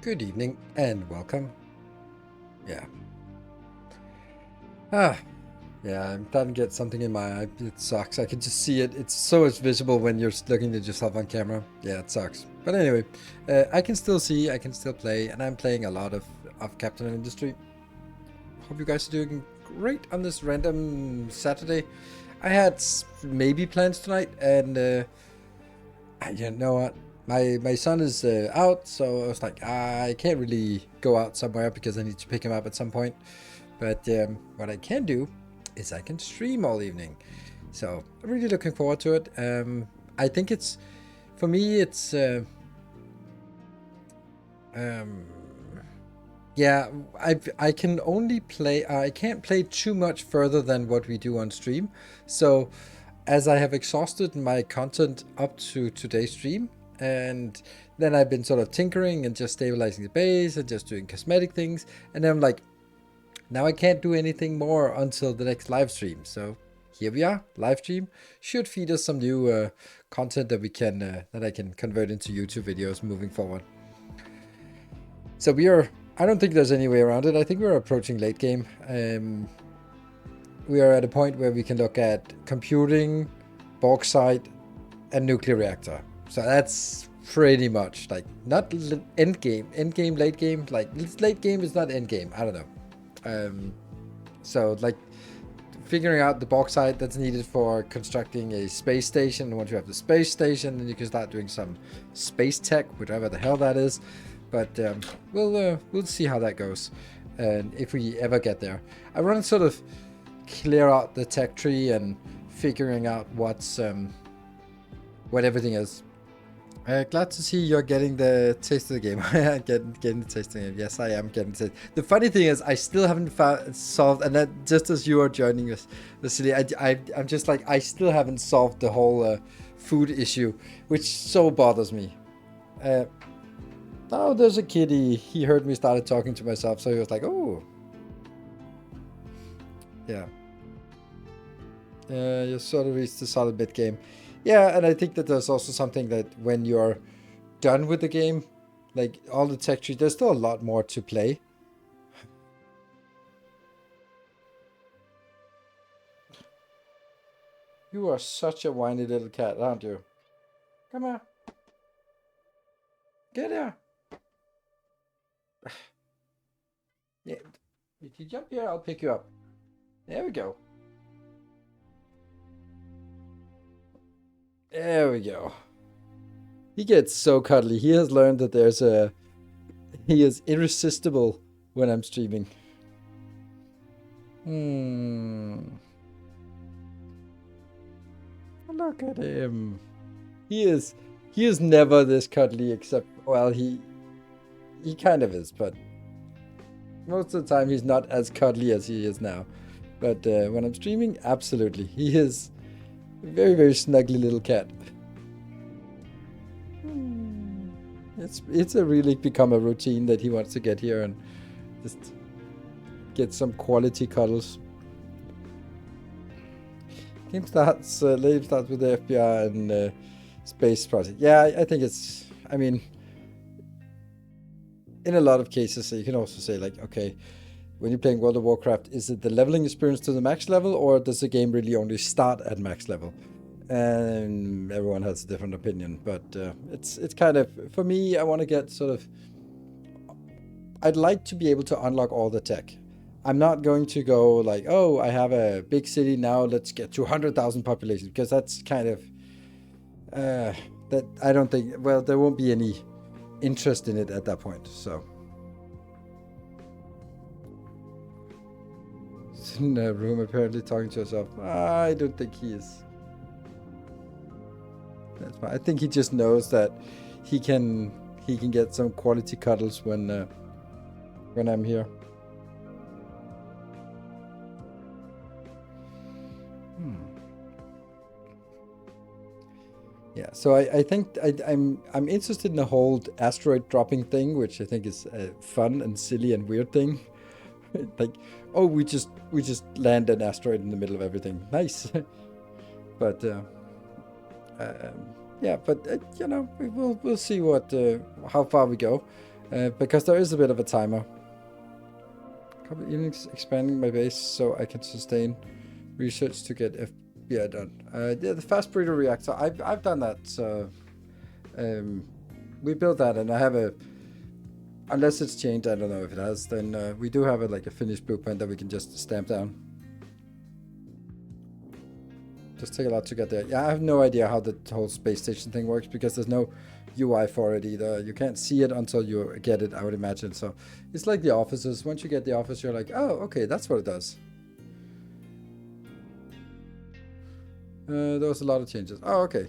Good evening and welcome. Yeah. Yeah, I'm starting to get something in my eye. It sucks. I can just see it. It's so visible when you're looking at yourself on camera. Yeah, it sucks. But anyway, I can still see, I can still play, and I'm playing a lot of Captain Industry. Hope you guys are doing great on this random Saturday. I had maybe plans tonight, and you know what? My son is out, so I was like, I can't really go out somewhere because I need to pick him up at some point. But what I can do is I can stream all evening. So I'm really looking forward to it. I think it's, for me, it's, yeah, I can only play, I can't play too much further than what we do on stream. So as I have exhausted my content up to today's stream, and then I've been sort of tinkering and just stabilizing the base and just doing cosmetic things, and then I'm like, now I can't do anything more until the next live stream. So here we are. Live stream should feed us some new content that we can that I can convert into YouTube videos moving forward. So I don't think there's any way around it. I think we're approaching late game. We are at a point where we can look at computing, bauxite, and nuclear reactor. So that's pretty much like not end game, late game. Like late game is not end game. I don't know. So like figuring out the bauxite that's needed for constructing a space station. And once you have the space station, then you can start doing some space tech, whatever the hell that is. But we'll see how that goes, and if we ever get there. I want to sort of clear out the tech tree and figuring out what's what everything is. Glad to see you're getting the taste of the game. getting the taste of the game. Yes, I am getting the taste. The funny thing is, I still haven't solved, and that just as you are joining us, Vasily, I'm just like, I still haven't solved the whole food issue, which so bothers me. Oh, there's a kitty. He heard me started talking to myself, so he was like, oh. Yeah. You sort of reached the solid bit game. Yeah, and I think that there's also something that when you're done with the game, like all the tech tree, there's still a lot more to play. You are such a whiny little cat, aren't you? Come here. Get here. Yeah. If you jump here, I'll pick you up. There we go. There we go. He gets so cuddly. He has learned that he is irresistible when I'm streaming. Look at him. He is never this cuddly, except, well, he kind of is, but most of the time he's not as cuddly as he is now. But when I'm streaming, absolutely. He is a very, very snuggly little cat. It's really become a routine that he wants to get here and just get some quality cuddles. Game starts with the FBI and space project. Yeah, I think it's, I mean, in a lot of cases, you can also say like, okay, when you're playing World of Warcraft, is it the leveling experience to the max level, or does the game really only start at max level? And everyone has a different opinion, but it's kind of, for me, I want to get sort of, I'd like to be able to unlock all the tech. I'm not going to go like, oh, I have a big city now, let's get to 100,000 population, because that's kind of, that I don't think, well, there won't be any interest in it at that point, so. He's in a room apparently talking to herself. I don't think he is. That's fine. I think he just knows that he can get some quality cuddles when I'm here. Yeah, so I think I'm interested in the whole asteroid dropping thing, which I think is a fun and silly and weird thing. Like, oh, we just land an asteroid in the middle of everything. Nice. But yeah, but you know, we'll see what how far we go. because there is a bit of a timer. Even expanding my base so I can sustain research to get FBI done. Yeah, the fast breeder reactor. I've done that. So we built that, and I have a. Unless it's changed, I don't know if it has. Then we do have a finished blueprint that we can just stamp down. Just take a lot to get there. Yeah, I have no idea how the whole space station thing works because there's no UI for it either. You can't see it until you get it, I would imagine. So it's like the offices. Once you get the office, you're like, oh, okay, that's what it does. There was a lot of changes. Oh, okay.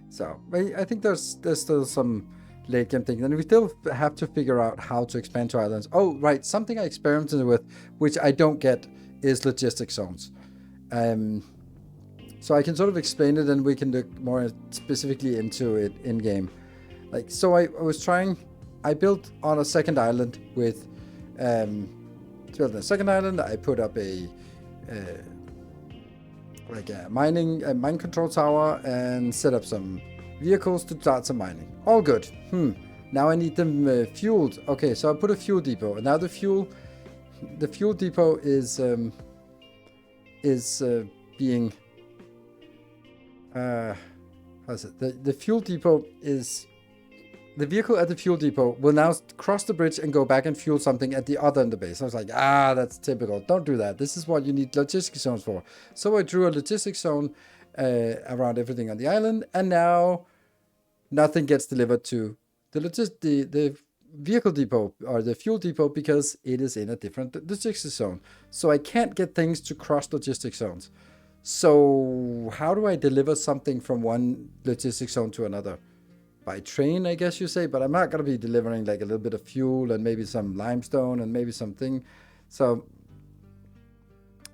So I think there's still some late game things, and we still have to figure out how to expand to islands. Oh, right, something I experimented with, which I don't get, is logistic zones. So I can sort of explain it, and we can look more specifically into it in game. Like, so I was trying. I built on a second island with. Built a second island. I put up a mine control tower and set up some vehicles to start some mining. All good. Now I need them fueled. Okay, so I put a fuel depot, and now the fuel depot is being how's it? The fuel depot is. The vehicle at the fuel depot will now cross the bridge and go back and fuel something at the other end of the base. I was like, that's typical. Don't do that. This is what you need logistic zones for. So I drew a logistic zone around everything on the island, and now nothing gets delivered to the vehicle depot or the fuel depot because it is in a different logistic zone. So I can't get things to cross logistic zones. So how do I deliver something from one logistic zone to another? By train, I guess you say, but I'm not going to be delivering like a little bit of fuel and maybe some limestone and maybe something. So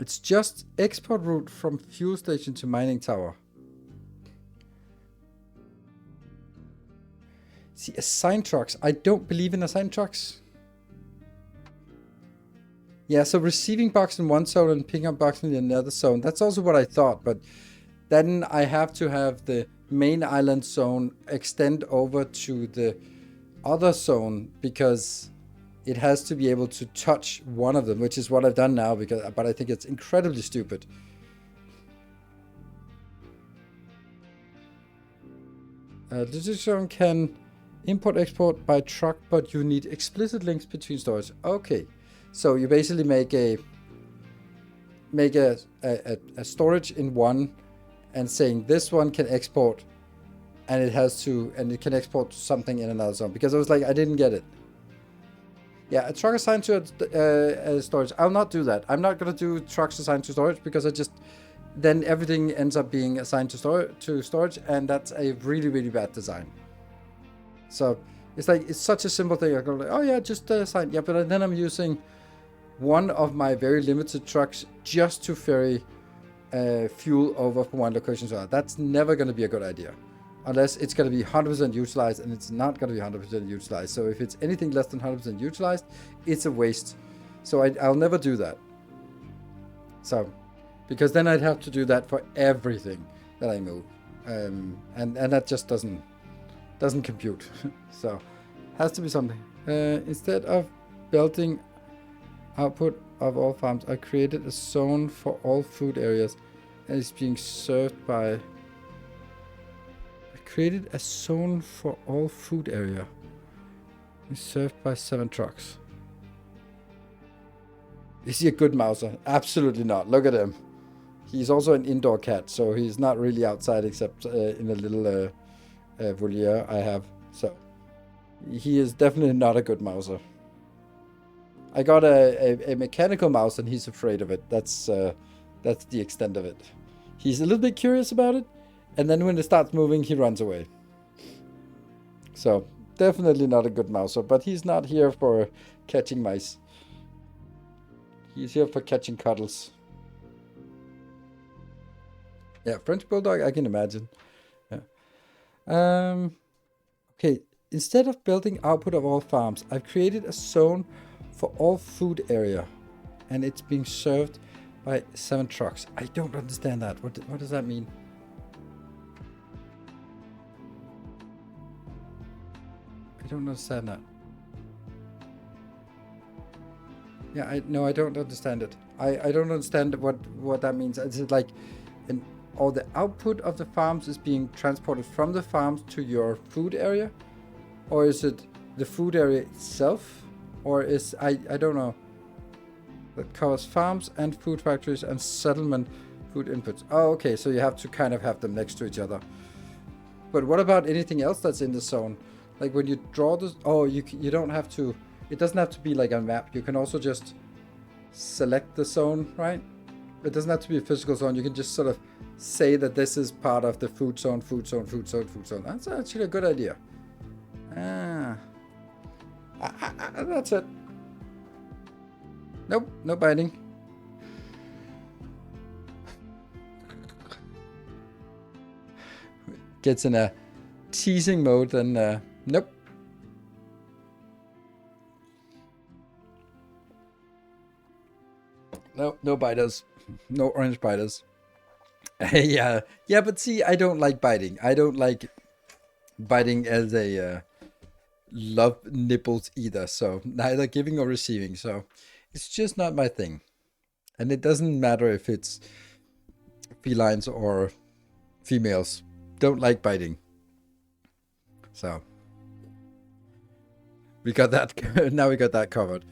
it's just export route from fuel station to mining tower. See, assigned trucks. I don't believe in assigned trucks. Yeah, so receiving box in one zone and picking up box in another zone. That's also what I thought, but then I have to have the main island zone extend over to the other zone because it has to be able to touch one of them, which is what I've done now. But I think it's incredibly stupid. Logistic zone can import export by truck, but you need explicit links between storage. Okay, so you basically make a storage in one. And saying this one can export, and it can export to something in another zone. Because I was like, I didn't get it. Yeah, a truck assigned to a storage. I'll not do that. I'm not gonna do trucks assigned to storage because then everything ends up being assigned to storage, and that's a really, really bad design. So it's such a simple thing. I go like, oh yeah, just assign. Yeah, but then I'm using one of my very limited trucks just to ferry fuel over from one location to another. That's never going to be a good idea unless it's going to be 100% utilized, and it's not going to be 100% utilized. So if it's anything less than 100% utilized, it's a waste. So I'll never do that. So because then I'd have to do that for everything that I move, and that just doesn't compute. So has to be something. Instead of building output of all farms, I created a zone for all food areas, and it's being served by. I created a zone for all food area. It's served by 7 trucks. Is he a good mouser? Absolutely not. Look at him. He's also an indoor cat, so he's not really outside except in a little voliere I have. So he is definitely not a good mouser. I got a mechanical mouse, and he's afraid of it. That's the extent of it. He's a little bit curious about it, and then when it starts moving, he runs away. So definitely not a good mouser, but he's not here for catching mice. He's here for catching cuddles. Yeah, French Bulldog, I can imagine. Yeah. Okay, instead of building output of all farms, I've created a zone for all food area, and it's being served Right, 7 trucks. I don't understand that. What does that mean? I don't understand that. Yeah, I don't understand it. I don't understand what that means. Is it like all the output of the farms is being transported from the farms to your food area? Or is it the food area itself? Or is I don't know. That covers farms and food factories and settlement food inputs. Oh, okay, so you have to kind of have them next to each other. But what about anything else that's in the zone? Like when you draw this, oh, you don't have to, it doesn't have to be like a map. You can also just select the zone, right? It doesn't have to be a physical zone. You can just sort of say that this is part of the food zone, food zone, food zone, food zone. That's actually a good idea. That's it. Nope, no biting. Gets in a teasing mode, then nope. No biters. No orange biters. Yeah, but see, I don't like biting. I don't like biting as a love nipples either. So neither giving or receiving. So it's just not my thing. And it doesn't matter if it's felines or females. Don't like biting. So we got that. Now we got that covered.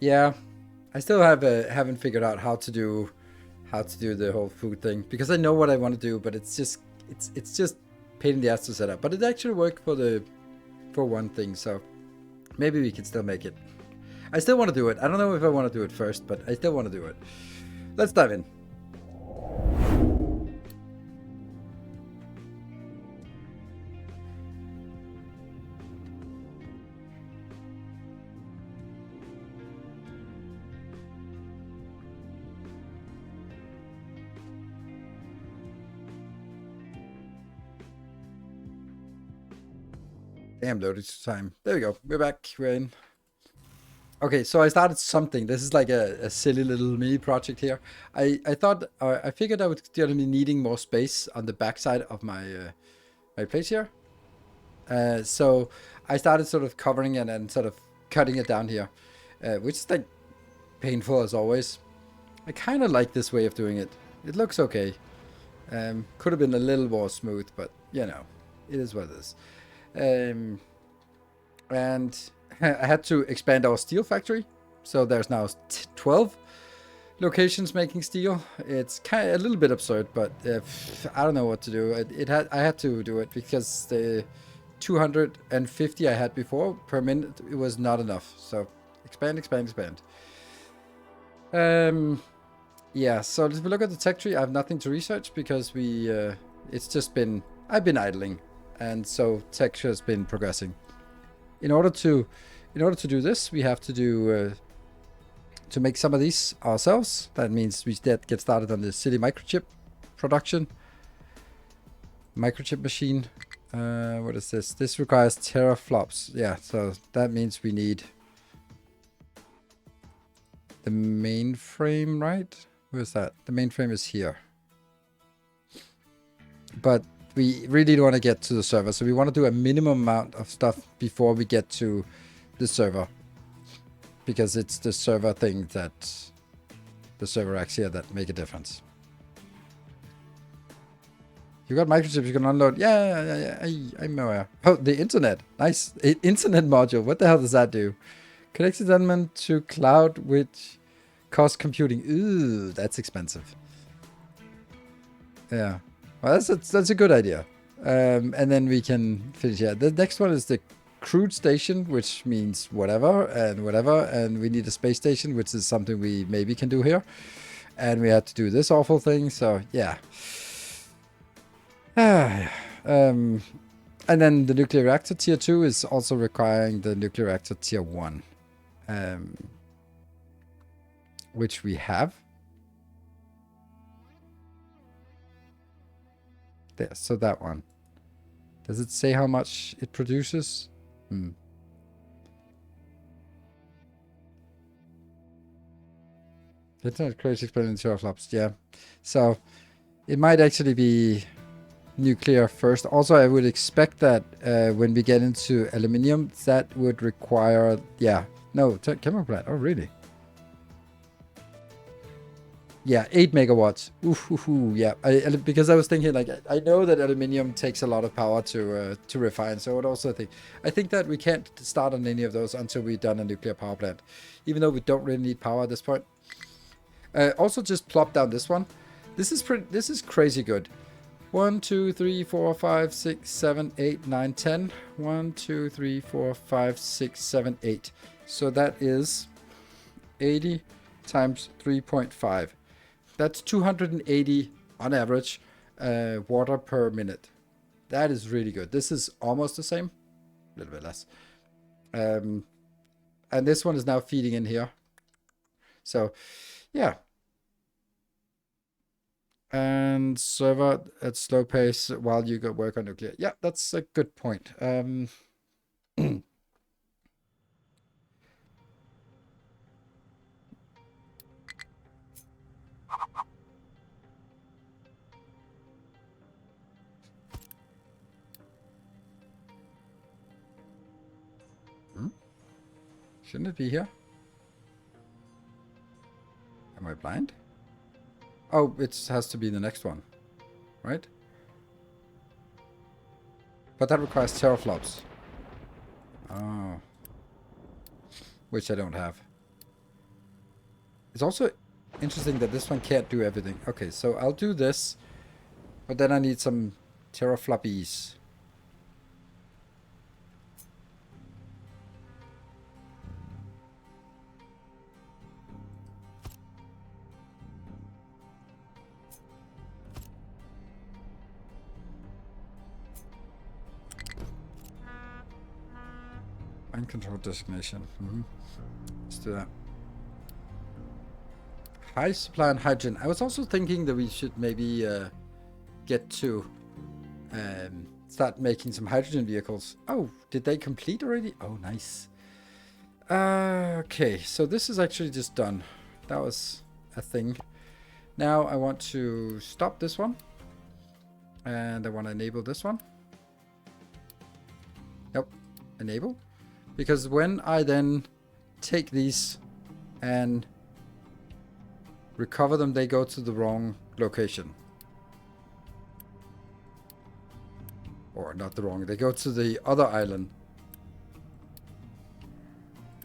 Yeah, I still haven't figured out how to do the whole food thing, because I know what I want to do, but it's just pain in the ass to set up. But it actually worked for one thing, so maybe we can still make it. I still want to do it. I don't know if I want to do it first, but I still want to do it. Let's dive in. Damn, loading time. There we go. We're back. We're in. Okay, so I started something. This is like a silly little mini project here. I thought, I figured I was going to be needing more space on the backside of my my place here. So I started sort of covering it and sort of cutting it down here, which is like painful as always. I kind of like this way of doing it. It looks okay. Could have been a little more smooth, but you know, it is what it is. And I had to expand our steel factory, so there's now 12 locations making steel. It's kind of a little bit absurd, but I don't know what to do. I had to do it because the 250 I had before per minute, it was not enough. So expand. Yeah. So if we look at the tech tree, I have nothing to research because I've been idling. And so tech has been progressing. In order to do this, we have to do to make some of these ourselves. That means we get started on the city microchip production. Microchip machine. What is this? This requires teraflops. Yeah, so that means we need the mainframe, right? Where's that? The mainframe is here. But we really don't want to get to the server, so we want to do a minimum amount of stuff before we get to the server, because it's the server thing the server racks here that make a difference. You got microchips you can unload. Yeah, I'm aware. Oh, the internet. Nice. Internet module. What the hell does that do? Connects element to cloud, which costs computing. Ooh, that's expensive. Yeah. Well, that's a good idea. And then we can finish. Yeah, the next one is the crude station, which means whatever. And we need a space station, which is something we maybe can do here. And we had to do this awful thing, so yeah. And then the nuclear reactor tier 2 is also requiring the nuclear reactor tier 1. Which we have. There, so that one. Does it say how much it produces? It's not crazy explaining teraflops, yeah. So it might actually be nuclear first. Also, I would expect that when we get into aluminium, that would require, yeah, no, chemical plant. Oh, really? Yeah, 8 megawatts. Oof, oof, oof, yeah. Because I was thinking, like, I know that aluminium takes a lot of power to refine. So I think that we can't start on any of those until we've done a nuclear power plant, even though we don't really need power at this point. Also, just plop down this one. This is crazy good. 1, 2, 3, 4, 5, 6, 7, 8, 9, 10. 1, 2, 3, 4, 5, 6, 7, 8. So that is 80 times 3.5. That's 280 on average water per minute. That is really good. This is almost the same, a little bit less. And this one is now feeding in here. So, yeah. And server at slow pace while you go work on nuclear. Yeah, that's a good point. Shouldn't it be here? Am I blind? Oh, it has to be the next one, right? But that requires teraflops. Oh. Which I don't have. It's also interesting that this one can't do everything. Okay, so I'll do this, but then I need some terafloppies. Mind control designation. Let's do that. High supply on hydrogen. I was also thinking that we should maybe get to start making some hydrogen vehicles. Oh, did they complete already? Oh, nice. Okay, so this is actually just done. That was a thing. Now I want to stop this one. And I want to enable this one. Nope. Enable. Because when I then take these and recover them, they go to the wrong location. Or not the wrong, they go to the other island.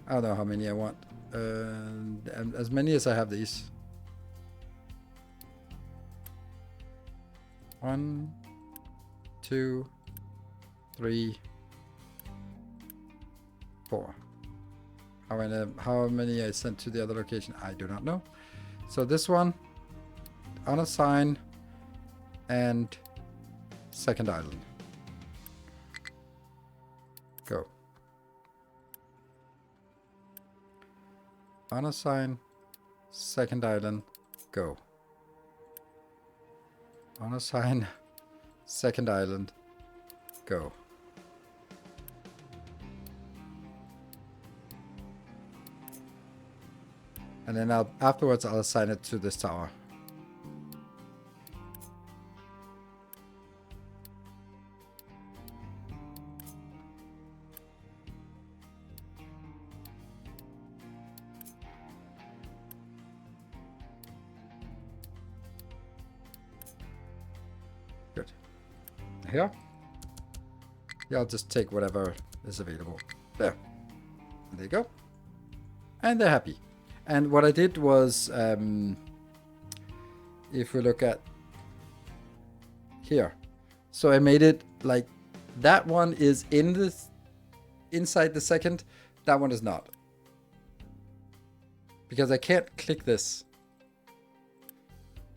I don't know how many I want. As many as I have these. 1, 2, 3, 4. How many I sent to the other location, I do not know. So this one, unassign, and second island. Go. Unassign, second island, go. Unassign, second island, go. And then afterwards I'll assign it to this tower. Good. Here. Yeah, I'll just take whatever is available. There. And there you go. And they're happy. And what I did was, if we look at here, so I made it like that one is inside the second, that one is not, because I can't click this.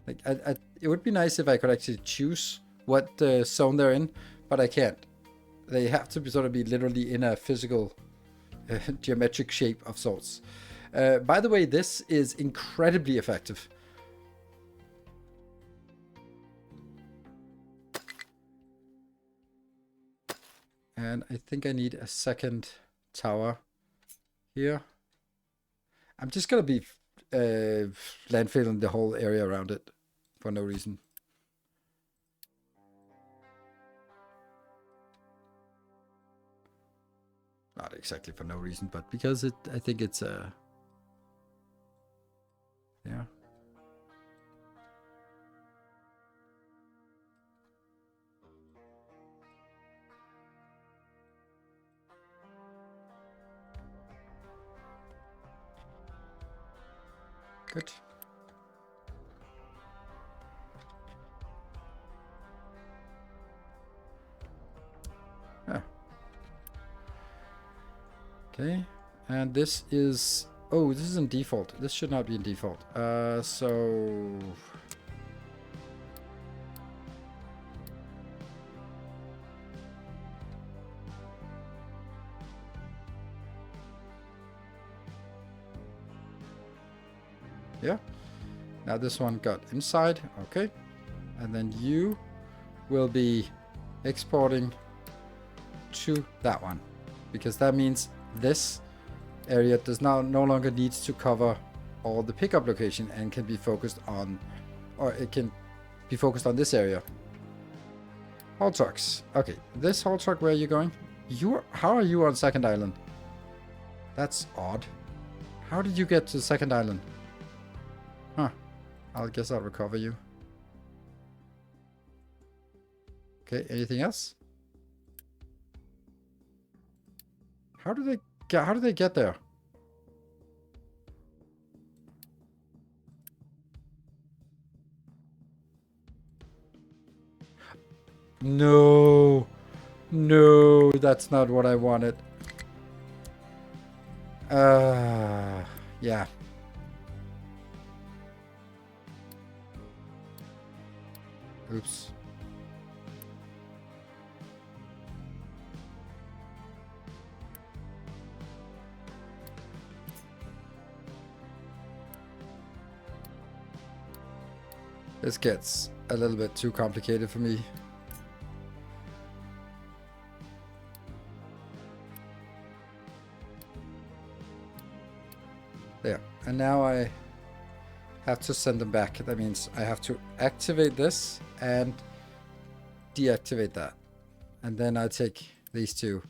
Like it would be nice if I could actually choose what zone they're in, but I can't. They have to sort of be literally in a physical geometric shape of sorts. By the way, this is incredibly effective. And I think I need a second tower here. I'm just going to be landfilling the whole area around it for no reason. Not exactly for no reason, but because I think it's yeah. Good. Yeah. Okay, and this is... Oh, this is in default. This should not be in default. So... Yeah. Now this one got inside. Okay. And then you will be exporting to that one, because that means this area does now no longer needs to cover all the pickup location and can be focused on, or it can be focused on this area. Haul trucks. Okay, this haul truck, where are you going? How are you on second island? That's odd. How did you get to the second island? Huh. I guess I'll recover you. Okay, anything else? How do they get there? No. No, that's not what I wanted. Yeah. Oops. This gets a little bit too complicated for me. There. And now I have to send them back. That means I have to activate this and deactivate that. And then I take these two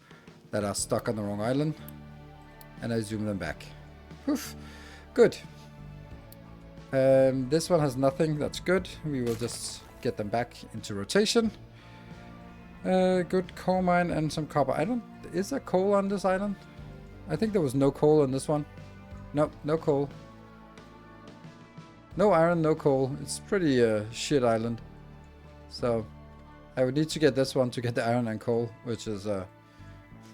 that are stuck on the wrong island and I zoom them back. Oof. Good. This one has nothing. That's good. We will just get them back into rotation. Good coal mine and some copper. Is there coal on this island? I think there was no coal on this one. Nope, no coal. No iron, no coal. It's pretty shit island. So I would need to get this one to get the iron and coal, which is a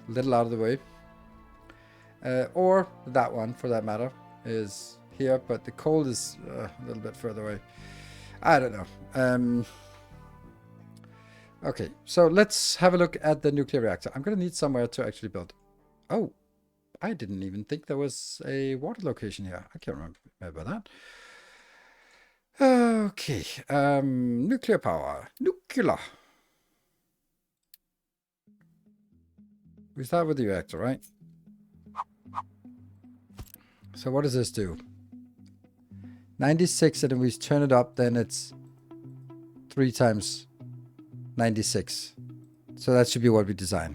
little out of the way. Or that one, for that matter, is here, but the coal is a little bit further away. I don't know. Okay, so let's have a look at the nuclear reactor. I'm going to need somewhere to actually build. Oh, I didn't even think there was a water location here. I can't remember that. Okay, nuclear power. Nuclear. We start with the reactor, right? So what does this do? 96, and if we turn it up, then it's 3 times 96. So that should be what we design.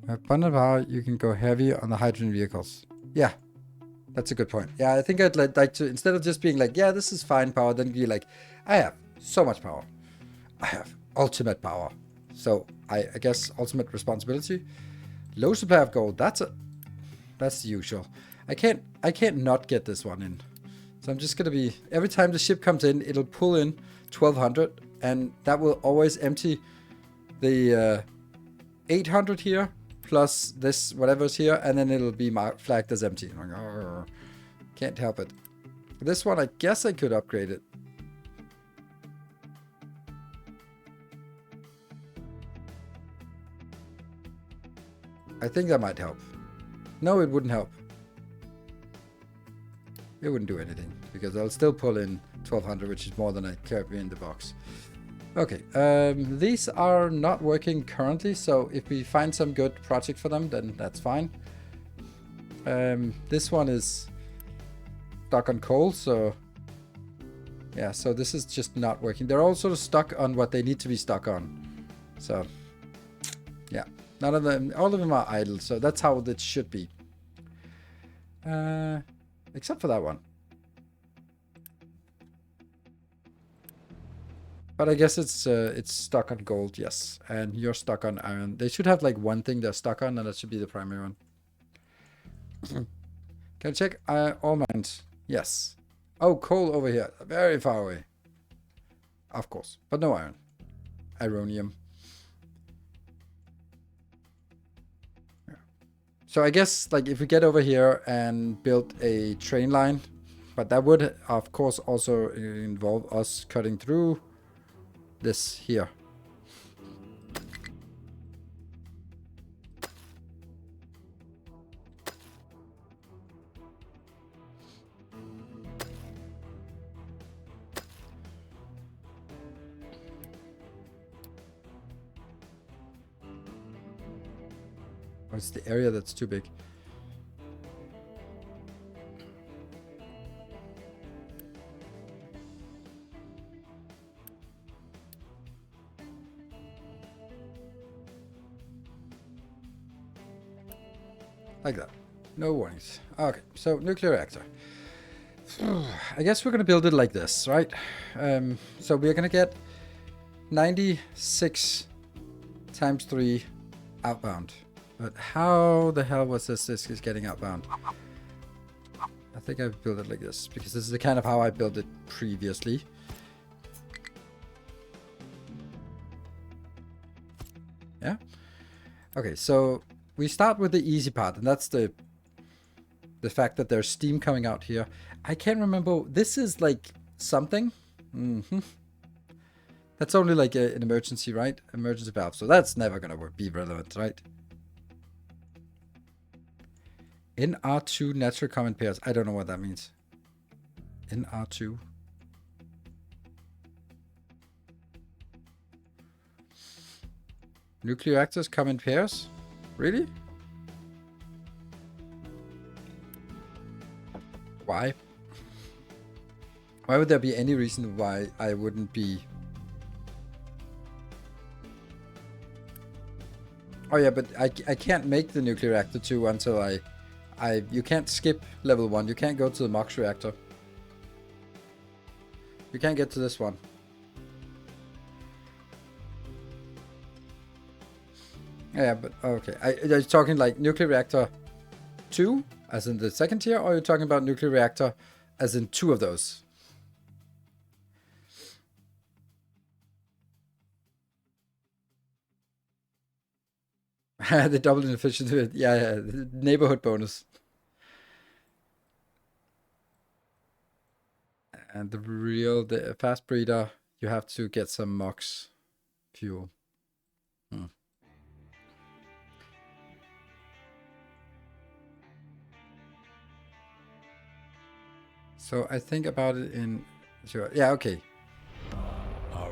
Abundant power, you can go heavy on the hydrogen vehicles. Yeah, that's a good point. Yeah, I think I'd like to, instead of just being like, yeah, this is fine power, then be like, I have so much power. I have ultimate power. So I guess ultimate responsibility. Low supply of gold. That's the usual. I can't not get this one in. So I'm just gonna be, every time the ship comes in, it'll pull in 1200, and that will always empty the 800 here plus this whatever's here, and then it'll be flagged as empty. Like, oh, can't help it. This one, I guess I could upgrade it. I think that might help. No, it wouldn't help. It wouldn't do anything, because I'll still pull in 1200, which is more than I carry in the box. Okay, these are not working currently, so if we find some good project for them, then that's fine. This one is stuck on coal, so yeah, so this is just not working. They're also stuck on what they need to be stuck on. So yeah, none of them, all of them are idle, so that's how it should be. Except for that one. But I guess it's stuck on gold, yes. And you're stuck on iron. They should have like one thing they're stuck on, and that should be the primary one. Can I check all mines? Yes. Oh, coal over here. Very far away. Of course. But no iron. Ironium. Yeah. So I guess like if we get over here and build a train line, but that would of course also involve us cutting through this here. Or it's the area that's too big. Like that. No warnings. Okay, so nuclear reactor. I guess we're going to build it like this, right? So we're going to get 96 times 3 outbound. But how the hell was this is getting outbound? I think I've built it like this, because this is the kind of how I built it previously. Yeah? Okay, so we start with the easy part, and that's the fact that there's steam coming out here. I can't remember. This is like something. That's only like an emergency, right? Emergency valve. So that's never going to be relevant, right? In R2 natural common pairs. I don't know what that means. In R2. Nuclear reactors come in pairs? Really? Why? Why would there be any reason why I wouldn't be... Oh yeah, but I can't make the nuclear reactor 2 until you can't skip level 1. You can't go to the MOX reactor. You can't get to this one. Yeah, but okay. Are you talking like nuclear reactor 2, as in the second tier, or are you talking about nuclear reactor as in 2 of those? The double in efficiency. Yeah, the neighborhood bonus. And the fast breeder, you have to get some MOX fuel. So I think about it in... Sure. Yeah, okay. Oh,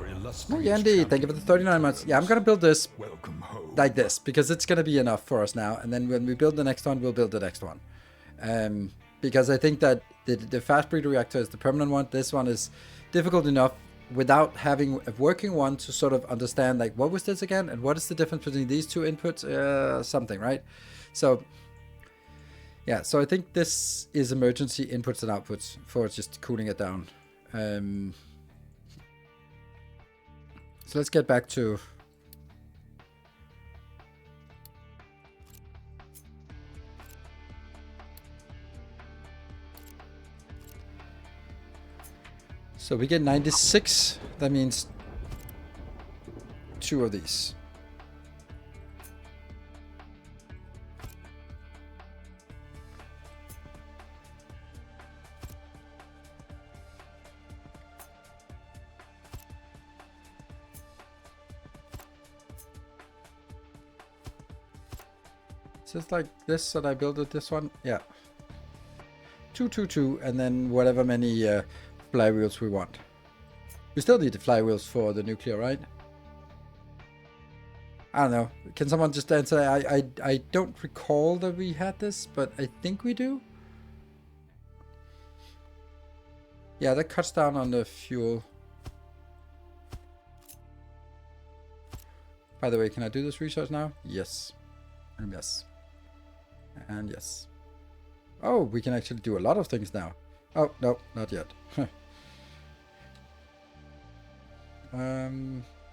Yandy, thank you for the 39 months. Yeah, I'm going to build this like this, because it's going to be enough for us now. And then when we build the next one, we'll build the next one. Because I think that the fast breeder reactor is the permanent one. This one is difficult enough without having a working one to sort of understand, like, what was this again? And what is the difference between these two inputs? Something, right? So... yeah, so I think this is emergency inputs and outputs for just cooling it down. So let's get back to... so we get 96. That means 2 of these. Just like this that I built with this one. Yeah. 2, 2, 2, and then whatever many flywheels we want. We still need the flywheels for the nuclear, right? I don't know. Can someone just answer? I don't recall that we had this, but I think we do. Yeah, that cuts down on the fuel. By the way, can I do this research now? Yes. And yes. And yes. Oh, we can actually do a lot of things now. Oh, no, not yet.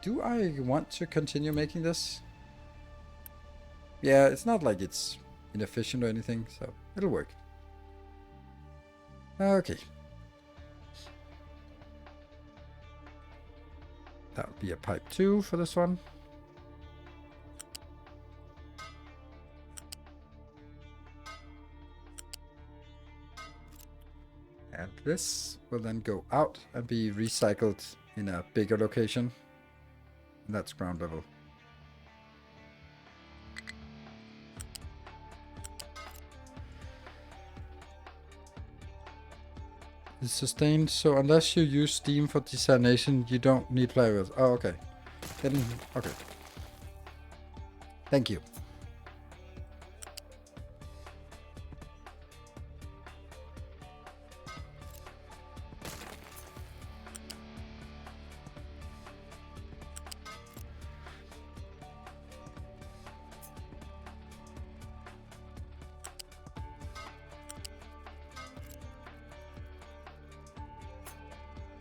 Do I want to continue making this? Yeah, it's not like it's inefficient or anything, so it'll work. Okay. That would be a pipe 2 for this one. And this will then go out and be recycled in a bigger location. And that's ground level. It's sustained, so unless you use steam for desalination, you don't need flywheels. Oh, okay. Then, okay. Thank you.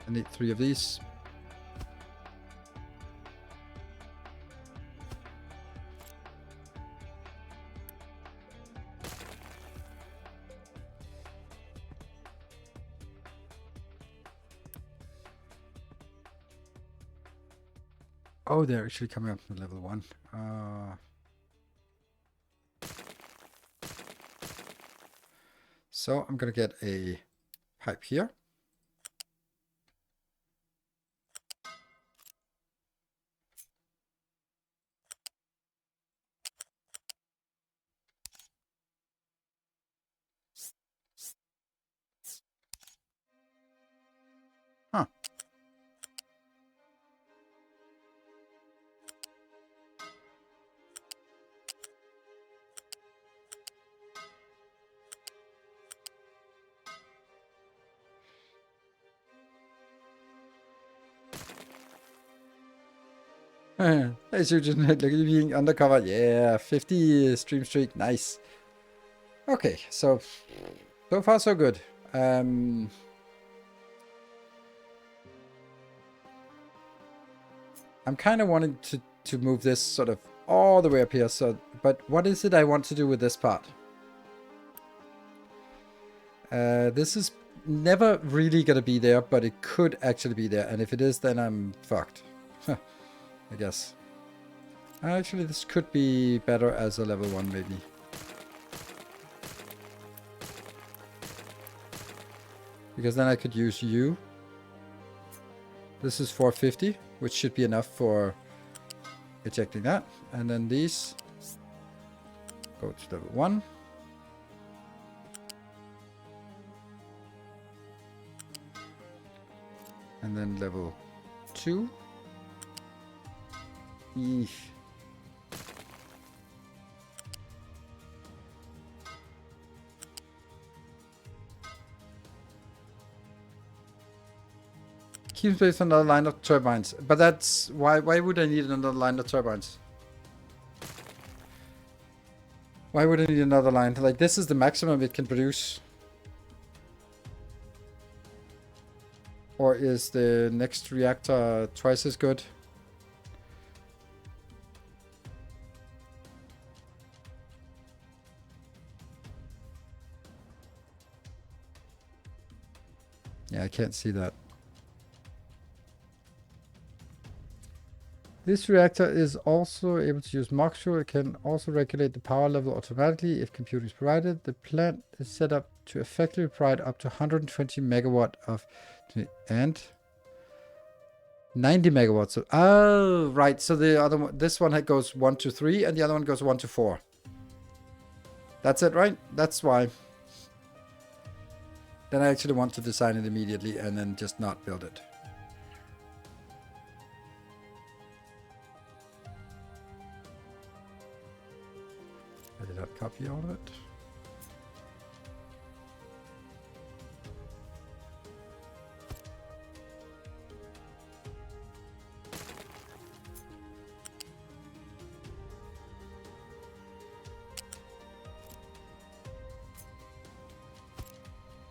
I need 3 of these. Oh, they're actually coming up to level 1. So I'm gonna get a pipe here. Huh. Hey, Susan, look at you being undercover. Yeah, 50 stream streak. Nice. Okay, so far so good. I'm kind of wanting to move this sort of all the way up here. So, but what is it I want to do with this part? This is never really gonna be there, but it could actually be there. And if it is, then I'm fucked. I guess. Actually, this could be better as a level 1, maybe. Because then I could use you. This is 450, which should be enough for ejecting that. And then these go to level 1. And then level 2. Eesh. Keep space for another line of turbines. But that's... Why would I need another line of turbines? Why would I need another line? Like, this is the maximum it can produce. Or is the next reactor twice as good? Yeah, I can't see that. This reactor is also able to use Moxure. It can also regulate the power level automatically if computing is provided. The plant is set up to effectively provide up to 120 megawatt of... and 90 megawatts. So, oh, right. So the other one, this one goes 1 to 3 and the other one goes 1 to 4. That's it, right? That's why. Then I actually want to design it immediately and then just not build it. I did not copy all of it.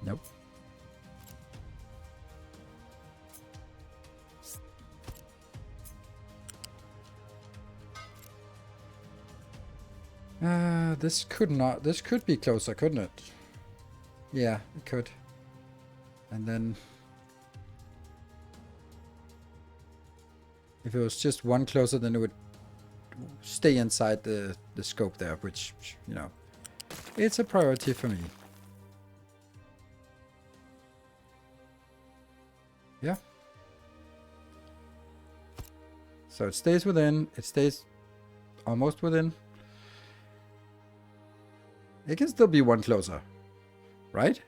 Nope. This could be closer, couldn't it? Yeah, it could. And then if it was just one closer, then it would stay inside the scope there, which, you know, it's a priority for me. Yeah. So it stays within, it stays almost within. It can still be one closer, right?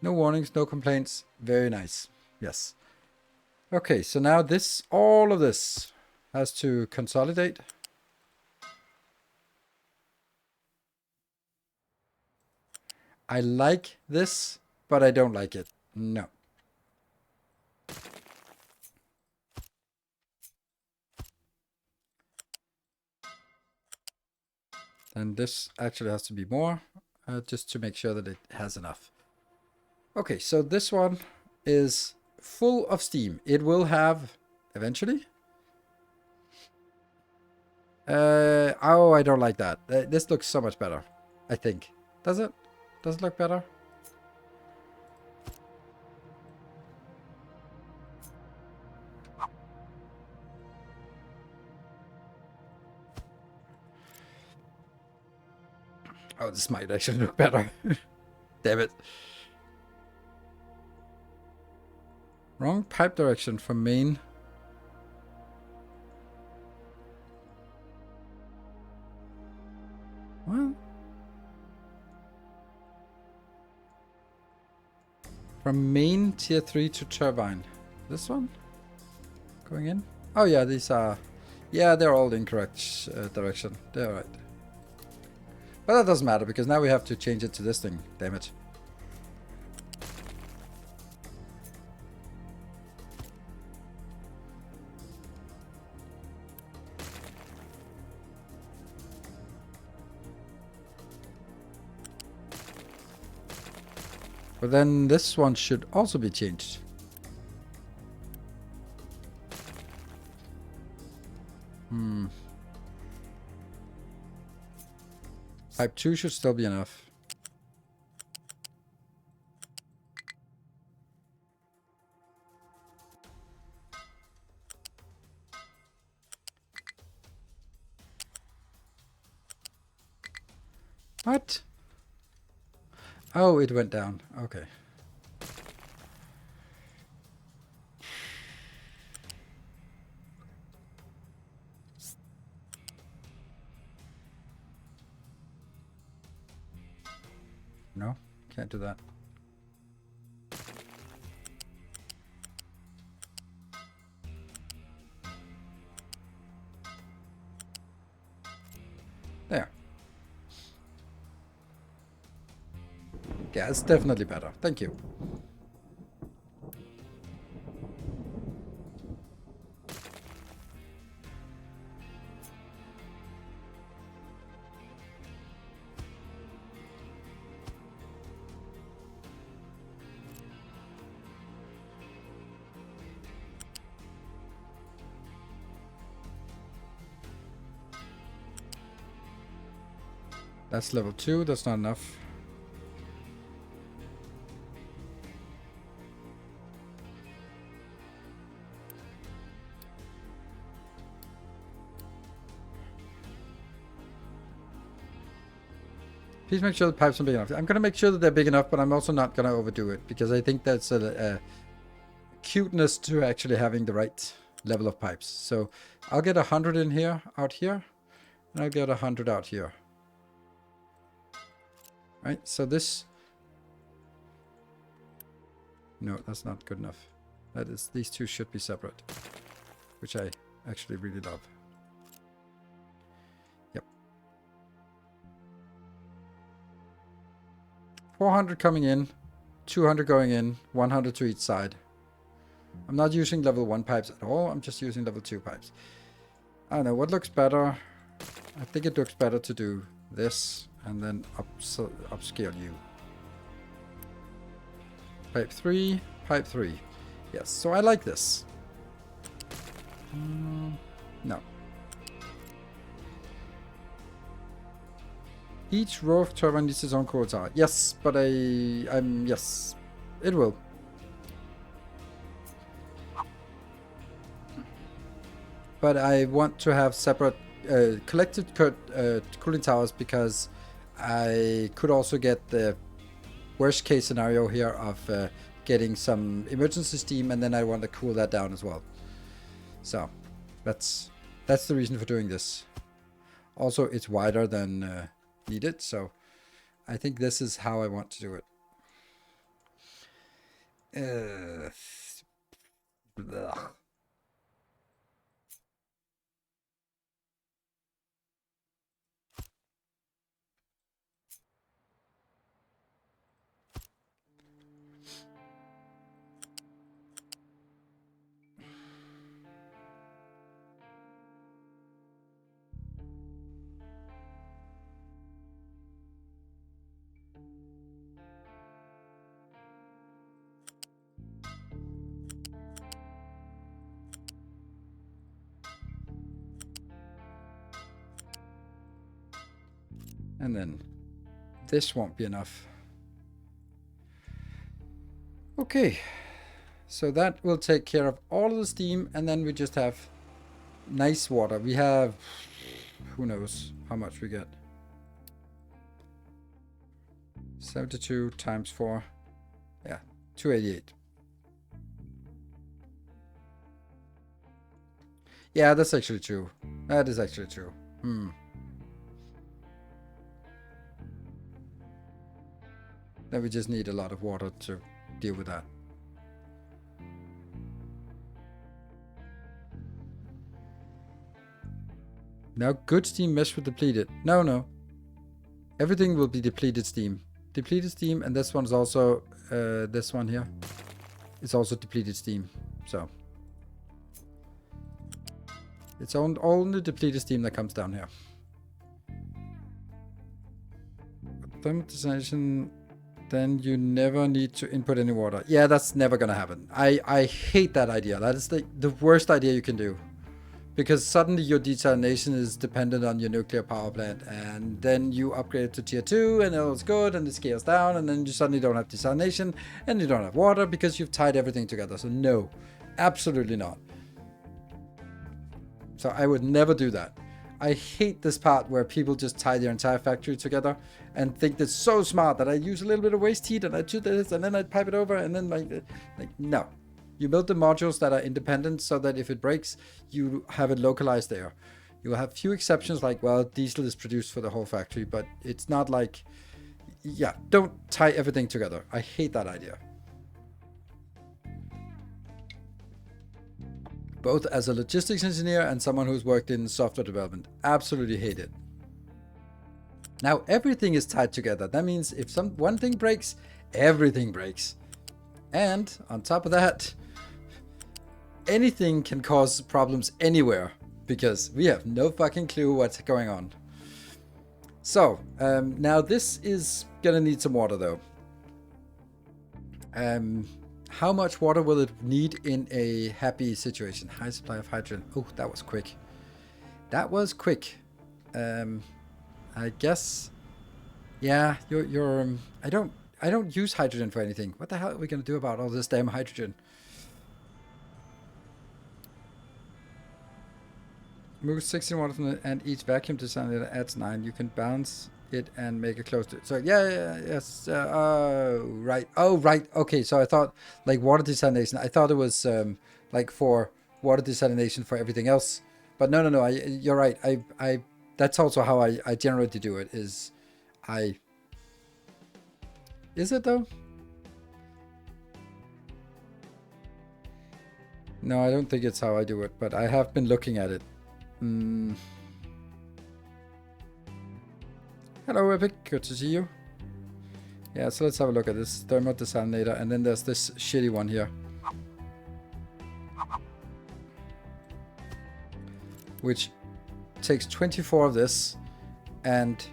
No warnings, no complaints. Very nice. Yes. Okay, so now this, all of this has to consolidate. I like this, but I don't like it. No. And this actually has to be more, just to make sure that it has enough. Okay, so this one is full of steam. It will have, eventually. Oh, I don't like that. This looks so much better, I think. Does it? Does it look better? Oh, this might actually look better. Damn it. Wrong pipe direction from main. What? From main tier 3 to turbine. This one? Going in? Oh yeah, these are... Yeah, they're all the incorrect direction. They're right. But that doesn't matter, because now we have to change it to this thing. Damn it. But then this one should also be changed. Pipe 2 should still be enough. What? Oh, it went down. Okay. No, can't do that. There. Yeah, it's definitely better. Thank you. That's level 2, that's not enough. Please make sure the pipes are big enough. I'm going to make sure that they're big enough, but I'm also not going to overdo it, because I think that's a cuteness to actually having the right level of pipes. So I'll get 100 in here, out here, and I'll get 100 out here. Right, so this... No, that's not good enough. That is, these two should be separate, which I actually really love. Yep. 400 coming in, 200 going in, 100 to each side. I'm not using level 1 pipes at all, I'm just using level 2 pipes. I don't know, what looks better? I think it looks better to do this and then upscale you. Pipe 3, pipe 3. Yes, so I like this. No. Each row of turbine needs its own quota. Yes, but yes, it will. But I want to have separate collected cooling towers because I could also get the worst case scenario here of getting some emergency steam, and then I want to cool that down as well. So that's the reason for doing this. Also, it's wider than needed, so I think this is how I want to do it. And then this won't be enough. Okay, so that will take care of all of the steam, and then we just have nice water. We have, who knows how much we get. 72 times 4. Yeah, 288. Yeah, that's actually true. That is actually true. Then we just need a lot of water to deal with that. Now good steam meshed with depleted. No. Everything will be depleted steam. Depleted steam, and this one's also, this one here. It's also depleted steam, so. It's only depleted steam that comes down here. Thermodestination, then you never need to input any water. Yeah, that's never gonna happen. I hate that idea. That is the worst idea you can do. Because suddenly your desalination is dependent on your nuclear power plant, and then you upgrade it to tier 2 and all's good and it scales down, and then you suddenly don't have desalination and you don't have water because you've tied everything together. So no, absolutely not. So I would never do that. I hate this part where people just tie their entire factory together and think that's so smart that I use a little bit of waste heat and I do this and then I pipe it over and then like no. You build the modules that are independent so that if it breaks, you have it localized there. You will have few exceptions like, well, diesel is produced for the whole factory, but it's not like, yeah, don't tie everything together. I hate that idea. Both as a logistics engineer and someone who's worked in software development. Absolutely hate it. Now everything is tied together. That means if one thing breaks, everything breaks. And on top of that, anything can cause problems anywhere because we have no fucking clue what's going on. So now this is gonna need some water though. How much water will it need in a happy situation? High supply of hydrogen. Oh, that was quick. That was quick. I guess. Yeah, I don't use hydrogen for anything. What the hell are we gonna do about all this damn hydrogen? Move 16 water from and each vacuum design adds 9. You can balance it and make it close to it. So yes. Right. Oh, right. Okay. So I thought like water desalination. I thought it was like for water desalination for everything else. But no. You're right. I that's also how I generally do it. Is it though? No, I don't think it's how I do it, but I have been looking at it. Hello, Epic. Good to see you. Yeah, so let's have a look at this thermal desalinator, and then there's this shitty one here, which takes 24 of this and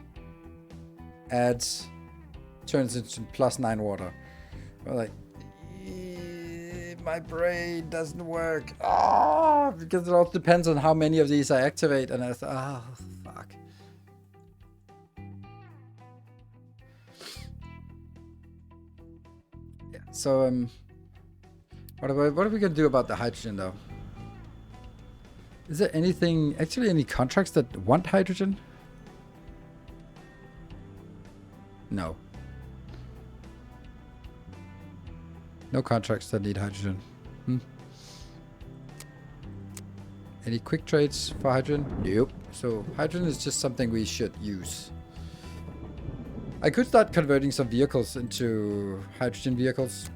turns into +9 water. I'm like, my brain doesn't work. Because it all depends on how many of these I activate, and I thought, fuck. Yeah. So what are we gonna do about the hydrogen though? Is there anything, actually any contracts that want hydrogen? No. No contracts that need hydrogen. Any quick trades for hydrogen? Nope. So hydrogen is just something we should use. I could start converting some vehicles into hydrogen vehicles.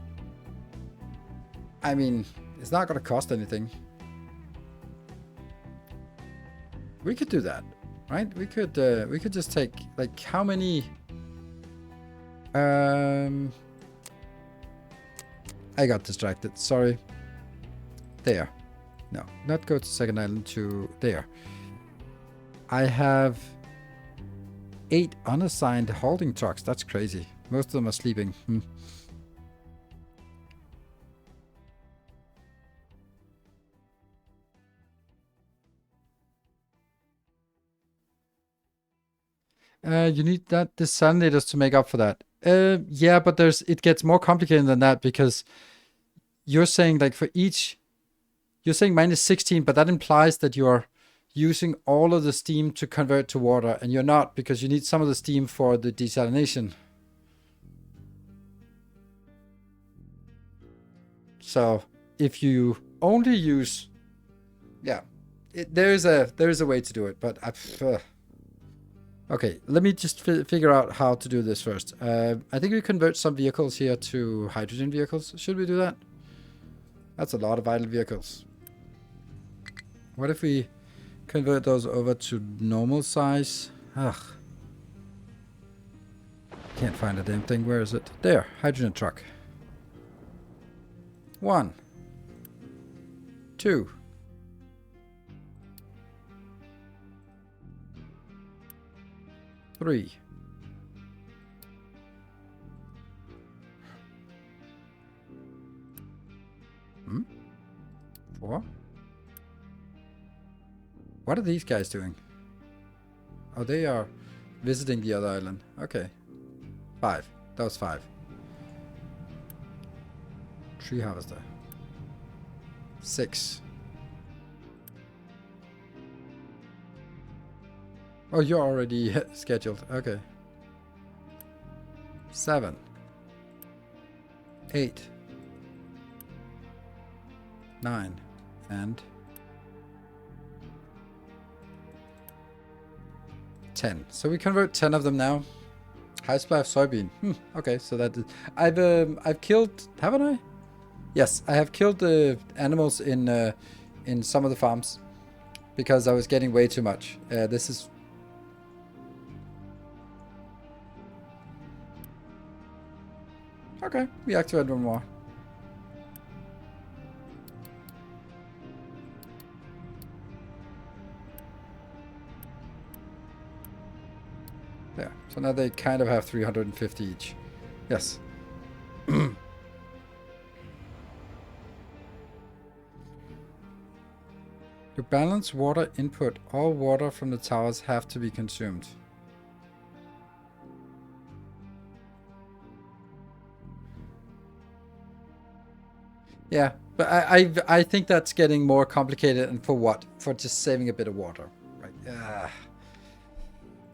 I mean, it's not going to cost anything. We could do that, right? We could just take, like, how many... I got distracted, sorry. There. No, not go to second island, to there. I have 8 unassigned holding trucks. That's crazy. Most of them are sleeping. You need that desalinators to make up for that. Yeah, but it gets more complicated than that, because you're saying, like, for each, you're saying -16, but that implies that you're using all of the steam to convert to water, and you're not, because you need some of the steam for the desalination. So if you only use, yeah, there is a way to do it, but okay, let me just figure out how to do this first. I think we convert some vehicles here to hydrogen vehicles. Should we do that? That's a lot of idle vehicles. What if we convert those over to normal size? Ugh. Can't find a damn thing. Where is it? There. Hydrogen truck. 1. 2. 3. 4. What are these guys doing? Oh, they are visiting the other island. Okay. 5. That was 5. Tree harvester. 6. Oh, you're already scheduled. Okay. 7. 8. 9. And 10. So we convert 10 of them now. High supply of soybean. Okay, so that is, I've killed, haven't I? Yes, I have killed the animals in some of the farms because I was getting way too much. This is. Okay, we activate one more. There. So now they kind of have 350 each. Yes. You balance water input. All water from the towers have to be consumed. Yeah, but I think that's getting more complicated, and for what? For just saving a bit of water, right?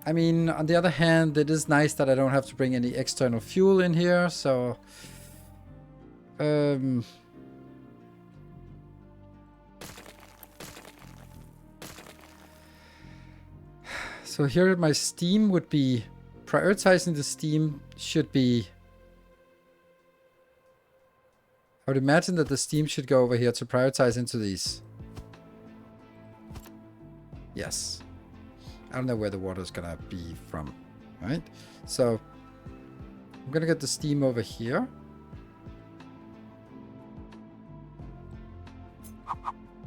I mean, on the other hand, it is nice that I don't have to bring any external fuel in here, so So here my steam would be, prioritizing the steam should be, I would imagine that the steam should go over here to prioritize into these. Yes. I don't know where the water is gonna be from, right? So I'm gonna get the steam over here.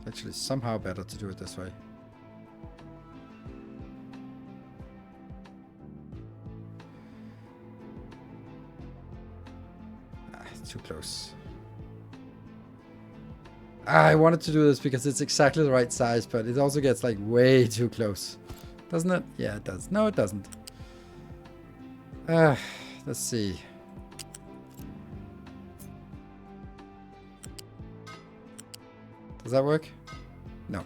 Actually, somehow better to do it this way. Too close. I wanted to do this because it's exactly the right size, but it also gets like way too close. Doesn't it? Yeah, it does. No, it doesn't. Let's see. Does that work? No.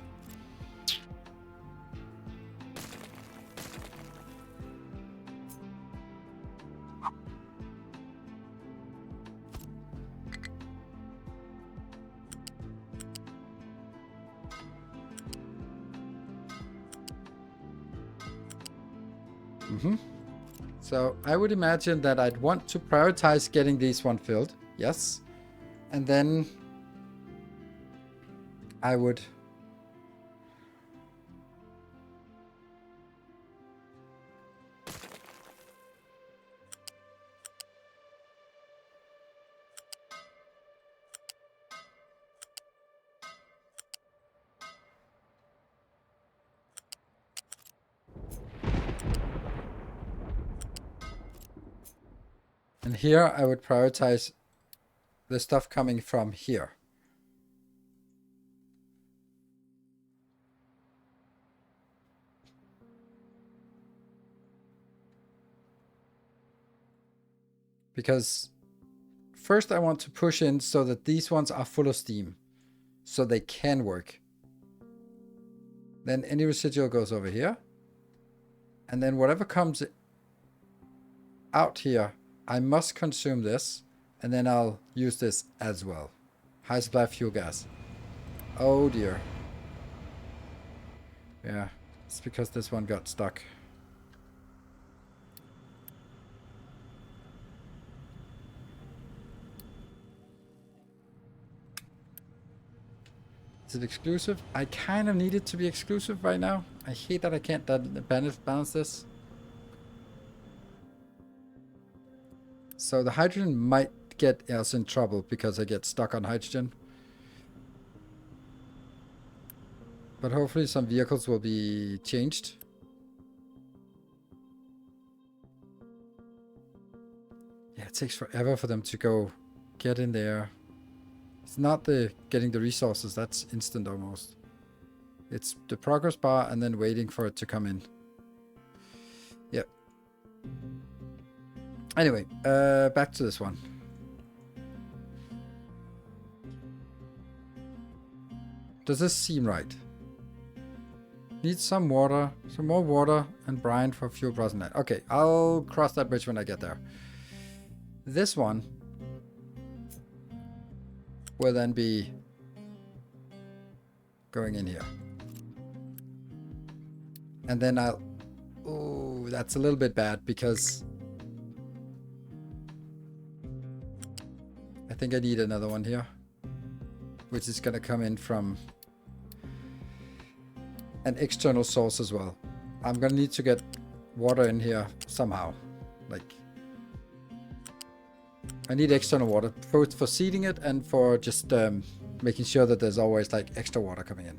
So I would imagine that I'd want to prioritize getting these one filled. Yes. And then I would and here I would prioritize the stuff coming from here. Because first I want to push in so that these ones are full of steam, so they can work. Then any residual goes over here. And then whatever comes out here, I must consume this, and then I'll use this as well. High supply fuel gas. Oh dear. Yeah, it's because this one got stuck. Is it exclusive? I kind of need it to be exclusive right now. I hate that I can't balance this. So the hydrogen might get us in trouble because I get stuck on hydrogen. But hopefully some vehicles will be changed. Yeah, it takes forever for them to go get in there. It's not the getting the resources, that's instant almost. It's the progress bar and then waiting for it to come in. Yep. Anyway, back to this one. Does this seem right? Need some water, some more water and brine for fuel processing. Okay, I'll cross that bridge when I get there. This one will then be going in here. And then I'll... Oh, that's a little bit bad because I think I need another one here, which is going to come in from an external source as well. I'm going to need to get water in here somehow. Like, I need external water, both for seeding it and for just making sure that there's always like extra water coming in.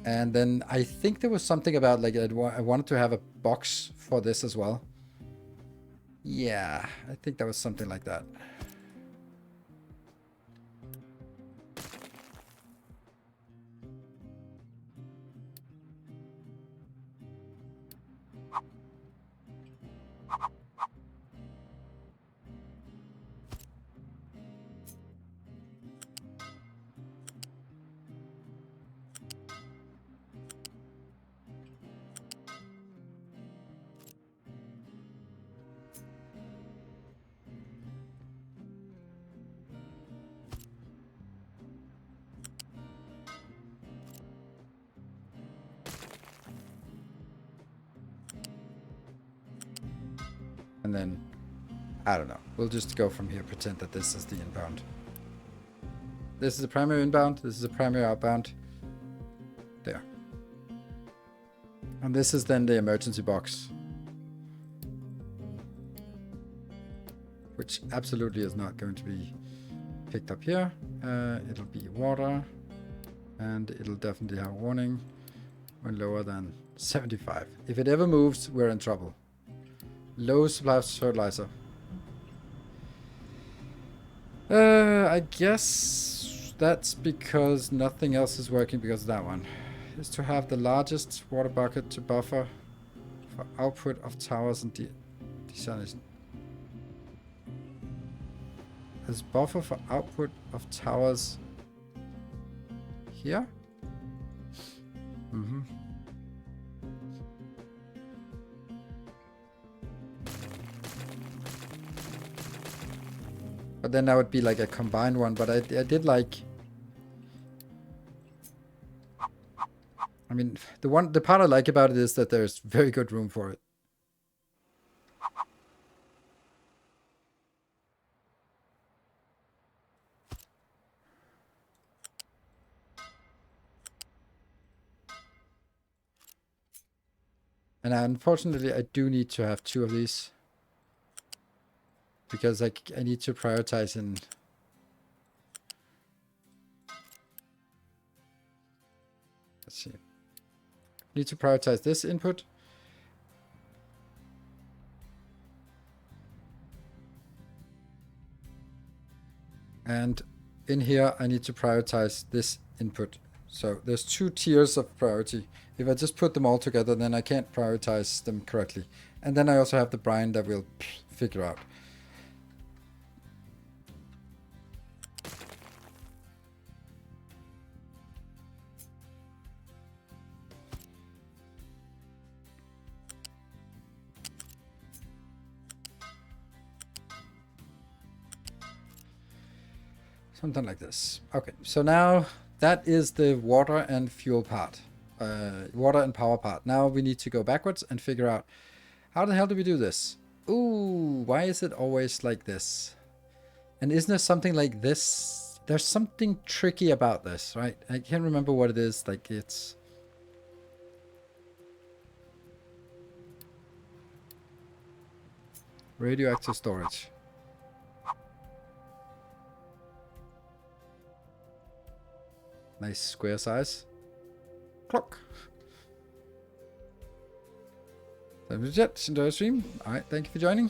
And then I think there was something about like I wanted to have a box for this as well. Yeah, I think that was something like that. And then, I don't know. We'll just go from here, pretend that this is the inbound. This is the primary inbound. This is the primary outbound. There. And this is then the emergency box. Which absolutely is not going to be picked up here. It'll be water. And it'll definitely have a warning when lower than 75. If it ever moves, we're in trouble. Low supply of fertilizer. I guess that's because nothing else is working because of that one. Is to have the largest water bucket to buffer for output of towers and desalination. As buffer for output of towers here? Mm-hmm. But then that would be like a combined one, but I did like... I mean, the part I like about it is that there's very good room for it. And unfortunately, I do need to have 2 of these. Because I need to prioritize in... Let's see. Need to prioritize this input. And in here, I need to prioritize this input. So there's 2 tiers of priority. If I just put them all together, then I can't prioritize them correctly. And then I also have the brine that we'll figure out. Something like this. Okay, so now that is the water and fuel part. Water and power part. Now we need to go backwards and figure out how the hell do we do this? Ooh, why is it always like this? And isn't there something like this? There's something tricky about this, right? I can't remember what it is. Like it's... radioactive storage. Nice square size. Clock. That was it. Enjoy the stream. Alright, thank you for joining.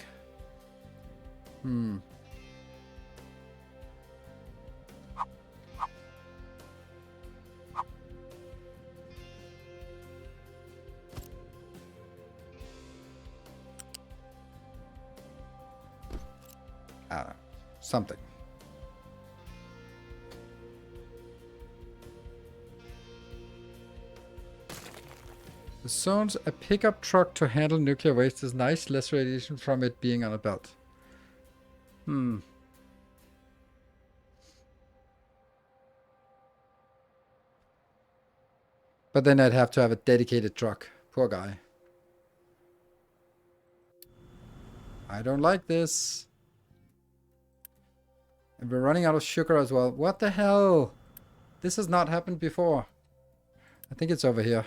Something. The zone's a pickup truck to handle nuclear waste is nice, less radiation from it being on a belt. But then I'd have to have a dedicated truck. Poor guy. I don't like this. And we're running out of sugar as well. What the hell? This has not happened before. I think it's over here.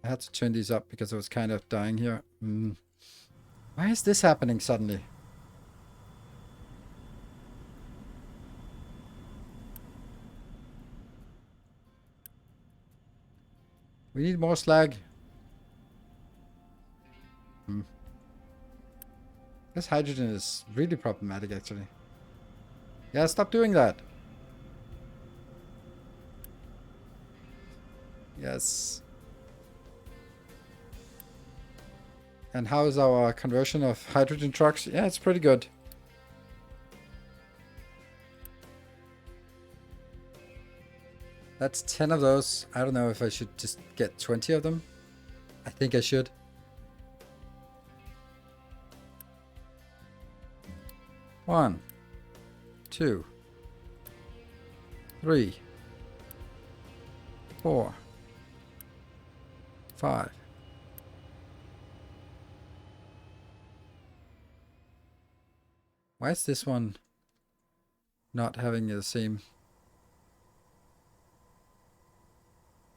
I had to turn these up because I was kind of dying here. Why is this happening suddenly? We need more slag. This hydrogen is really problematic, actually. Yeah, stop doing that. Yes. And how is our conversion of hydrogen trucks? Yeah, it's pretty good. That's 10 of those. I don't know if I should just get 20 of them. I think I should. One, 2, 3, 4, 5, Why is this one not having the same?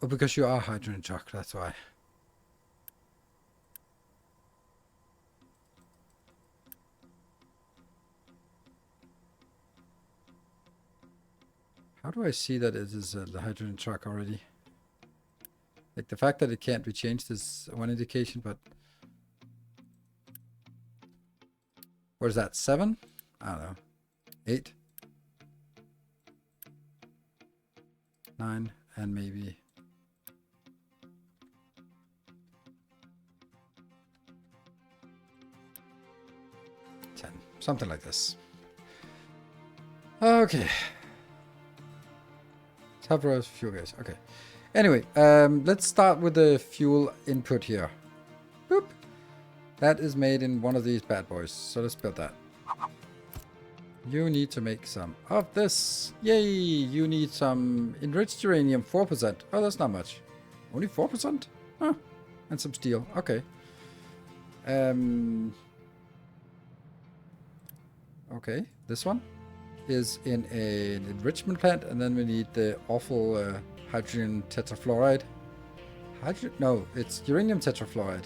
Oh, because you are hydrogen truck, that's why. How do I see that it is the hydrogen truck already? Like the fact that it can't be changed is one indication, but what is that, 7? I don't know. 8? 9, and maybe 10. Something like this. Okay. Top rows, fuel gas. Okay. Anyway, let's start with the fuel input here. Boop. That is made in one of these bad boys. So let's build that. You need to make some of this. Yay! You need some enriched uranium, 4%. Oh, that's not much. Only 4%? Huh. And some steel. Okay. Okay, this one is in an enrichment plant, and then we need the awful hydrogen tetrafluoride. No, it's uranium tetrafluoride.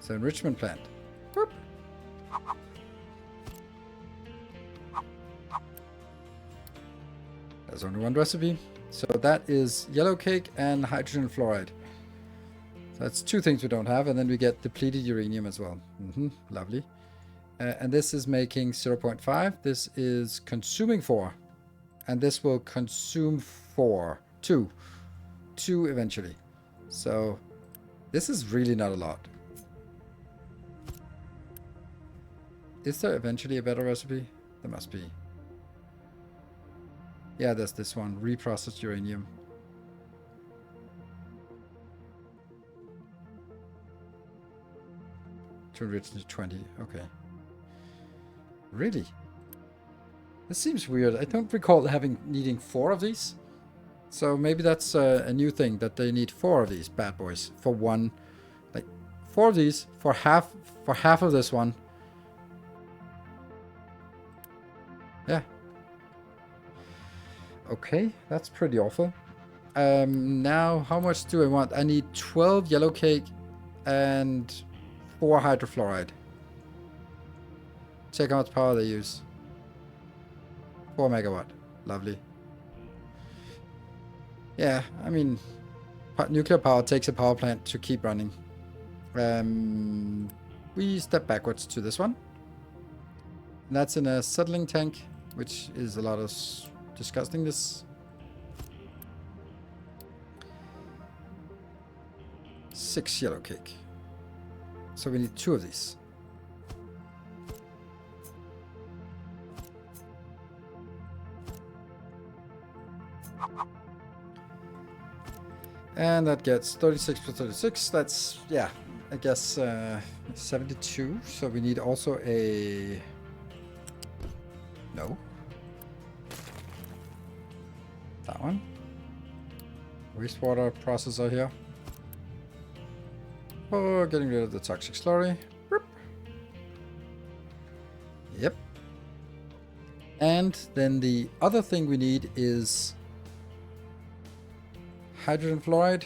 So enrichment plant. Boop. There's only one recipe. So that is yellow cake and hydrogen fluoride. So that's 2 things we don't have, and then we get depleted uranium as well. Lovely. And this is making 0.5. This is consuming 4. And this will consume 2 eventually. So this is really not a lot. Is there eventually a better recipe? There must be. Yeah, there's this one. Reprocessed uranium. To enrich to 20. Okay. Really? This seems weird. I don't recall needing 4 of these. So maybe that's a new thing, that they need 4 of these bad boys for one. Like 4 of these for half of this one. Yeah. Okay, that's pretty awful. Now, how much do I want? I need 12 yellow cake and 4 hydrofluoride. Check how much power they use. 4 megawatt. Lovely. Yeah, I mean, nuclear power takes a power plant to keep running. We step backwards to this one. And that's in a settling tank, which is a lot of disgustingness. 6 yellow cake. So we need 2 of these. And that gets 36 plus 36. That's, yeah, I guess 72. So we need also a... No. That one. Wastewater processor here. For getting rid of the toxic slurry. Boop. Yep. And then the other thing we need is hydrogen fluoride.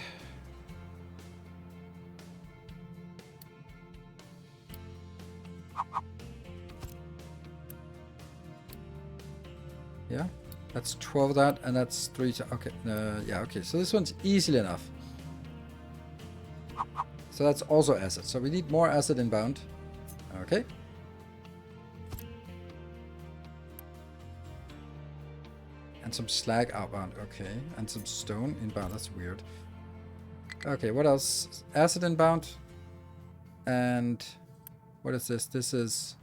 Yeah, that's 12 of that, and that's 3. Okay, yeah, okay. So this one's easily enough. So that's also acid. So we need more acid inbound. Okay. And some slag outbound. Okay. And some stone inbound. That's weird. Okay, what else? Acid inbound. And what is this? This is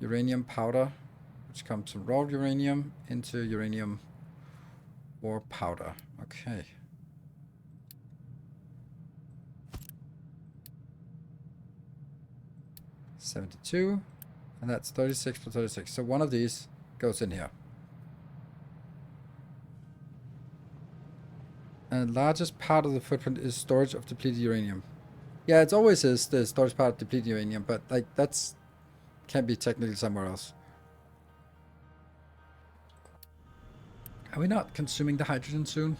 uranium powder, which comes from raw uranium into uranium ore powder. Okay. $72, and that's 36 plus 36. So one of these goes in here. And the largest part of the footprint is storage of depleted uranium. Yeah, it always is the storage part of depleted uranium, but like that's can be technically somewhere else. Are we not consuming the hydrogen soon?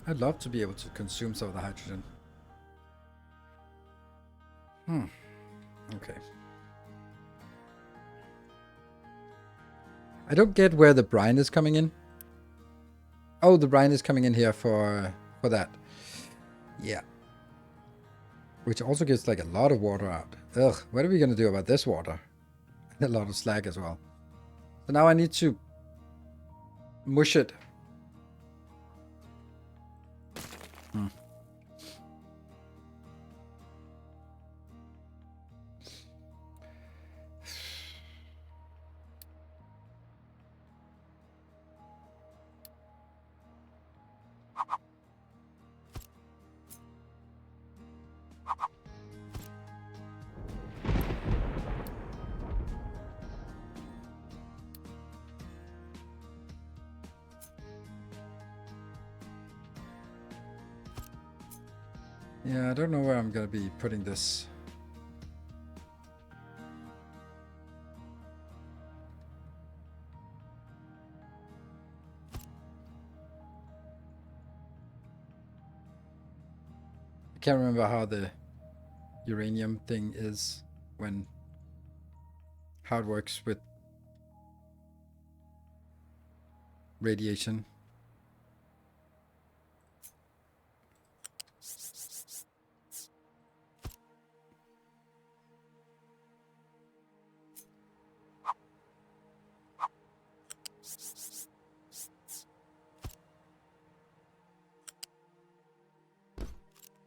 I'd love to be able to consume some of the hydrogen. Okay. I don't get where the brine is coming in. Oh, the brine is coming in here for that. Yeah. Which also gets like a lot of water out. Ugh, what are we gonna do about this water? A lot of slag as well. So now I need to mush it. Yeah, I don't know where I'm gonna be putting this. I can't remember how the uranium thing is how it works with radiation.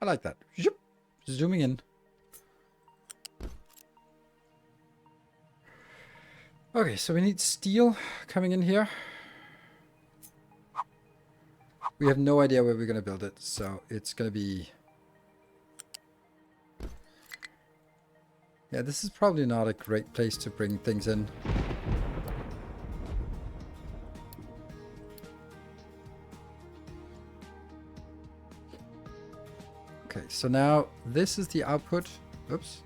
I like that. Zooming in. Okay, so we need steel coming in here. We have no idea where we're going to build it, so it's going to be... Yeah, this is probably not a great place to bring things in. Okay, so now this is the output. Oops.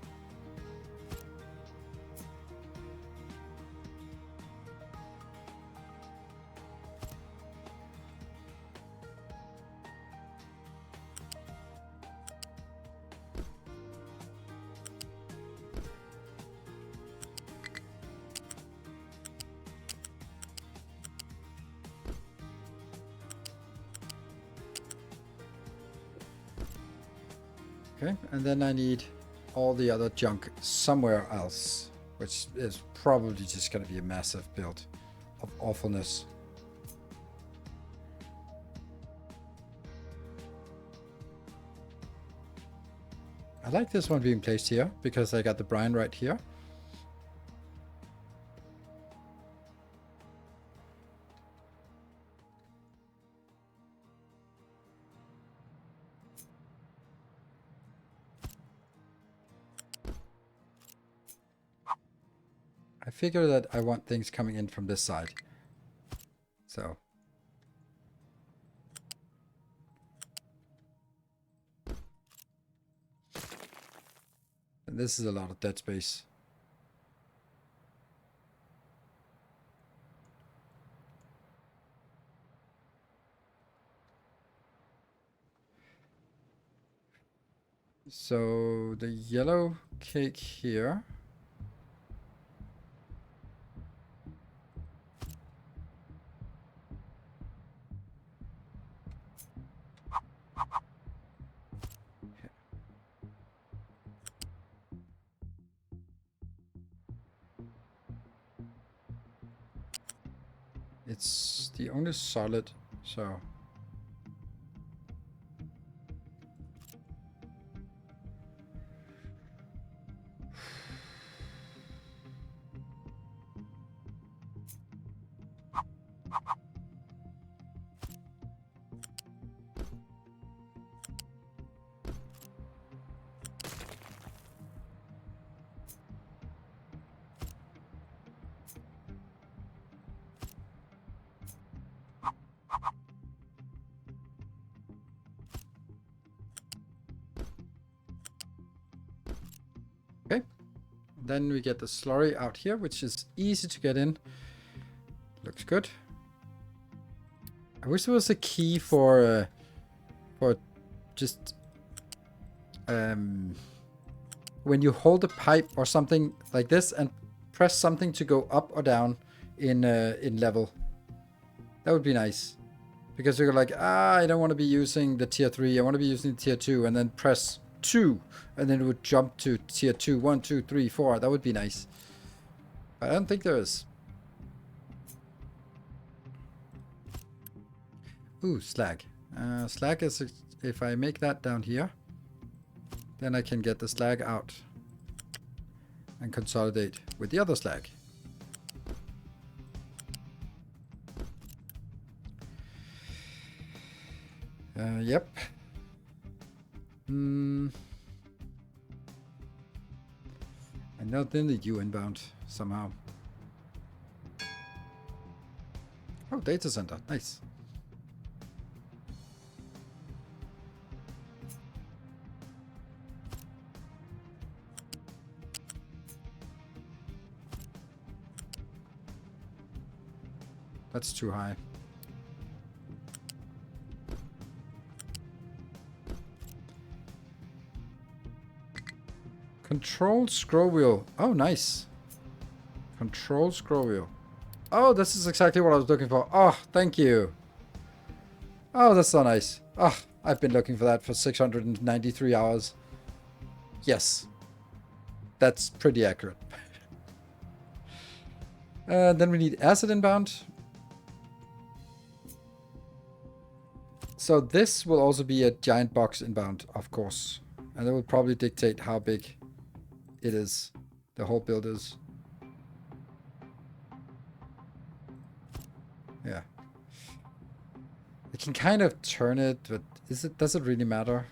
Okay, and then I need all the other junk somewhere else, which is probably just going to be a massive build of awfulness. I like this one being placed here because I got the brine right here. I figure that I want things coming in from this side. So. And this is a lot of dead space. So the yellow cake here. It's the only solid, so... Then we get the slurry out here, which is easy to get in. Looks good. I wish there was a key for just when you hold a pipe or something like this and press something to go up or down in level. That would be nice. Because you're like, I don't want to be using the tier 3, I want to be using tier 2, and then press 2, and then it would jump to tier 2, 1, 2, 3, 4. That would be nice. But I don't think there is. Ooh, slag. Slag is, if I make that down here, then I can get the slag out and consolidate with the other slag. Yep. I know then the U inbound somehow. Oh, data center. Nice. That's too high. Control scroll wheel. Oh, nice. Control scroll wheel. Oh, this is exactly what I was looking for. Oh, thank you. Oh, that's so nice. Oh, I've been looking for that for 693 hours. Yes. That's pretty accurate. Then we need acid inbound. So this will also be a giant box inbound, of course. And that will probably dictate how big it is, the whole build is. Yeah. I can kind of turn it, but does it really matter?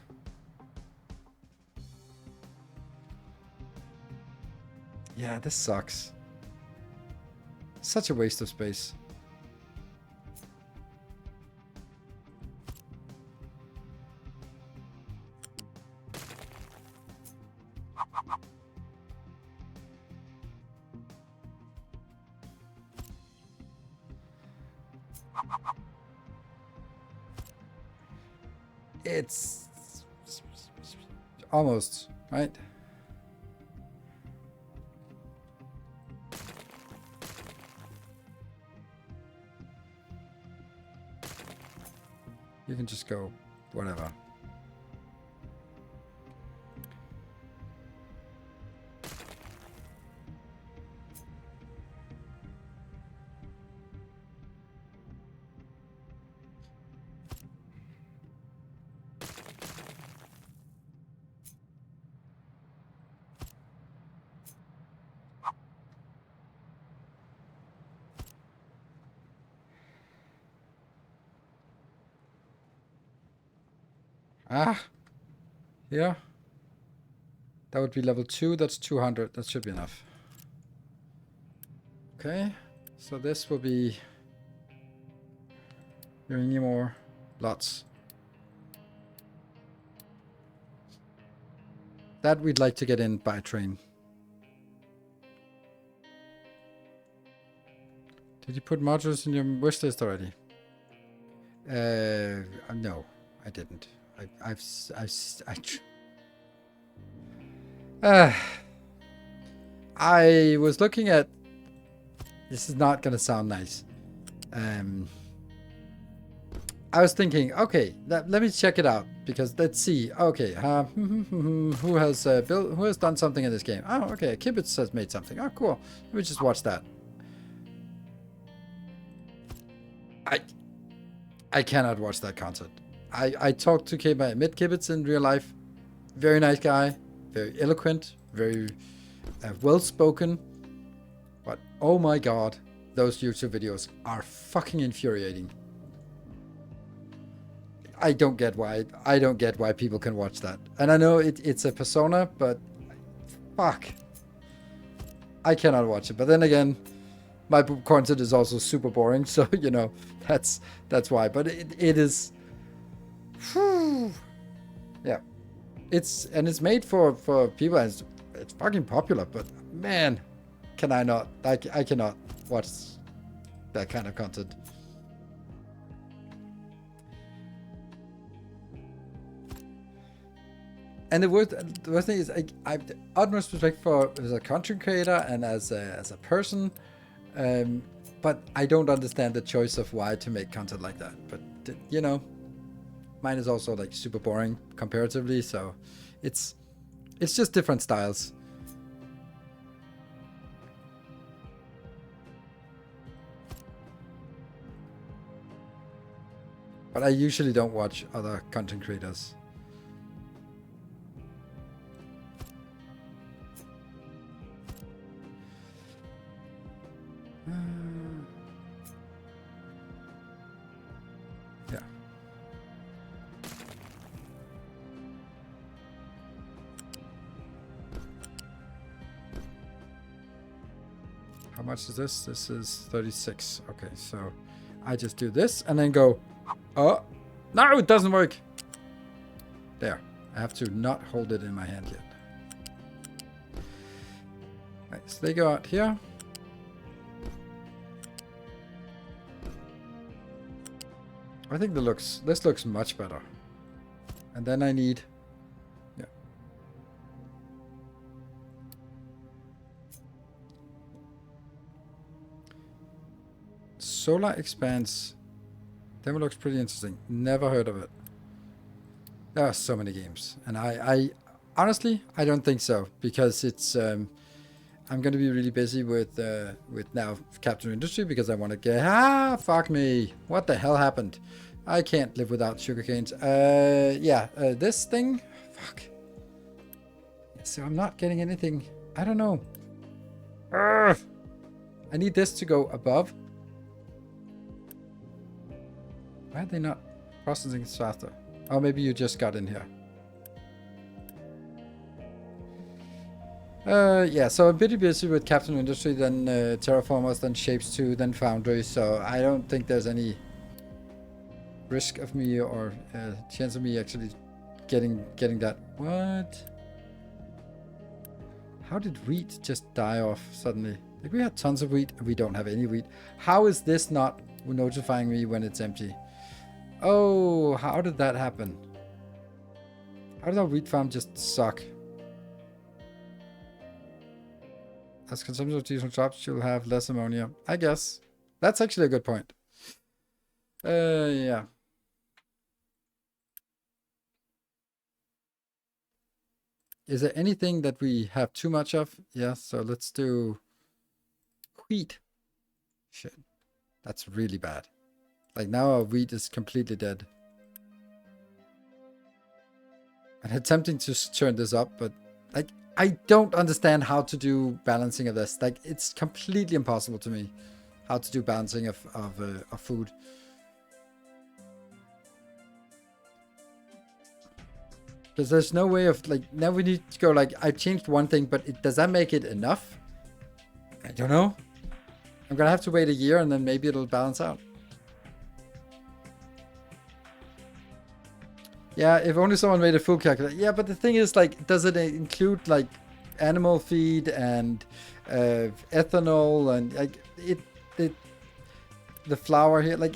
Yeah, this sucks. Such a waste of space. It's almost, right? You can just go whatever. Ah, yeah. That would be level 2. That's 200. That should be enough. Okay, so this will be any more lots. That we'd like to get in by train. Did you put modules in your wish list already? No, I didn't. I was looking at. This is not gonna sound nice. I was thinking, okay, let me check it out because let's see. Okay, who has built? Who has done something in this game? Oh, okay, Kibitz has made something. Oh, cool. Let me just watch that. I cannot watch that content. I talked to Kibitz in real life. Very nice guy, very eloquent, very well spoken. But oh my god, those YouTube videos are fucking infuriating. I don't get why people can watch that. And I know it's a persona, but fuck. I cannot watch it. But then again, my content is also super boring, so you know, that's why. But it is whew, yeah. It's made for people, and it's fucking popular, but man, can I not? I cannot watch that kind of content. And the worst thing is, I have the utmost respect for as a content creator and as a person, but I don't understand the choice of why to make content like that. But you know, mine is also like super boring comparatively, so it's just different styles. But I usually don't watch other content creators. Yeah. How much is this? This is 36. Okay, so I just do this and then go, oh, no, it doesn't work. There. I have to not hold it in my hand yet. Right, so they go out here. I think this looks much better. And then I need, yeah. Solar expanse. Demo looks pretty interesting. Never heard of it. There are so many games, and I honestly I don't think so, because it's I'm going to be really busy with now Captain Industry, because I want to get fuck me, what the hell happened? I can't live without sugar canes. This thing, fuck. So I'm not getting anything. I don't know. Urgh. I need this to go above. Why are they not processing it faster? Oh, maybe you just got in here. Yeah, so I'm pretty busy with Captain Industry, then Terraformers, then Shapes 2, then Foundry, so I don't think there's any risk of me or chance of me actually getting that. What? How did wheat just die off suddenly? Like, we had tons of wheat and we don't have any wheat. How is this not notifying me when it's empty? Oh, how did that happen? How did our wheat farm just suck? As consumption of diesel drops, you'll have less ammonia. I guess. That's actually a good point. Yeah. Is there anything that we have too much of? Yeah, so let's do wheat. Shit. That's really bad. Like, now our wheat is completely dead. I'm attempting to turn this up, but like, I don't understand how to do balancing of this. Like, it's completely impossible to me how to do balancing of food. Because there's no way of, like, now we need to go, like, I changed one thing, but does that make it enough? I don't know. I'm gonna have to wait a year and then maybe it'll balance out. Yeah, if only someone made a full calculator. Yeah, but the thing is, like, does it include, like, animal feed and ethanol and, like, the flour here? Like,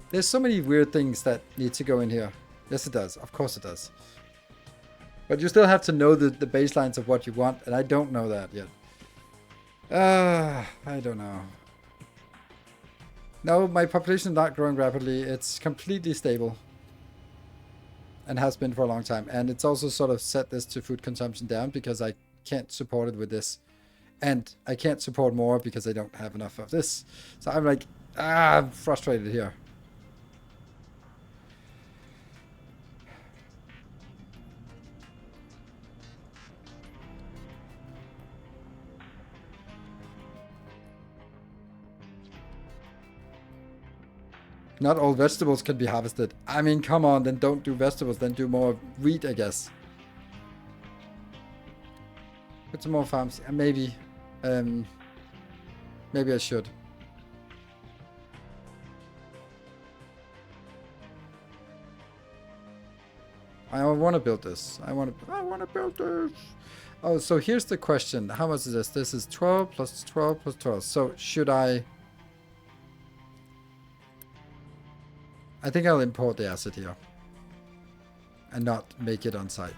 there's so many weird things that need to go in here. Yes, it does. Of course it does. But you still have to know the baselines of what you want, and I don't know that yet. I don't know. No, my population is not growing rapidly. It's completely stable. And has been for a long time. And it's also sort of set this to food consumption down because I can't support it with this. And I can't support more because I don't have enough of this. So I'm like, I'm frustrated here. Not all vegetables can be harvested. I mean, come on, then don't do vegetables, then do more wheat, I guess. Put some more farms. Maybe. Maybe I should. I want to build this. I want to build this. Oh, so here's the question. How much is this? This is 12 plus 12 plus 12. So should I think I'll import the asset here and not make it on site.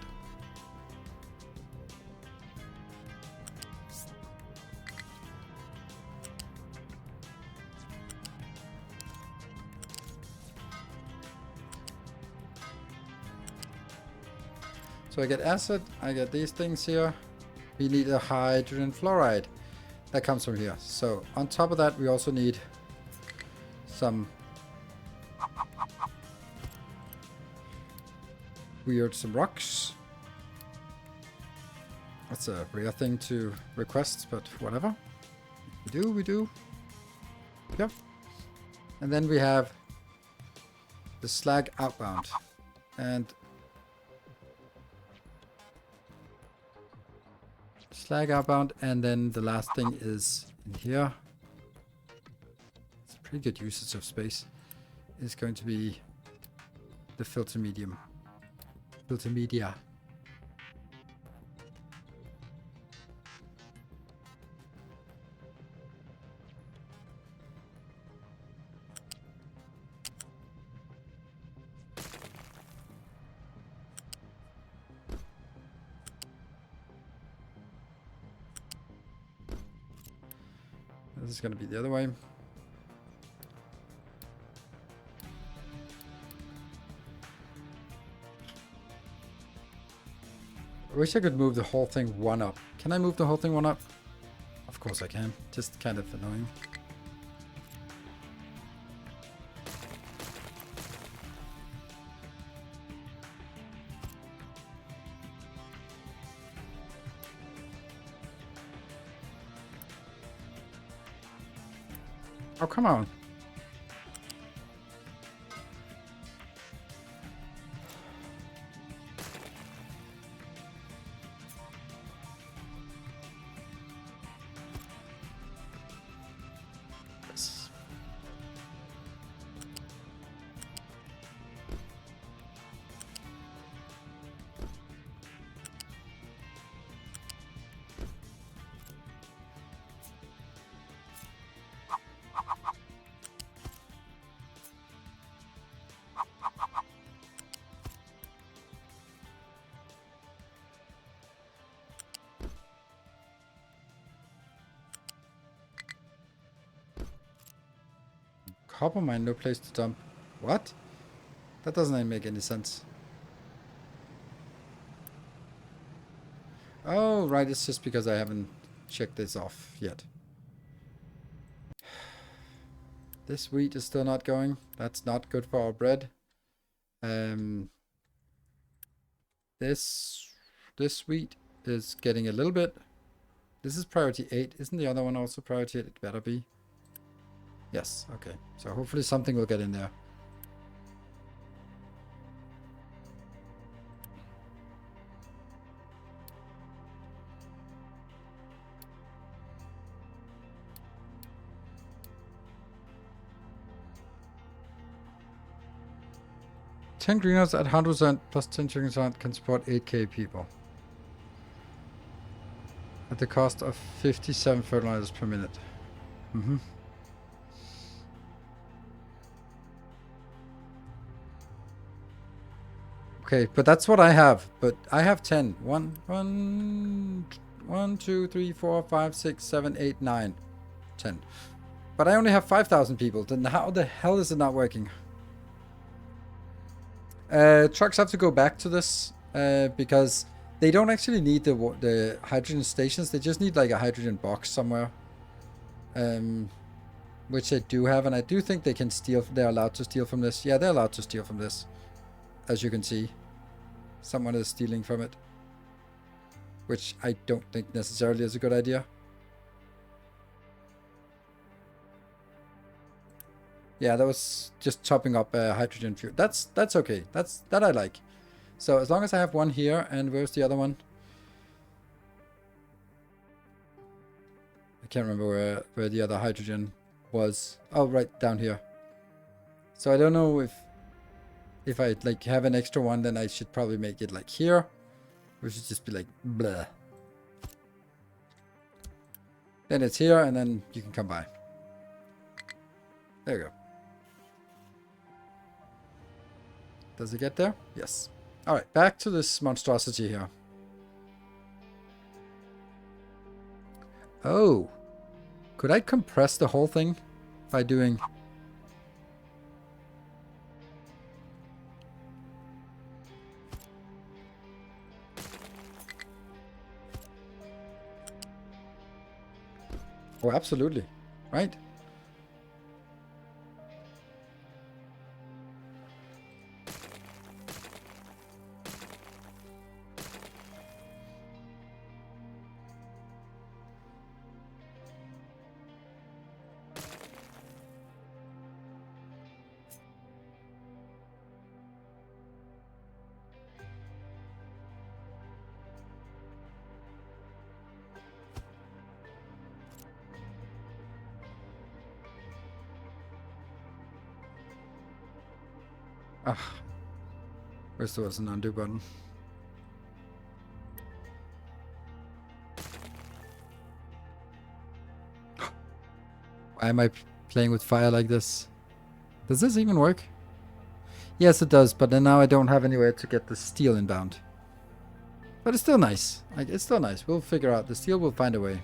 So I get acid, I get these things here. We need a hydrogen fluoride. That comes from here. So on top of that, we also need some some rocks. That's a rare thing to request, but whatever. We do. Yep. And then we have the slag outbound. And slag outbound, and then the last thing is in here. It's a pretty good usage of space. It's going to be the filter medium. Filter media. This is going to be the other way. I wish I could move the whole thing one up. Can I move the whole thing one up? Of course I can. Just kind of annoying. Oh, come on. Yes. Copper mine, no place to dump. What? That doesn't make any sense. Oh, right, it's just because I haven't checked this off yet. This wheat is still not going. That's not good for our bread. This wheat is getting a little bit. This is priority 8. Isn't the other one also priority 8? It better be. Yes, okay. So hopefully something will get in there. Ten greenhouses at 100% plus 10 chickens can support 8k people. At the cost of 57 fertilizers per minute. Mm-hmm. Okay, but that's what I have. But I have 10. 1, 2, 3, 4, 5, 6, 7, 8, 9, 10. But I only have 5,000 people. Then how the hell is it not working? Trucks have to go back to this because they don't actually need the hydrogen stations. They just need like a hydrogen box somewhere, which they do have, and I do think they can steal. They're allowed to steal from this. Yeah, they're allowed to steal from this, as you can see. Someone is stealing from it, which I don't think necessarily is a good idea. Yeah, that was just chopping up hydrogen fuel. That's okay. That I like. So as long as I have one here, and where's the other one? I can't remember where the other hydrogen was. Oh, right down here. So I don't know if I like have an extra one, then I should probably make it like here, or should just be like blah. Then it's here, and then you can come by. There you go. Does it get there? Yes. Alright, back to this monstrosity here. Oh. Could I compress the whole thing by doing... Oh, absolutely. Right? Ah. Wish there was an undo button. Why am I playing with fire like this? Does this even work? Yes, it does, but then now I don't have anywhere to get the steel inbound. But it's still nice. Like, it's still nice. We'll figure out. The steel will find a way.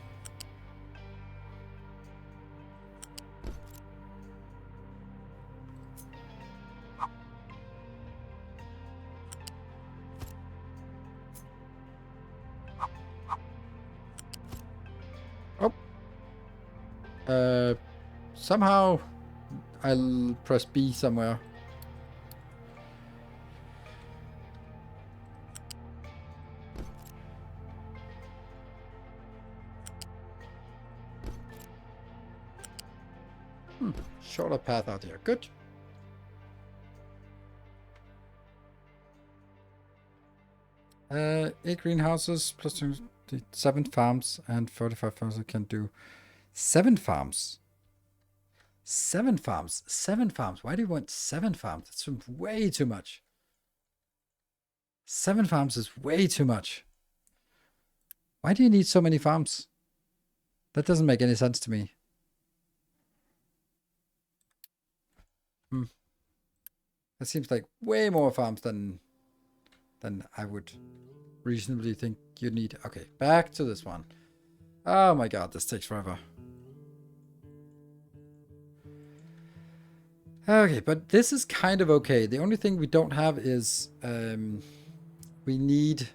Oh. Somehow I'll press B somewhere. Shorter path out here. Good. Eight greenhouses plus 7 farms and 45 farms. I can do 7 farms. 7 farms. 7 farms. Why do you want 7 farms? That's way too much. 7 farms is way too much. Why do you need so many farms? That doesn't make any sense to me. That seems like way more farms than I would reasonably think you'd need. Okay, back to this one. Oh my god, this takes forever. Okay, but this is kind of okay. The only thing we don't have is we need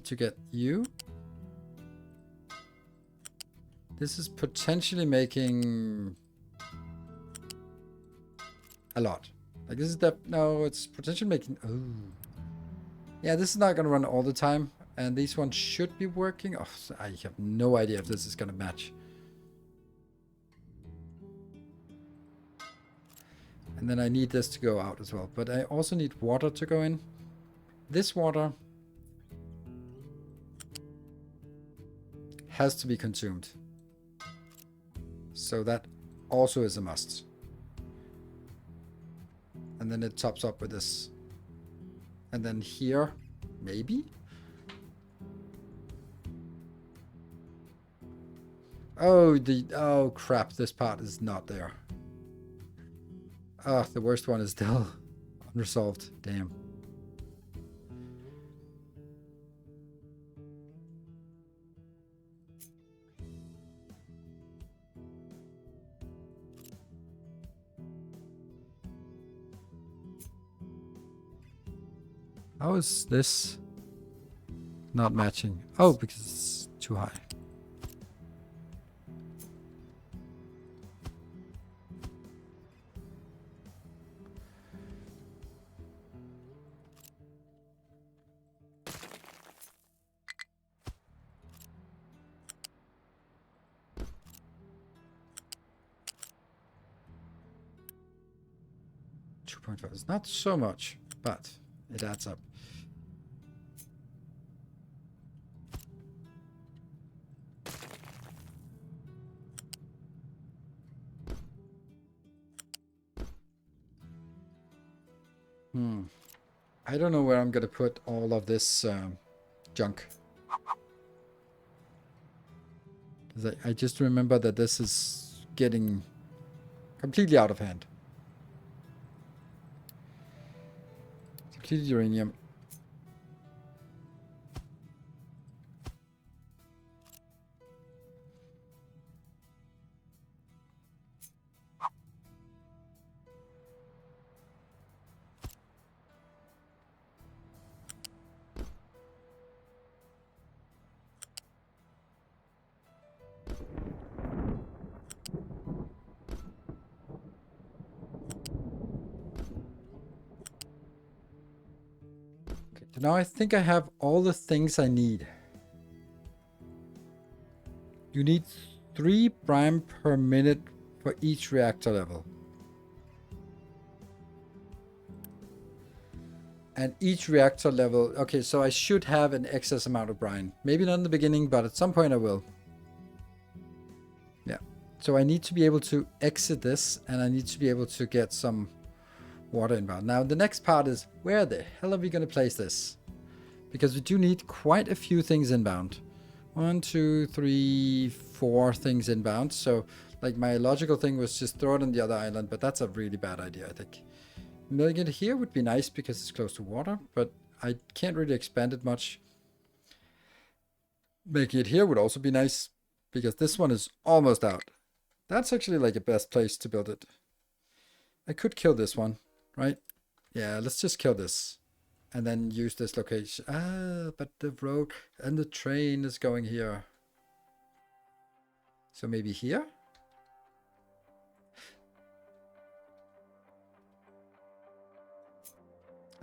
to get you. This is potentially making a lot. Like this is no, it's potentially making. Oh, yeah. This is not gonna run all the time, and these ones should be working. Oh, I have no idea if this is gonna match. And then I need this to go out as well, but I also need water to go in. This water has to be consumed. So that also is a must. And then it tops up with this. And then here, maybe? Oh crap, this part is not there. Ah, the worst one is still unresolved. Damn. How is this not matching? Oh, because it's too high. It's not so much, but it adds up. I don't know where I'm gonna put all of this junk. I just remember that this is getting completely out of hand. Depleted uranium. Okay, so now I think I have all the things I need. You need 3 prime per minute for each reactor level. And each reactor level... Okay, so I should have an excess amount of brine. Maybe not in the beginning, but at some point I will. Yeah. So I need to be able to exit this, and I need to be able to get some water inbound. Now, the next part is, where the hell are we going to place this? Because we do need quite a few things inbound. 1, 2, 3, 4 things inbound. So, like, my logical thing was just throw it on the other island, but that's a really bad idea, I think. Milling it here would be nice because it's close to water, but I can't really expand it much. Making it here would also be nice because this one is almost out. That's actually like a best place to build it. I could kill this one, right? Yeah, let's just kill this and then use this location. Ah, but the road and the train is going here. So maybe here?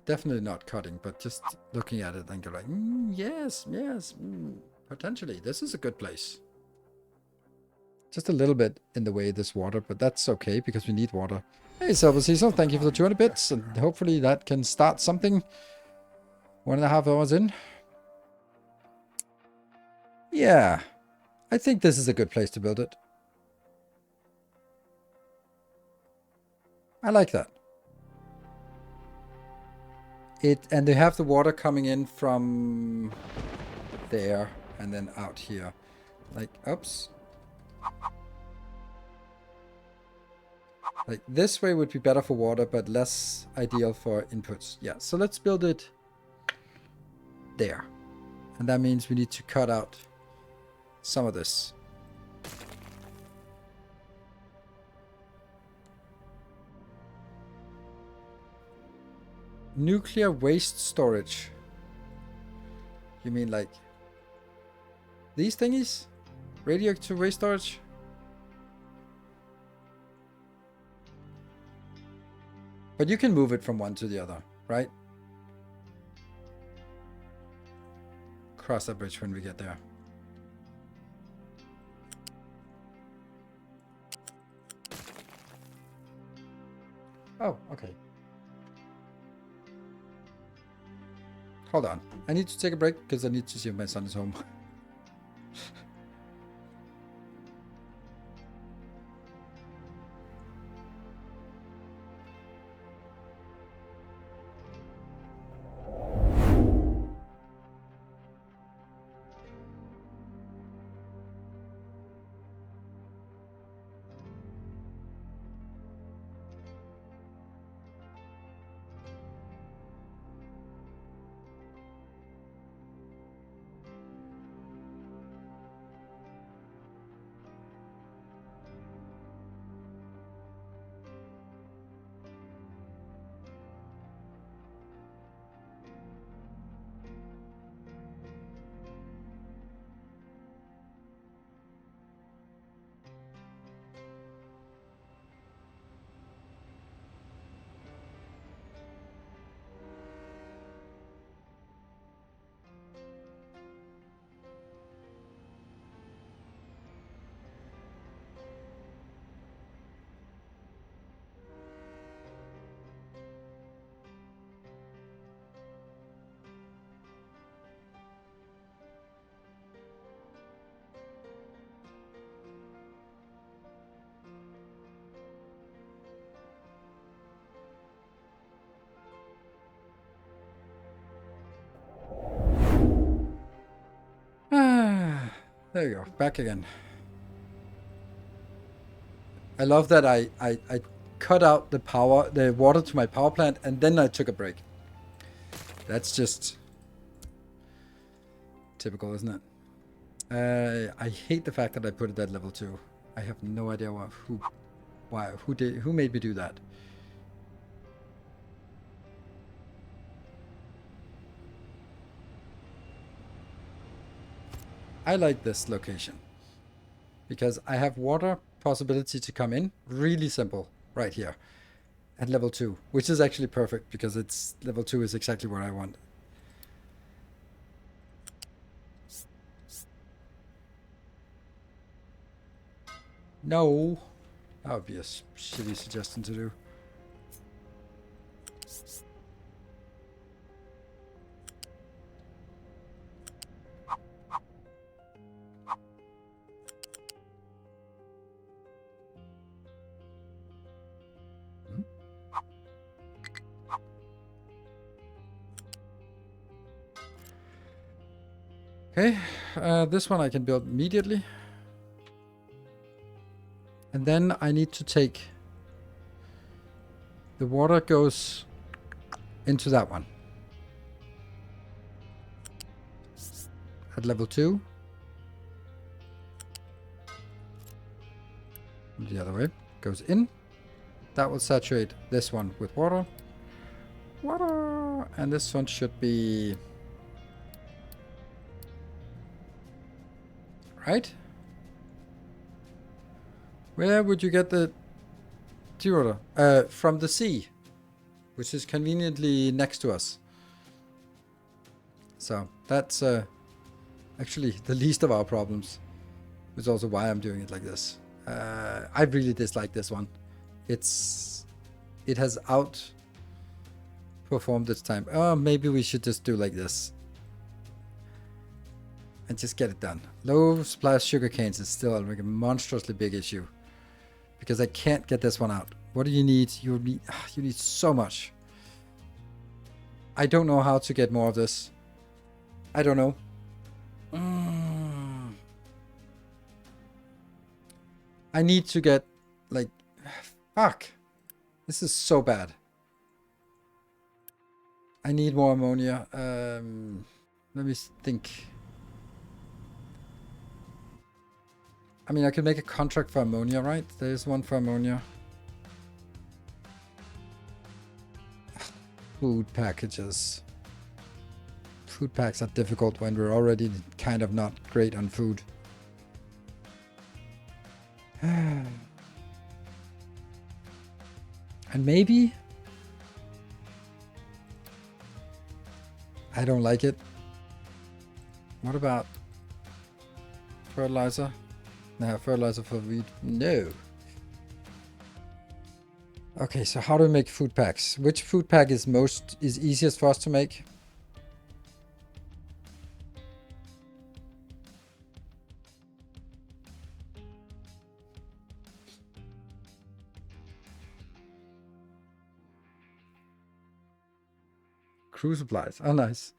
Definitely not cutting, but just looking at it and go like, yes, potentially. This is a good place. Just a little bit in the way of this water, but that's okay because we need water. Hey, Silver Cecil, thank you for the 200 bits, and hopefully that can start something. 1.5 hours in. Yeah, I think this is a good place to build it. I like that. And they have the water coming in from there and then out here. Like, oops. Like, this way would be better for water, but less ideal for inputs. Yeah, so let's build it there. And that means we need to cut out some of this. Nuclear waste storage. You mean like these thingies? Radioactive waste storage? But you can move it from one to the other, right? Cross that bridge when we get there. Oh, okay. Hold on. I need to take a break because I need to see if my son is home. There you go. Back again. I love that I cut out the water to my power plant, and then I took a break. That's just typical, isn't it? I hate the fact that I put it at level 2. I have no idea who made me do that. I like this location because I have water possibility to come in. Really simple right here at level 2, which is actually perfect because it's level 2 is exactly what I want. No, that would be a shitty suggestion to do. Okay, this one I can build immediately. And then I need to take... The water goes into that one. At level 2. The other way. Goes in. That will saturate this one with water. Water! And this one should be... Right? Where would you get the water? From the sea, which is conveniently next to us. So that's actually the least of our problems. Which is also why I'm doing it like this. I really dislike this one. It has outperformed its time. Oh, maybe we should just do like this. And just get it done. Low supply of sugar canes is still like a monstrously big issue. Because I can't get this one out. What do you need? You need so much. I don't know how to get more of this. I don't know. I need to get, like... Fuck. This is so bad. I need more ammonia. Let me think. I mean, I could make a contract for ammonia, right? There's one for ammonia. Food packages. Food packs are difficult when we're already kind of not great on food. And maybe... I don't like it. What about fertilizer? No, fertilizer for wheat. No. Okay, so how do we make food packs? Which food pack is easiest for us to make? Crew supplies. Oh, nice.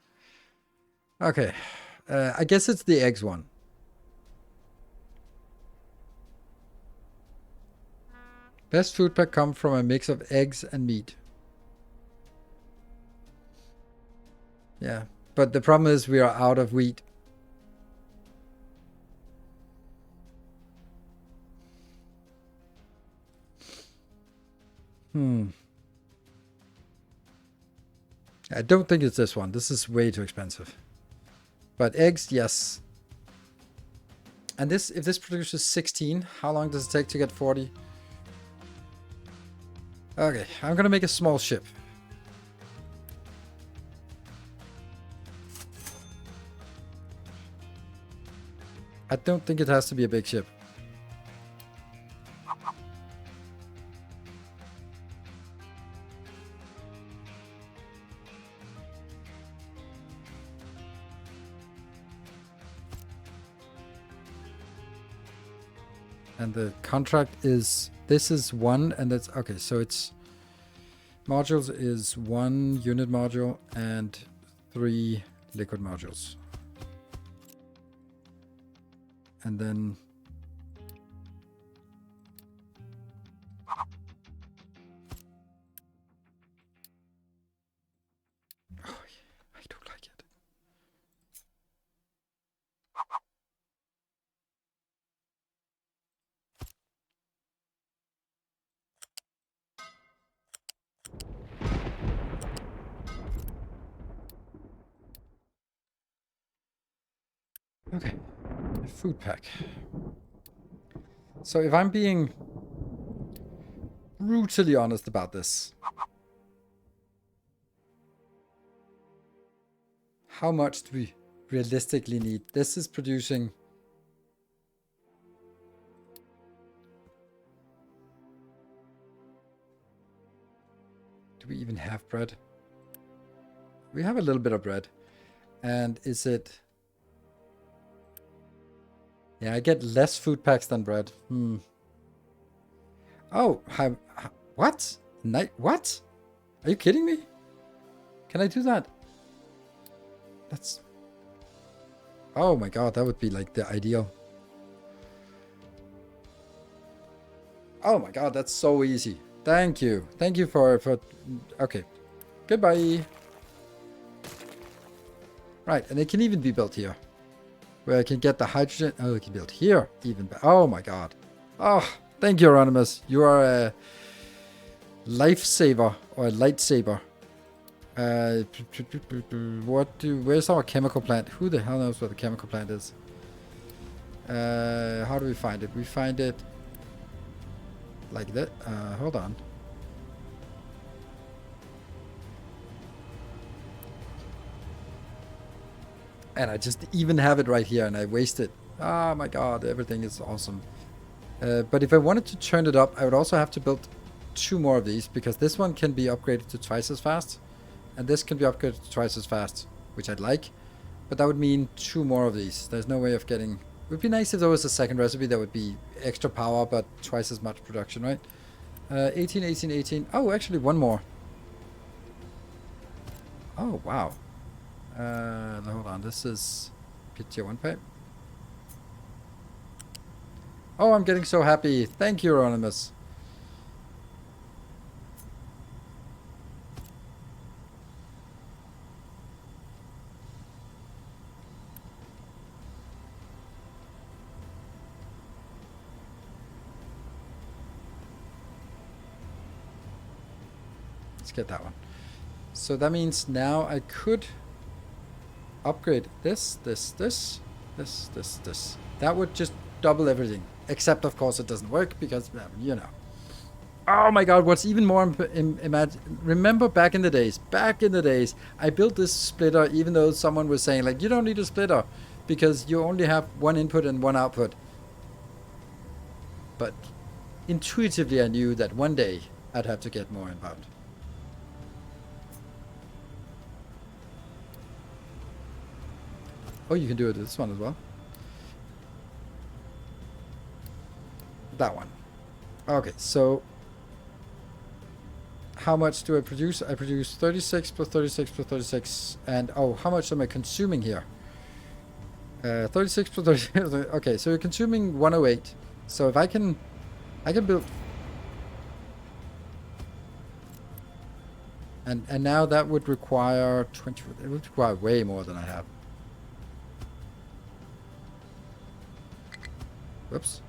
Okay. I guess it's the eggs one. Best food pack come from a mix of eggs and meat. Yeah, but the problem is we are out of wheat. I don't think it's this one. This is way too expensive. But eggs, yes. And this, if this produces 16, how long does it take to get 40? Okay, I'm gonna make a small ship. I don't think it has to be a big ship. And the contract is, this is 1, and that's, okay, so it's, modules is 1 unit module and 3 liquid modules. and then oh, I don't like it. Okay, a food pack. So if I'm being brutally honest about this, how much do we realistically need? This is producing... Do we even have bread? We have a little bit of bread. And is it... Yeah, I get less food packs than bread. Oh, what? What? Are you kidding me? Can I do that? That's... Oh my god, that would be like the ideal. Oh my god, that's so easy. Thank you. Thank you for... Okay. Goodbye. Right, and it can even be built here. Where I can get the hydrogen... Oh, it can be built here. Even better. Oh my god. Oh, thank you, Anonymous. You are a lifesaver or a lightsaber. Where's our chemical plant? Who the hell knows where the chemical plant is? How do we find it? We find it like that. Hold on. And I just even have it right here and I waste it. Oh my god, everything is awesome. But if I wanted to turn it up, I would also have to build 2 more of these, because this one can be upgraded to twice as fast. And this can be upgraded to twice as fast, which I'd like. But that would mean 2 more of these. There's no way of getting... It would be nice if there was a second recipe that would be extra power, but twice as much production, right? 18, 18, 18. Oh, actually 1 more. Oh, wow. Hold on, this is tier 1 pipe. Oh, I'm getting so happy. Thank you, Anonymous. Let's get that one. So that means now I could upgrade this. That would just double everything. Except, of course, it doesn't work because, you know. Oh my god, what's even more remember back in the days, I built this splitter even though someone was saying, like, you don't need a splitter because you only have 1 input and 1 output. But intuitively I knew that one day I'd have to get more inbound. Oh, you can do it with this one as well. That one. Okay, so how much do I produce? I produce 36 plus 36 plus 36. And oh, how much am I consuming here? 36 plus 36. Okay, so you're consuming 108. So if I can build. And now that would require 20. It would require way more than I have. Whoops.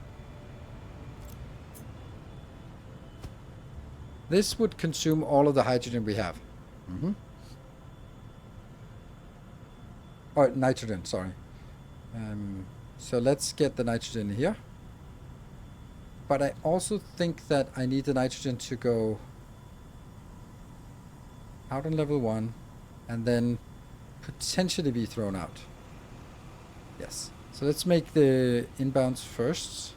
This would consume all of the hydrogen we have. Or nitrogen, sorry. So let's get the nitrogen here. But I also think that I need the nitrogen to go out on level 1 and then potentially be thrown out. Yes. So let's make the inbounds first.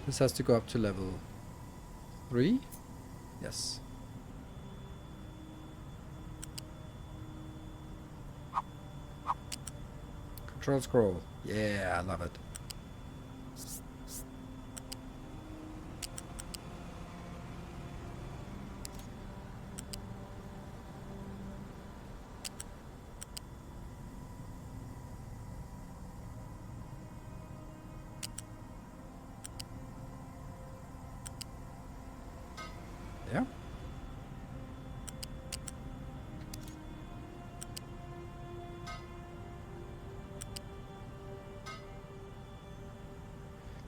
This has to go up to level 3. Yes. Control scroll. Yeah, I love it.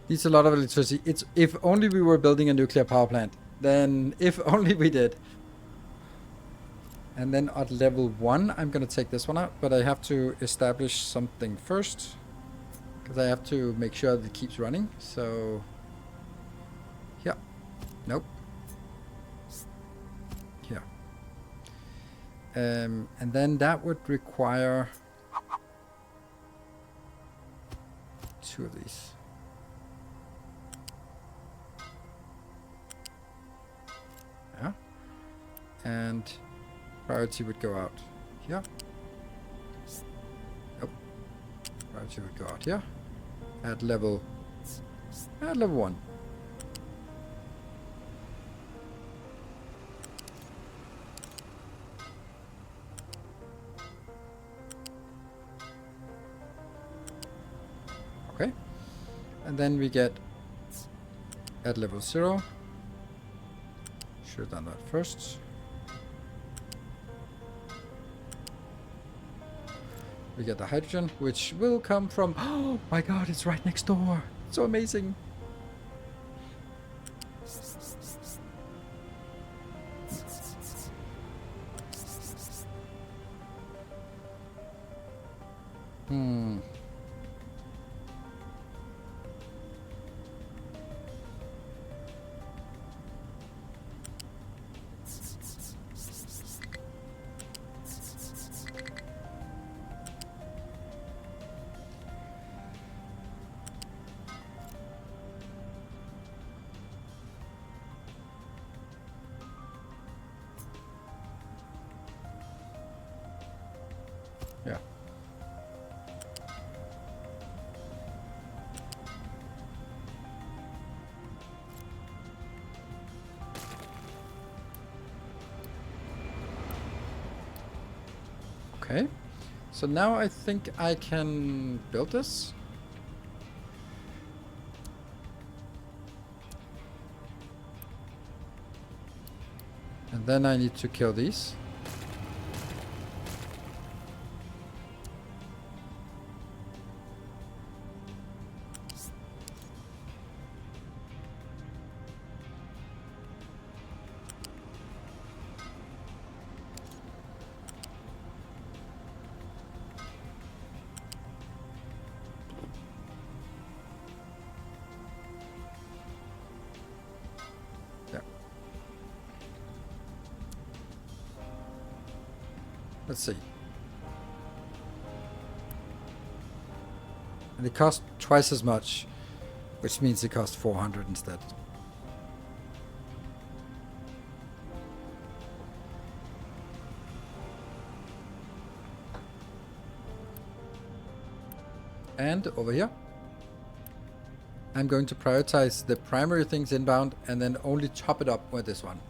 Needs a lot of electricity. It's if only we were building a nuclear power plant. Then if only we did. And then at level 1, I'm going to take this one out. But I have to establish something first. Because I have to make sure that it keeps running. So... yeah. Nope. Here. And then that would require... 2 of these. Yeah. And priority would go out here. Nope. Priority would go out here. At level 1. Okay. And then we get at level 0. Should have done that first. We get the hydrogen, which will come from... oh my god, it's right next door. So amazing. Yeah. Okay. So now I think I can build this. And then I need to kill these. Let's see. And it costs twice as much, which means it costs 400 instead. And over here, I'm going to prioritize the primary things inbound and then only top it up with this one.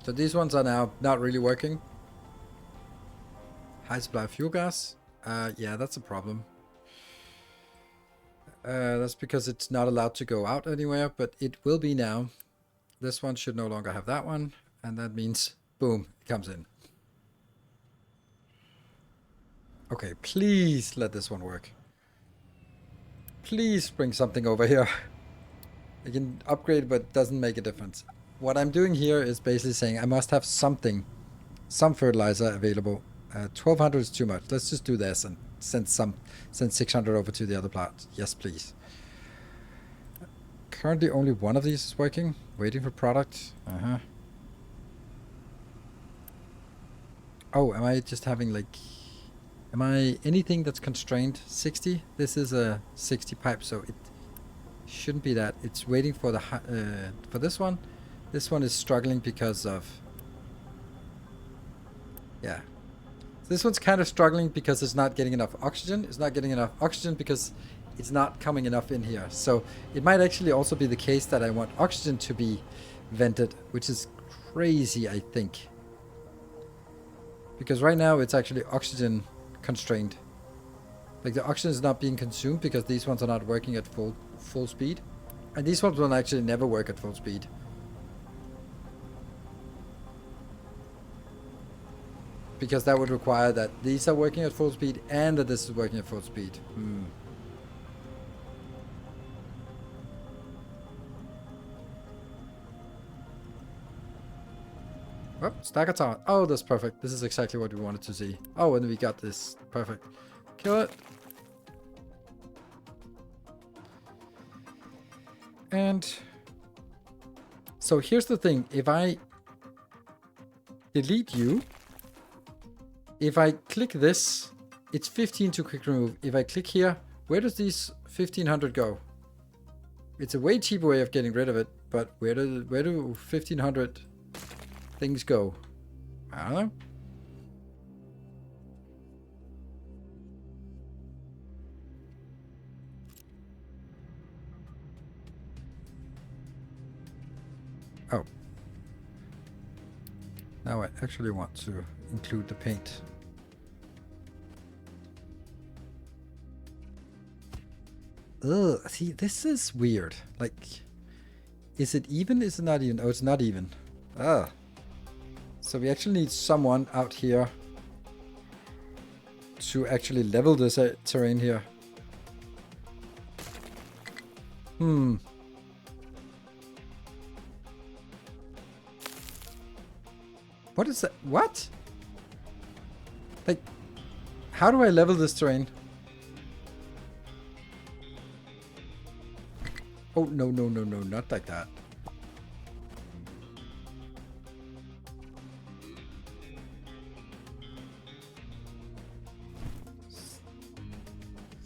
So these ones are now not really working. High supply of fuel gas. Yeah, that's a problem. That's because it's not allowed to go out anywhere, but it will be now. This one should no longer have that one, and that means, boom, it comes in. Okay, please let this one work. Please bring something over here. I can upgrade, but it doesn't make a difference. What I'm doing here is basically saying I must have something, some fertilizer available. 1200 is too much. Let's just do this and send 600 over to the other plant. Yes, please. Currently only one of these is working. Waiting for product. Oh, am I just having like... am I anything that's constrained? 60? This is a 60 pipe, so it shouldn't be that. It's waiting for the for this one. This one is struggling because of... yeah. This one's kind of struggling because it's not getting enough oxygen. It's not getting enough oxygen because it's not coming enough in here. So it might actually also be the case that I want oxygen to be vented, which is crazy, I think. Because right now it's actually oxygen constrained. Like the oxygen is not being consumed because these ones are not working at full speed. And these ones will actually never work at full speed. Because that would require that these are working at full speed and that this is working at full speed. Oh, stagger tower. Oh, that's perfect. This is exactly what we wanted to see. Oh, and we got this. Perfect. Kill it. And so here's the thing. If I delete you, if I click this, it's 15 to quick remove. If I click here, where does these 1500 go? It's a way cheaper way of getting rid of it, but where do 1500 things go? I don't know. Oh. Now I actually want to include the paint. Ugh, see, this is weird. Like, is it even? Is it not even? Oh, it's not even. Ah. So we actually need someone out here to actually level this terrain here. What is that? What? Like, how do I level this terrain? Oh, no, no, no, no, not like that.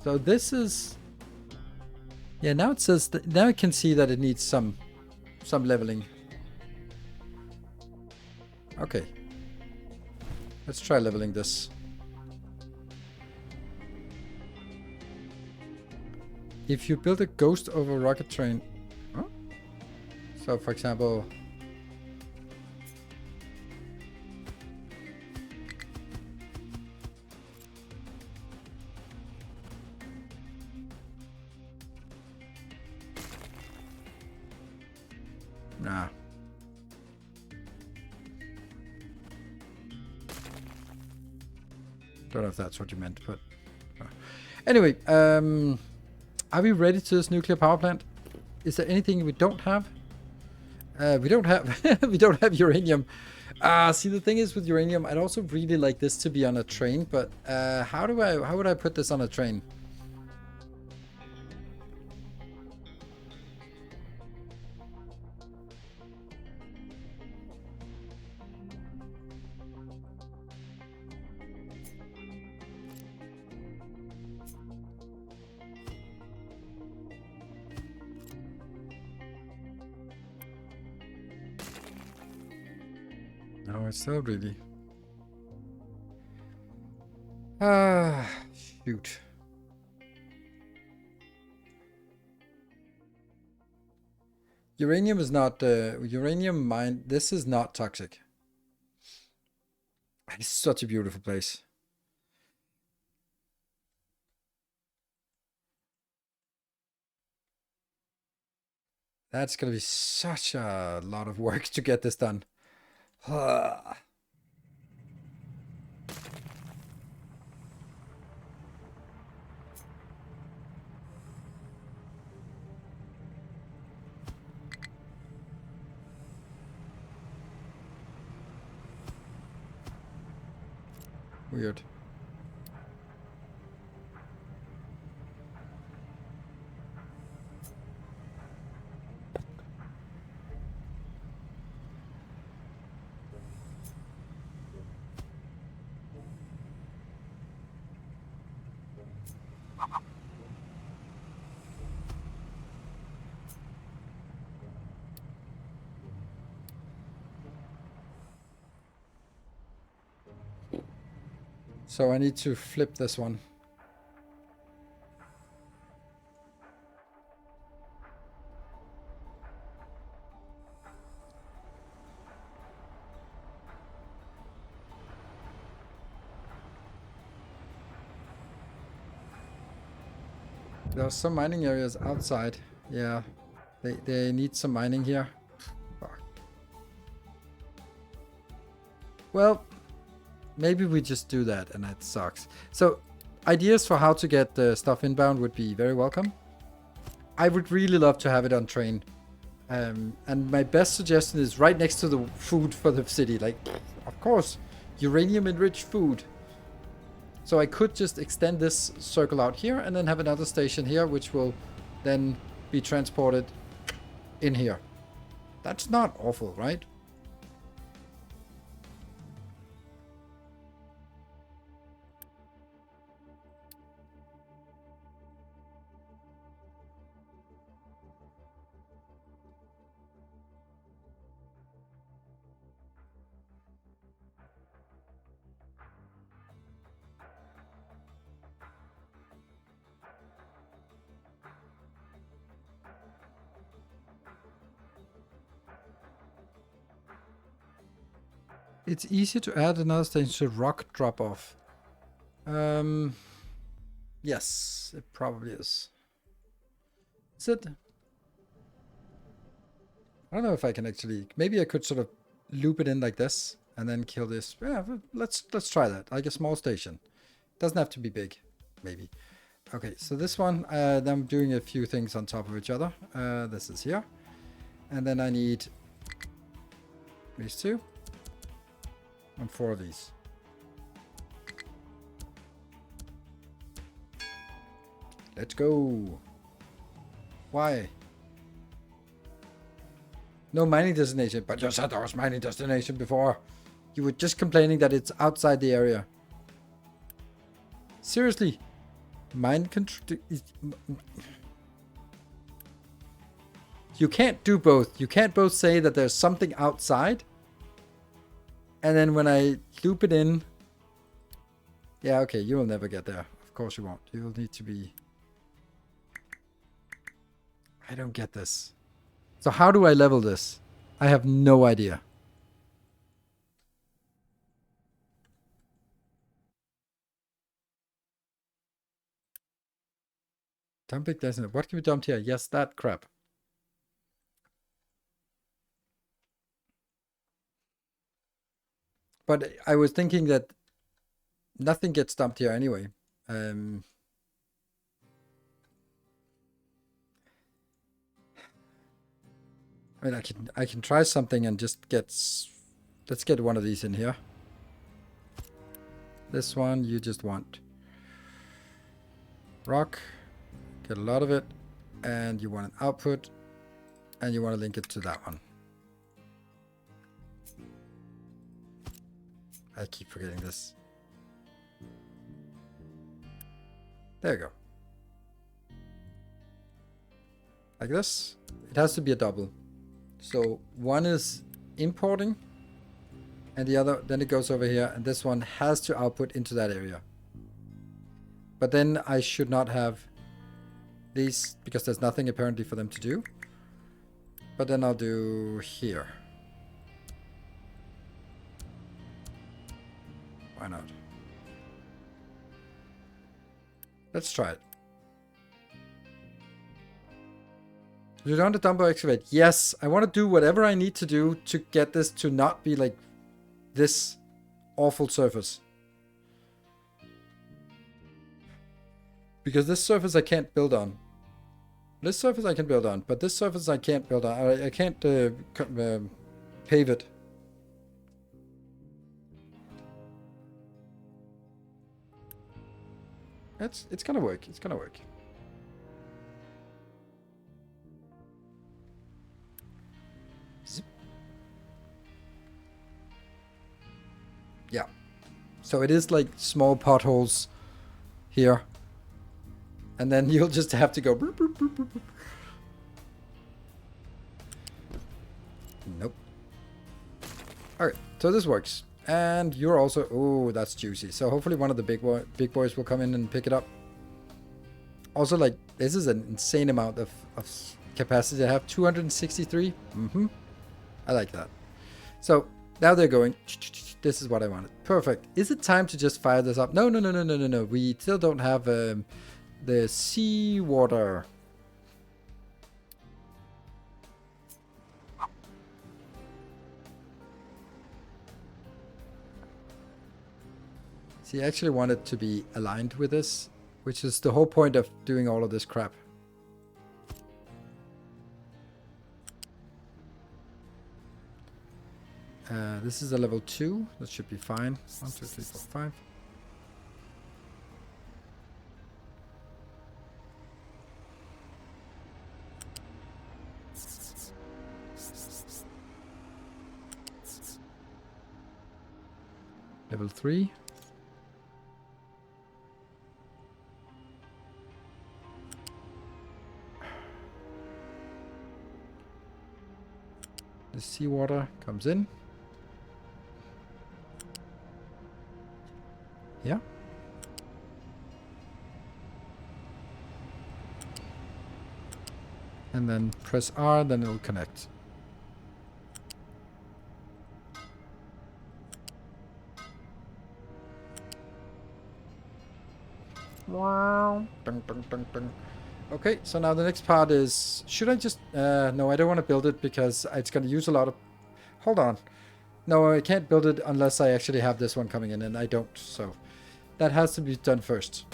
So this is... Yeah, now it says that, now I can see that it needs some leveling. Okay. Let's try leveling this. If you build a ghost over a rocket train... Huh? So, for example... Nah. Don't know if that's what you meant, but... Anyway, are we ready to this nuclear power plant? Is there anything we don't have? We don't have we don't have uranium. See, the thing is with uranium, I'd also really like this to be on a train, but how would I put this on a train? No, it's still really... shoot. Uranium is not... uranium mine... This is not toxic. It's such a beautiful place. That's gonna be such a lot of work to get this done. Weird. So I need to flip this one. There are some mining areas outside. Yeah, they need some mining here. Fuck. Well, maybe we just do that, and that sucks. So, ideas for how to get the stuff inbound would be very welcome. I would really love to have it on train. And my best suggestion is right next to the food for the city. Like, of course, uranium-enriched food. So I could just extend this circle out here and then have another station here, which will then be transported in here. That's not awful, right? It's easier to add another station to rock drop-off. Yes, it probably is. Is it? I don't know if I can actually... Maybe I could sort of loop it in like this and then kill this. Yeah, let's try that. Like a small station. Doesn't have to be big, maybe. Okay, so this one, I'm doing a few things on top of each other. This is here. And then I need these two. And 4 of these. Let's go. Why? No mining destination. But you said there was mining destination before. You were just complaining that it's outside the area. Seriously. Mine control. You can't do both. You can't both say that there's something outside. And then when I loop it in... Yeah, okay, you will never get there. Of course you won't. You will need to be... I don't get this. So how do I level this? I have no idea. Dumping doesn't... What can be dumped here? Yes, that crap. But I was thinking that nothing gets dumped here anyway. I mean, I can try something and just get... Let's get one of these in here. This one you just want rock. Get a lot of it. And you want an output. And you want to link it to that one. I keep forgetting this. There you go. Like this. It has to be a double. So one is importing and the other, then it goes over here, and this one has to output into that area. But then I should not have these because there's nothing apparently for them to do. But then I'll do here. Why not? Let's try it. You don't want to dump or excavate. Yes, I want to do whatever I need to do to get this to not be like this awful surface. Because this surface I can't build on. This surface I can build on, but this surface I can't build on. I can't pave it. It's gonna work. It's gonna work. Zip. Yeah. So it is like small potholes here. And then you'll just have to go... Boop, boop, boop, boop, boop. Nope. Alright, so this works. And you're also... Oh, that's juicy. So hopefully one of the big boys will come in and pick it up. Also, like, this is an insane amount of capacity I have. 263. I like that. So now they're going... This is what I wanted. Perfect. Is it time to just fire this up? No. We still don't have... the seawater. See, I actually want it to be aligned with this, which is the whole point of doing all of this crap. This is a level 2. That should be fine. 1, 2, 3, 4, 5. Level 3. The seawater comes in. Yeah. And then press R, then it'll connect. Wow. Dun, dun, dun, dun. Okay, so now the next part is... Should I just... no, I don't want to build it because it's going to use a lot of... Hold on. No, I can't build it unless I actually have this one coming in, and I don't, so... That has to be done first.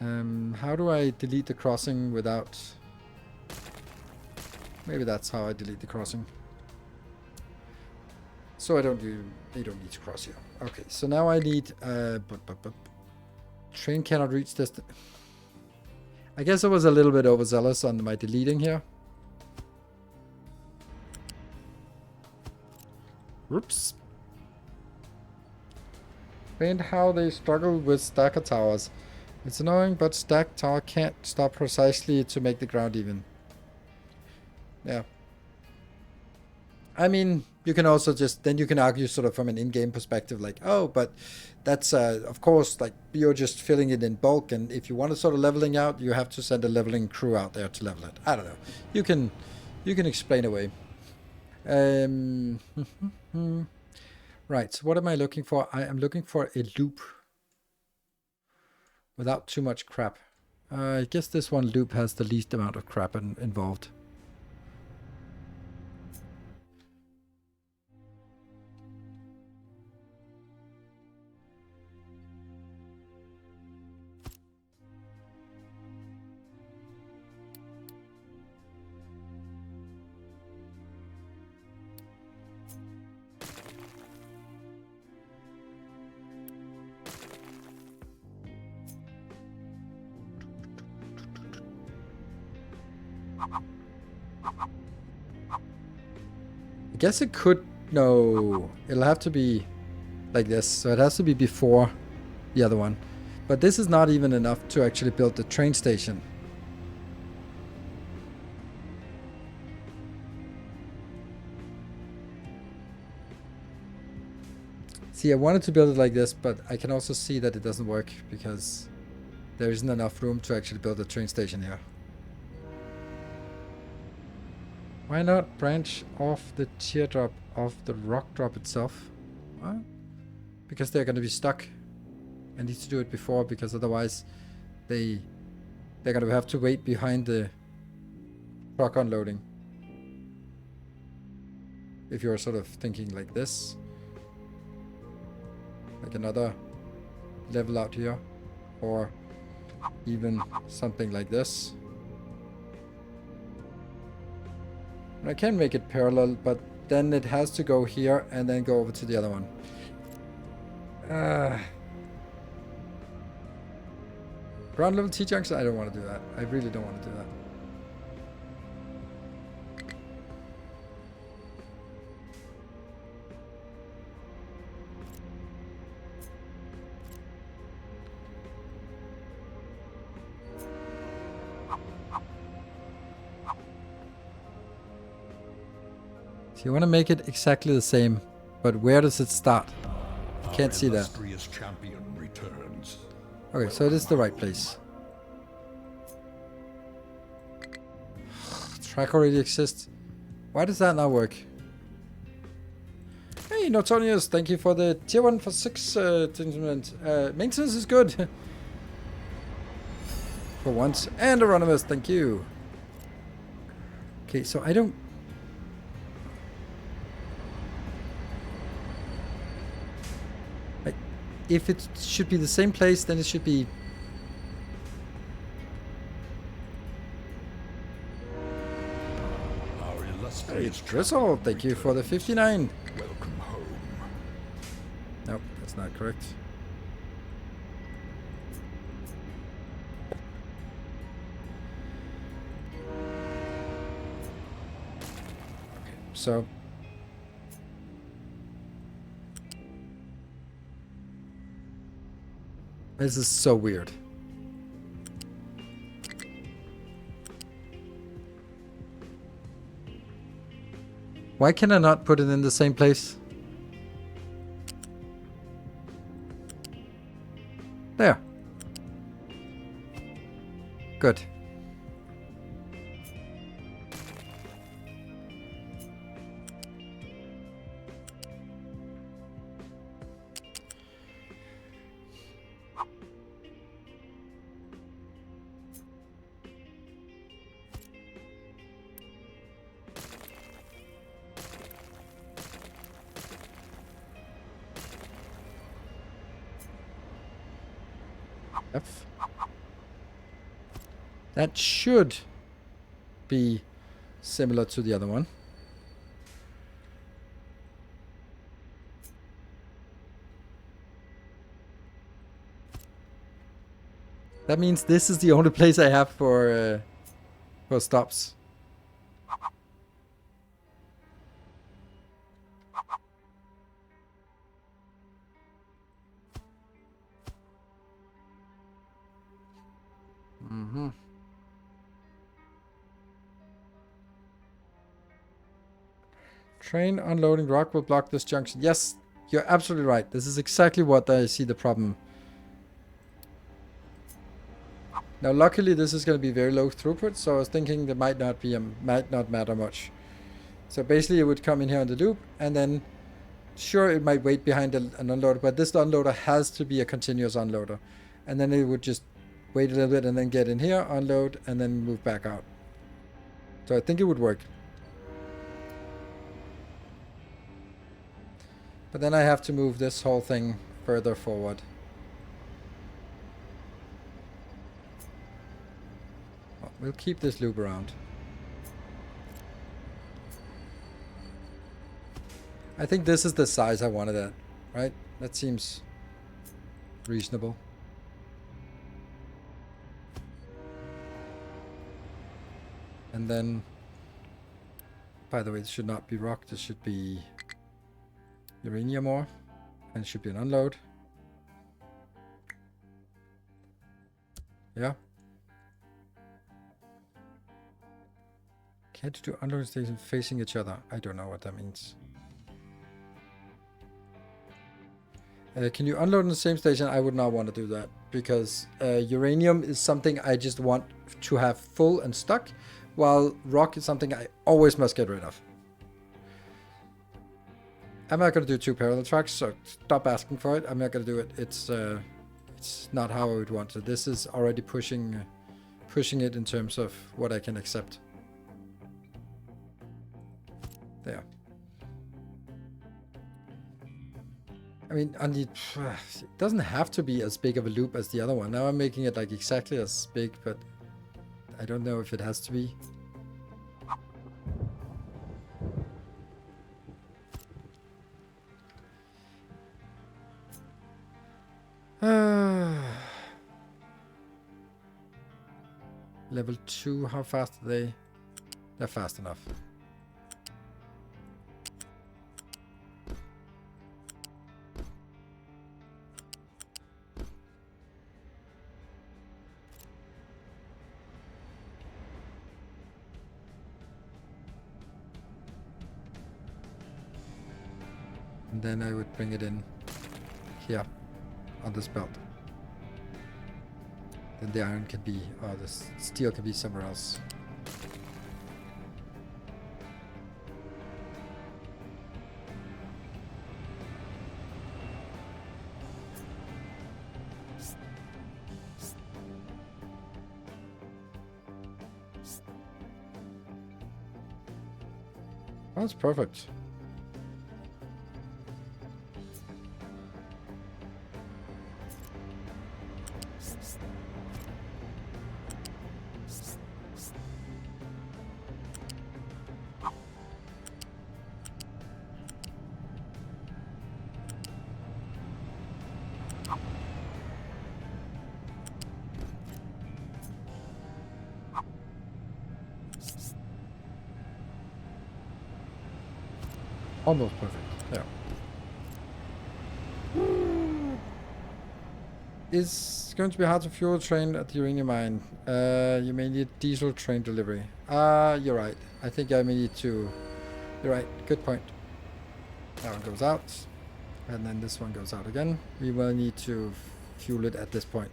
How do I delete the crossing without... Maybe that's how I delete the crossing. So I don't do... They don't need to cross here. Okay, so now I need... Train cannot reach this... I guess I was a little bit overzealous on my deleting here. Whoops. And how they struggle with stacker towers. It's annoying, but stack tower can't stop precisely to make the ground even. Yeah. I mean, you can also just, then you can argue sort of from an in-game perspective, like, oh, but that's, of course, like, you're just filling it in bulk, and if you want to sort of leveling out, you have to send a leveling crew out there to level it. I don't know. You can explain away. Right, so what am I looking for? I am looking for a loop without too much crap. I guess this one loop has the least amount of crap involved. I guess it could... No, it'll have to be like this. So it has to be before the other one. But this is not even enough to actually build the train station. See, I wanted to build it like this, but I can also see that it doesn't work because there isn't enough room to actually build a train station here. Why not branch off the teardrop of the rock drop itself? Well, because they're going to be stuck. I need to do it before because otherwise they're going to have to wait behind the truck unloading. If you're sort of thinking like this. Like another level out here. Or even something like this. I can make it parallel, but then it has to go here and then go over to the other one. Ground level T-junction? I don't want to do that. I really don't want to do that. So you want to make it exactly the same, but where does it start? Can't see that. Okay, so it is the right place. Track already exists. Why does that not work? Hey, Notonius, thank you for the tier 1 for 6 maintenance is good. For once. And Anonymous, thank you. Okay, so I don't... If it should be the same place, then it should be... Our illustrious It's Drizzle. Thank you for the 59. Welcome home. Nope, that's not correct. Okay, so this is so weird. Why can I not put it in the same place? There. Good. F. That should be similar to the other one. That means this is the only place I have for stops. Mm-hmm. Train unloading rock will block this junction. Yes, you're absolutely right. This is exactly what I see the problem. Now, luckily, this is going to be very low throughput, so I was thinking that might not matter much. So basically, it would come in here on the loop, and then, sure, it might wait behind an unloader, but this unloader has to be a continuous unloader, and then it would just wait a little bit and then get in here, unload, and then move back out. So I think it would work. But then I have to move this whole thing further forward. Well, we'll keep this loop around. I think this is the size I wanted at, right? That seems reasonable. And then, by the way, this should not be rock, this should be uranium ore, and it should be an unload. Yeah. Can't do unload stations facing each other. I don't know what that means. Can you unload in the same station? I would not want to do that, because uranium is something I just want to have full and stuck, while rock is something I always must get rid of. I'm not going to do 2 parallel tracks, so stop asking for it. I'm not going to do it. It's not how I would want it. This is already pushing it in terms of what I can accept. There. I mean, it doesn't have to be as big of a loop as the other one. Now I'm making it like exactly as big, but I don't know if it has to be. Level 2, how fast are they? They're fast enough. And then I would bring it in here on this belt. Then the iron can be, or the steel can be somewhere else. Oh, that's perfect. Almost perfect. Yeah. It's going to be hard to fuel a train at the uranium mine. You may need diesel train delivery. You're right. I think I may need to... You're right. Good point. That one goes out. And then this one goes out again. We will need to fuel it at this point.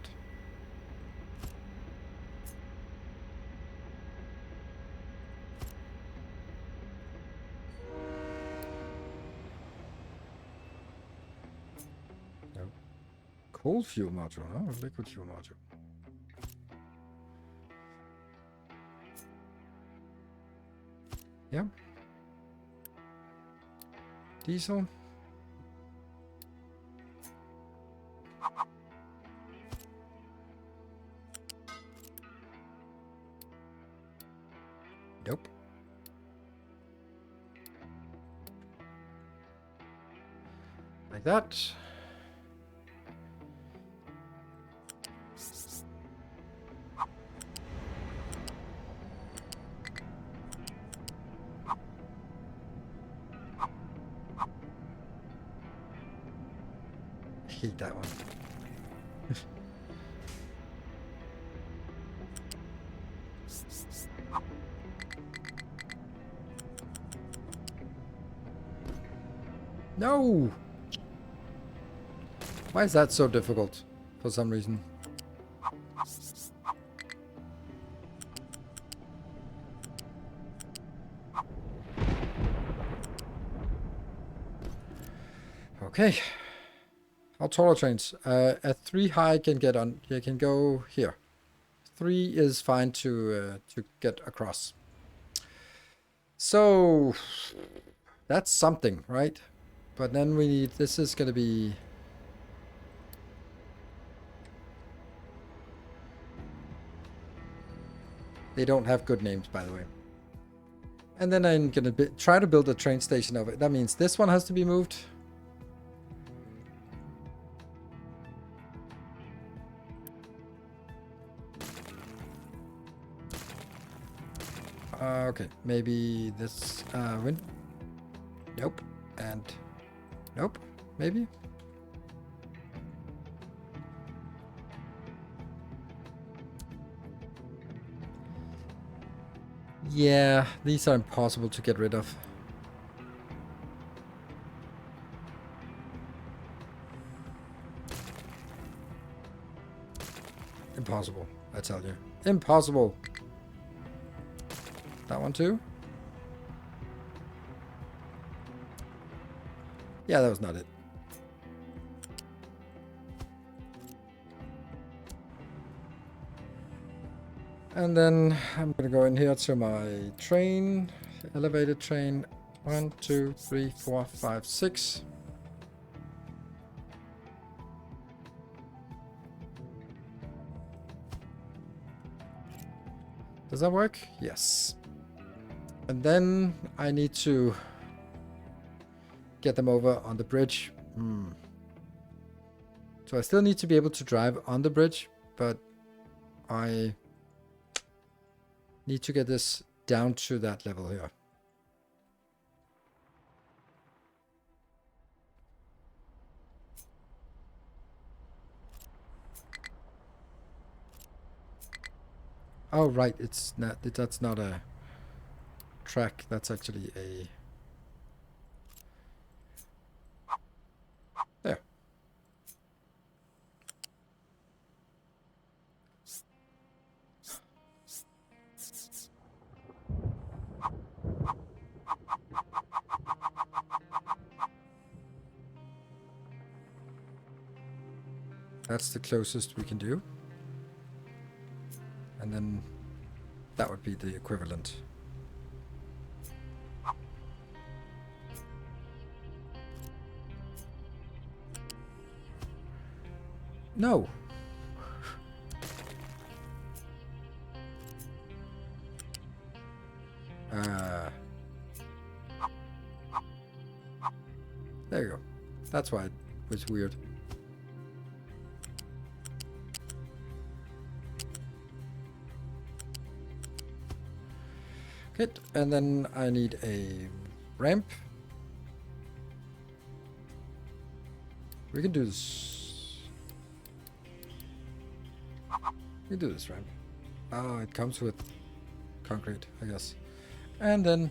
No. Cold fuel module, huh? Liquid fuel module. Yeah. Diesel. Nope. Like that. I hate that one. No! Why is that so difficult? For some reason. Okay. How tall are trains? At 3 high can get on. You can go here. 3 is fine to get across. So that's something, right? But then we need. This is gonna be. They don't have good names, by the way. And then I'm gonna try to build a train station of it. That means this one has to be moved. Okay, maybe this win. Nope, and nope, maybe. Yeah, these are impossible to get rid of. Impossible, I tell you. Impossible. That one too? Yeah, that was not it. And then I'm gonna go in here to my train, elevated train. 1, 2, 3, 4, 5, 6. Does that work? Yes. And then I need to get them over on the bridge. So I still need to be able to drive on the bridge, but I need to get this down to that level here. Oh, right. It's not. That's not a track. That's actually a. There. That's the closest we can do. And then that would be the equivalent. No. There you go. That's why it was weird. Good. And then I need a ramp. We can do this. We can do this ramp. Oh, it comes with concrete, I guess. And then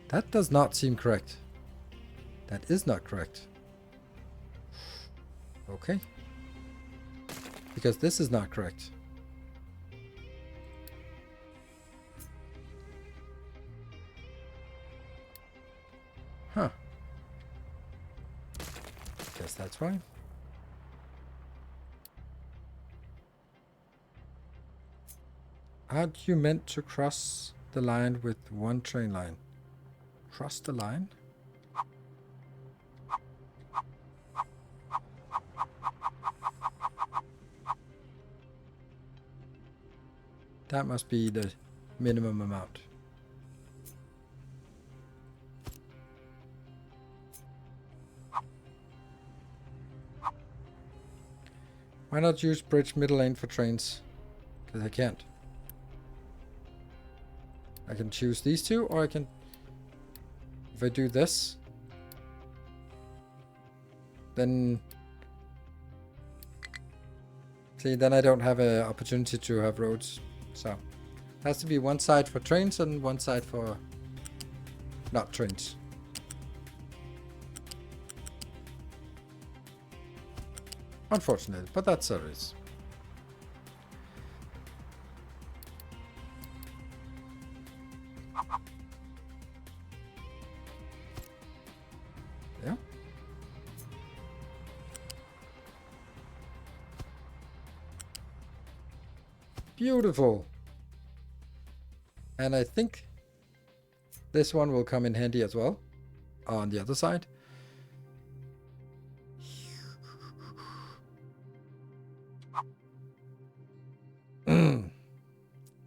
that does not seem correct. That is not correct. Okay. Because this is not correct. Huh. Guess that's why. Aren't you meant to cross the line with one train line? Cross the line? That must be the minimum amount. Why not use bridge middle lane for trains? Because I can't. I can choose these two, or I can... If I do this... Then... See, then I don't have an opportunity to have roads. So, it has to be one side for trains and one side for... not trains. Unfortunate, but that's how it is. Yeah. Beautiful. And I think this one will come in handy as well on the other side.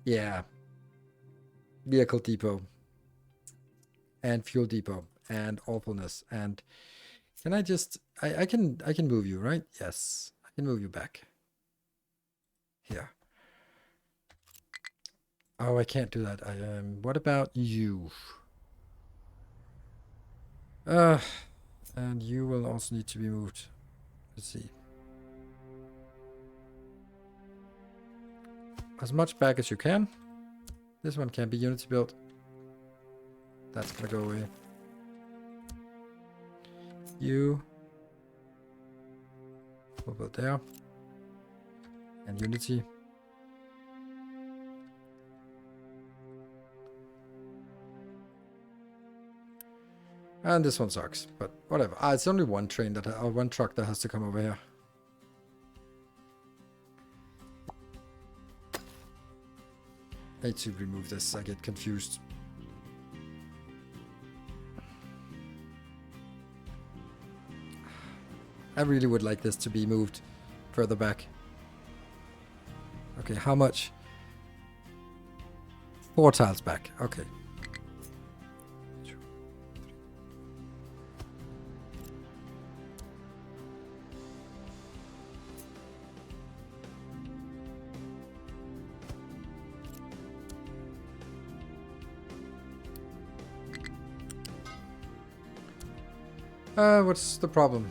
Yeah. Vehicle depot. And fuel depot. And awfulness. And can I just... I can move you, right? Yes. I can move you back. Here. Oh, I can't do that. What about you? And you will also need to be moved. Let's see. As much back as you can. This one can be unity built. That's gonna go away. You will build there. And unity. And this one sucks, but whatever. Ah, it's only one train that, or one truck that has to come over here. I need to remove this. I get confused. I really would like this to be moved further back. Okay, how much? 4 tiles back. Okay. What's the problem?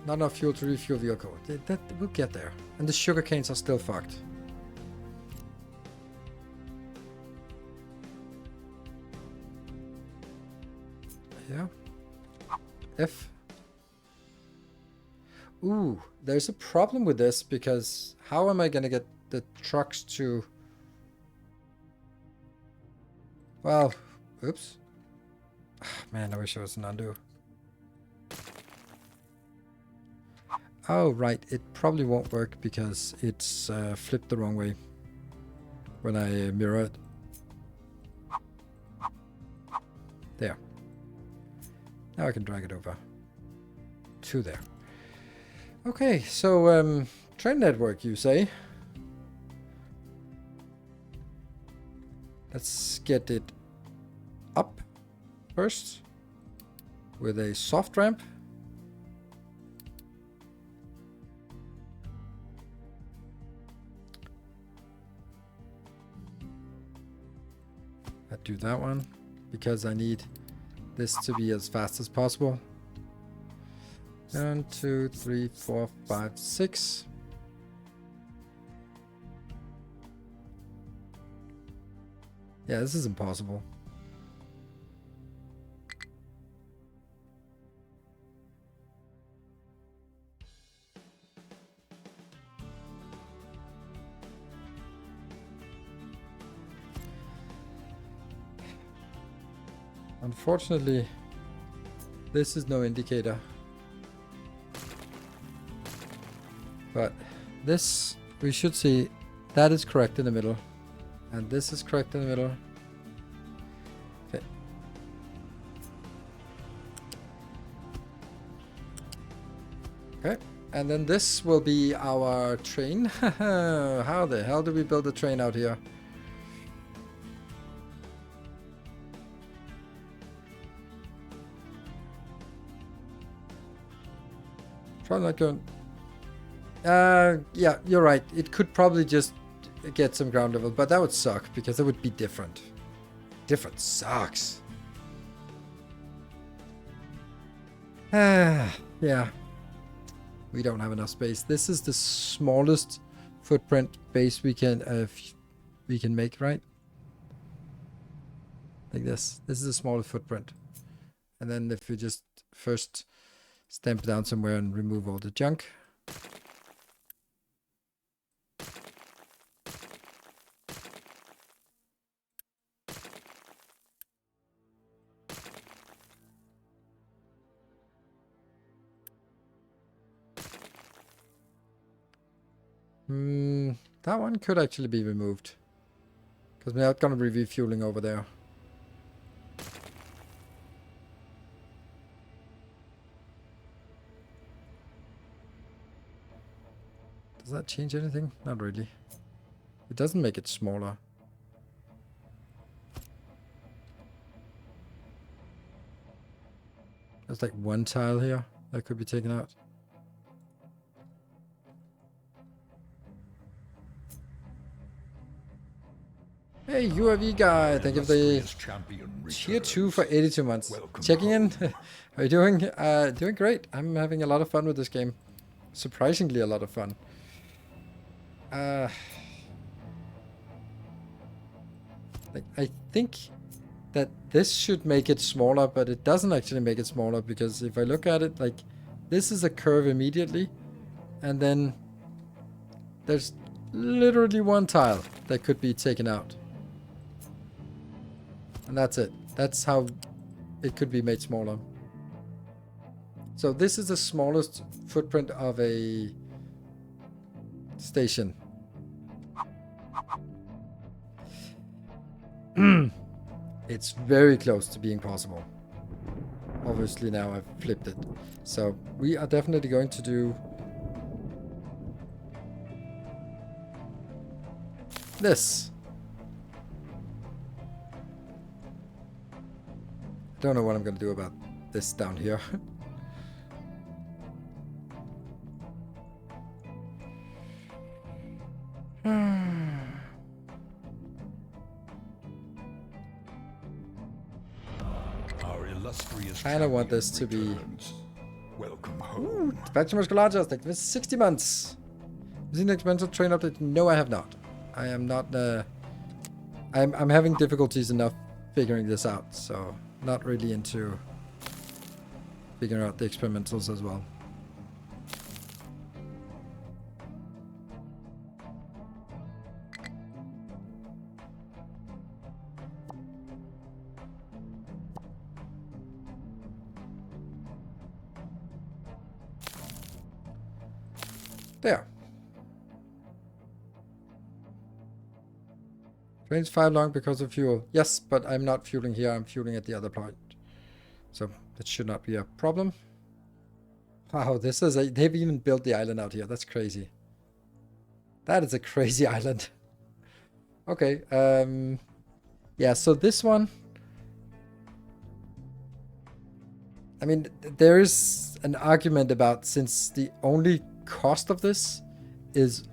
Not enough fuel to refuel the vehicle. That we'll get there. And the sugar canes are still fucked. Yeah. F. Ooh, there's a problem with this because how am I gonna get the trucks to... Well, oops. Man, I wish I was an undo. Oh, right. It probably won't work because it's flipped the wrong way when I mirror it. There. Now I can drag it over to there. Okay, so train network, you say? Let's get it up first with a soft ramp. Do that one because I need this to be as fast as possible. 1, 2, 3, 4, 5, 6. Yeah, this is impossible. Unfortunately, this is no indicator. But this, we should see, that is correct in the middle. And this is correct in the middle. Okay. Okay. And then this will be our train. How the hell do we build a train out here? Probably not going. Yeah, you're right. It could probably just get some ground level, but that would suck because it would be different. Different sucks. Yeah. We don't have enough space. This is the smallest footprint base we can make, right? Like this. This is the smallest footprint. And then if we just first stamp it down somewhere and remove all the junk. That one could actually be removed. Because we're not going to be refueling over there. Does that change anything? Not really. It doesn't make it smaller. There's like one tile here that could be taken out. Hey, UAV guy, thank you for the tier 2 for 82 months. Welcome Checking in. How are you doing? Doing great. I'm having a lot of fun with this game. Surprisingly a lot of fun. Like, I think that this should make it smaller, but it doesn't actually make it smaller because if I look at it, like, this is a curve immediately, and then there's literally one tile that could be taken out. And that's it. That's how it could be made smaller. So this is the smallest footprint of a station. It's very close to being possible. Obviously now I've flipped it. So we are definitely going to do this. Don't know what I'm going to do about this down here. I don't want this to be. Welcome home. Ooh, Faction Musculatus, thank you for 60 months. Is it an expensive train update? No, I have not. I am not. I'm having difficulties enough figuring this out, so not really into figuring out the experimentals as well. There. Train's 5 long because of fuel. Yes, but I'm not fueling here. I'm fueling at the other point. So that should not be a problem. Wow, this is a... They've even built the island out here. That's crazy. That is a crazy island. Okay. Yeah, so this one... I mean, there is an argument about since the only cost of this is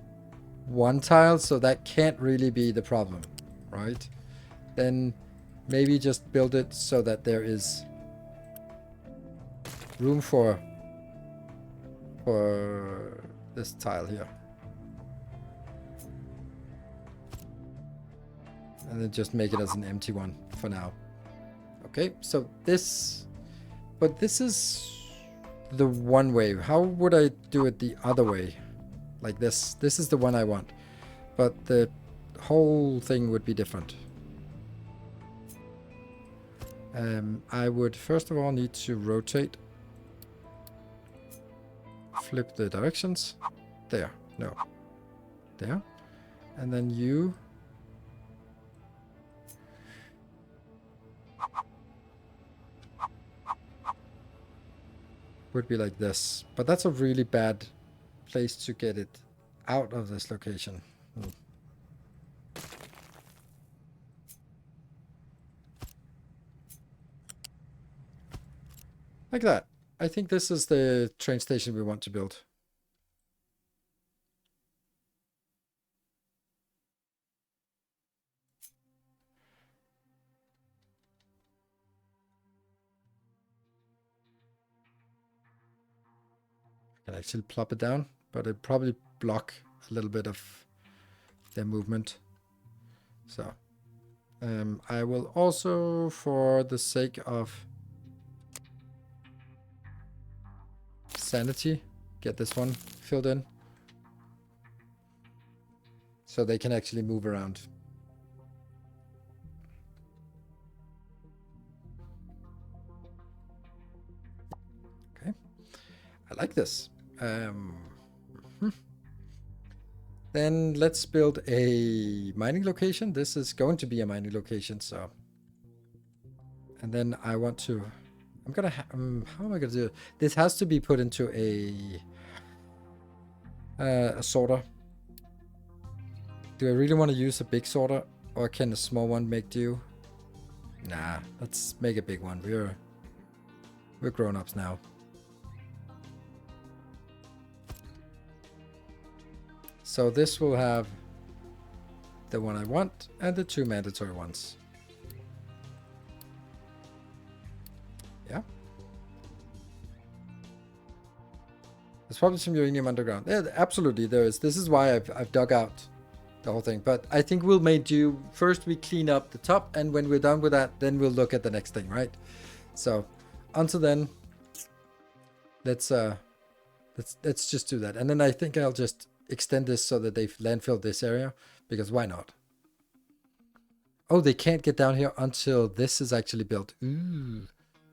one tile, so that can't really be the problem, right? Then maybe just build it so that there is room for for this tile here. And then just make it as an empty one for now. Okay, so this... But this is the one way. How would I do it the other way? Like this. This is the one I want. But the whole thing would be different. I would first of all need to rotate. Flip the directions. There. No. There. And then you... would be like this. But that's a really bad place to get it out of this location. Like that. I think this is the train station we want to build. I can actually plop it down, but it probably block a little bit of their movement. So I will also, for the sake of sanity, get this one filled in so they can actually move around. Okay, I like this. Then let's build a mining location. This is going to be a mining location, so. And then I want to. I'm gonna. How am I gonna do it? This has to be put into a sorter. Do I really want to use a big sorter, or can a small one make do? Nah, let's make a big one. We're grown-ups now. So this will have the one I want and the two mandatory ones. Yeah. There's probably some uranium underground. Yeah, absolutely there is. This is why I've dug out the whole thing. But I think we'll make do. First we clean up the top, and when we're done with that, then we'll look at the next thing, right? So until then, let's just do that. And then I think I'll just extend this so that they've landfilled this area, because why not? Oh, they can't get down here until this is actually built. Ooh,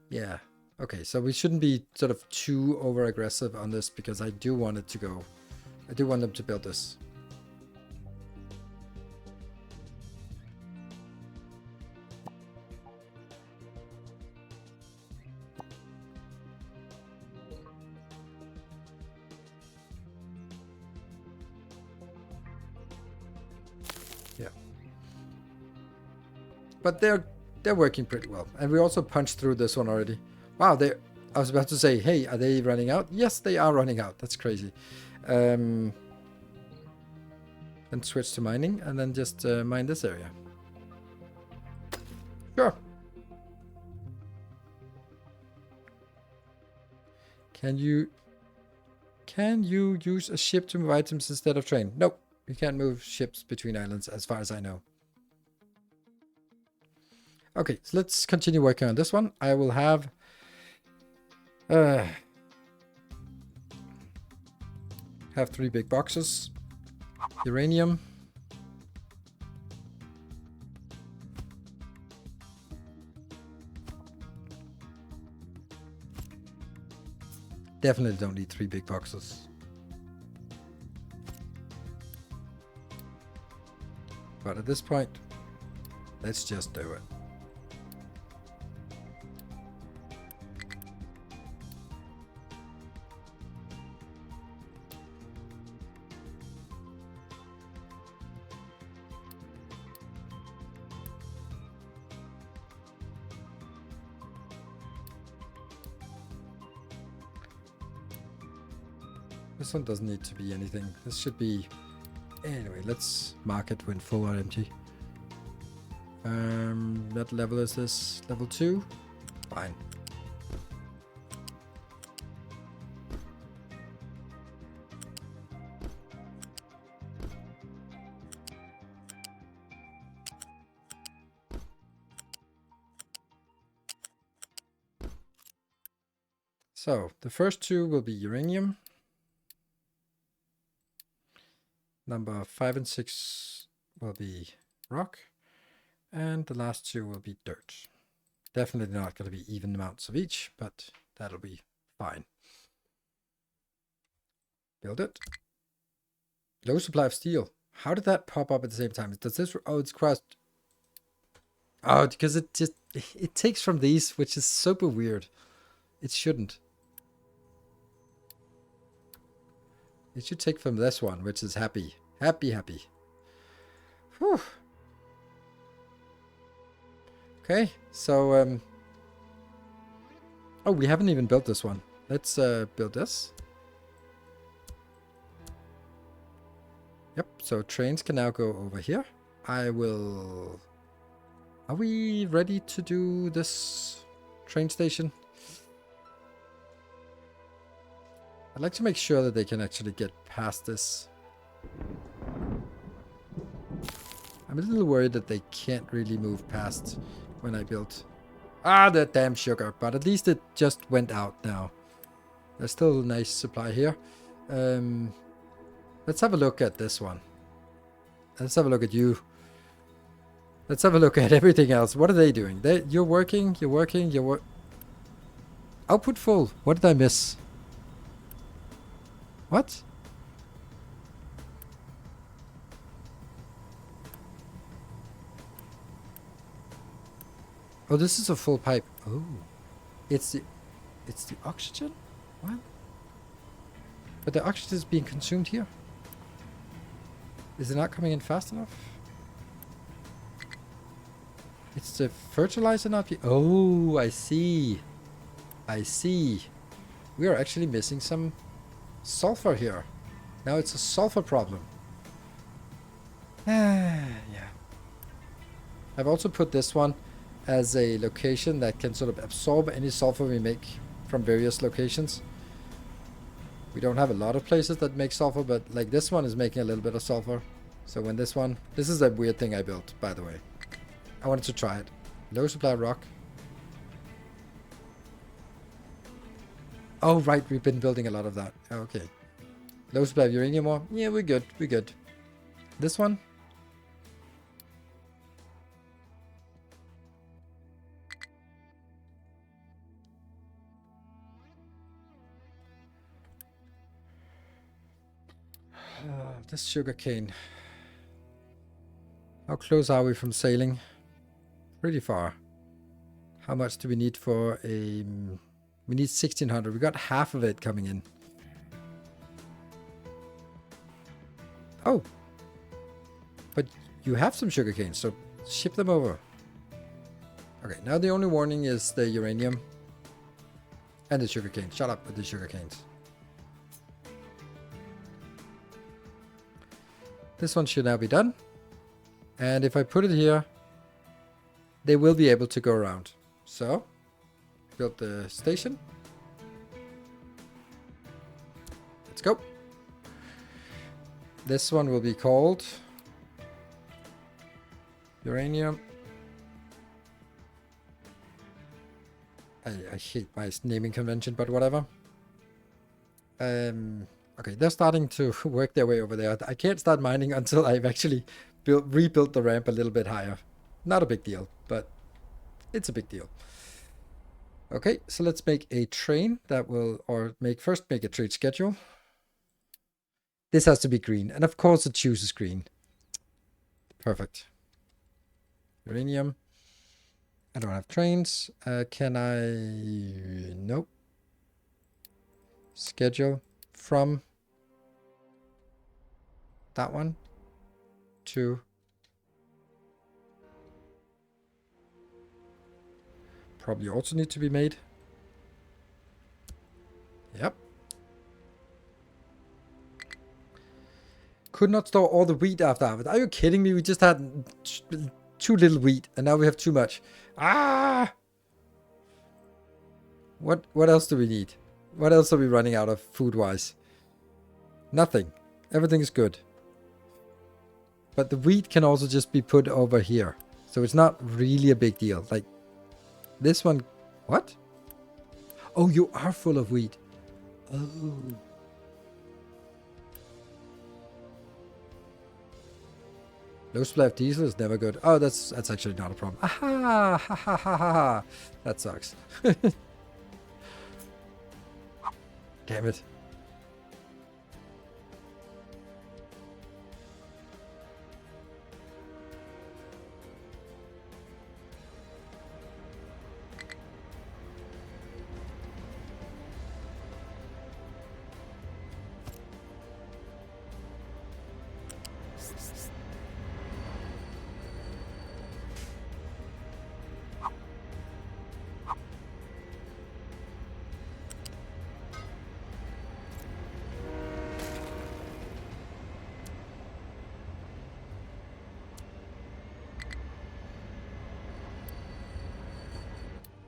yeah. Okay, so we shouldn't be sort of too over aggressive on this, because I do want it to go. I do want them to build this. But they're working pretty well. And we also punched through this one already. Wow, I was about to say, hey, are they running out? Yes, they are running out. That's crazy. Then switch to mining, and then just mine this area. Sure. Can you use a ship to move items instead of train? Nope. You can't move ships between islands as far as I know. Okay, so let's continue working on this one. I will have have 3 big boxes. Uranium. Definitely don't need 3 big boxes. But at this point, let's just do it. This one doesn't need to be anything. This should be... Anyway, let's mark it when full or empty. What level is this? Level 2? Fine. So the first two will be uranium. Number 5 and 6 will be rock. And the last two will be dirt. Definitely not going to be even amounts of each, but that'll be fine. Build it. Low supply of steel. How did that pop up at the same time? Does this... Oh, it's crossed. Oh, because it takes from these, which is super weird. It shouldn't. It should take from this one, which is happy. Happy. Whew. Okay, so... Oh, we haven't even built this one. Let's build this. Yep, so trains can now go over here. I will... Are we ready to do this train station? I'd like to make sure that they can actually get past this. I'm a little worried that they can't really move past when I built. Ah, that damn sugar. But at least it just went out now. There's still a nice supply here. Let's have a look at this one. Let's have a look at you. Let's have a look at everything else. What are they doing? You're working. Output full. What did I miss? What? Oh, this is a full pipe. Oh. It's the oxygen? What? But the oxygen is being consumed here. Is it not coming in fast enough? It's the fertilizer not being... Oh, I see. I see. We are actually missing some sulfur here. Now it's a sulfur problem. Yeah. I've also put this one as a location that can sort of absorb any sulfur we make from various locations. We don't have a lot of places that make sulfur, but like this one is making a little bit of sulfur. So when this one... This is a weird thing I built, by the way. I wanted to try it. Low supply of rock. Oh, right. We've been building a lot of that. Okay. Low supply of uranium ore. Yeah, we're good. We're good. This one. This sugarcane. How close are we from sailing? Pretty far. How much do we need for a... We need 1,600. We got half of it coming in. Oh. But you have some sugarcane, so ship them over. Okay, now the only warning is the uranium and the sugarcane. Shut up with the sugarcanes. This one should now be done. And if I put it here, they will be able to go around. So, build the station. Let's go. This one will be called uranium. I hate my naming convention, but whatever. Okay, they're starting to work their way over there. I can't start mining until I've actually rebuilt the ramp a little bit higher. Not a big deal, but it's a big deal. Okay, so let's make a train that will, or first make a trade schedule. This has to be green, and of course it chooses green. Perfect. Uranium. I don't have trains. Can I... Nope. Schedule from that one to probably also need to be made. Yep. Could not store all the wheat after harvest. Are you kidding me? We just had too little wheat and now we have too much. Ah! What else do we need? What else are we running out of food-wise? Nothing. Everything is good. But the wheat can also just be put over here. So it's not really a big deal. Like, this one... What? Oh, you are full of wheat. Oh. Low supply of diesel is never good. Oh, that's actually not a problem. Aha! Ha ha ha ha ha. That sucks. Damn it.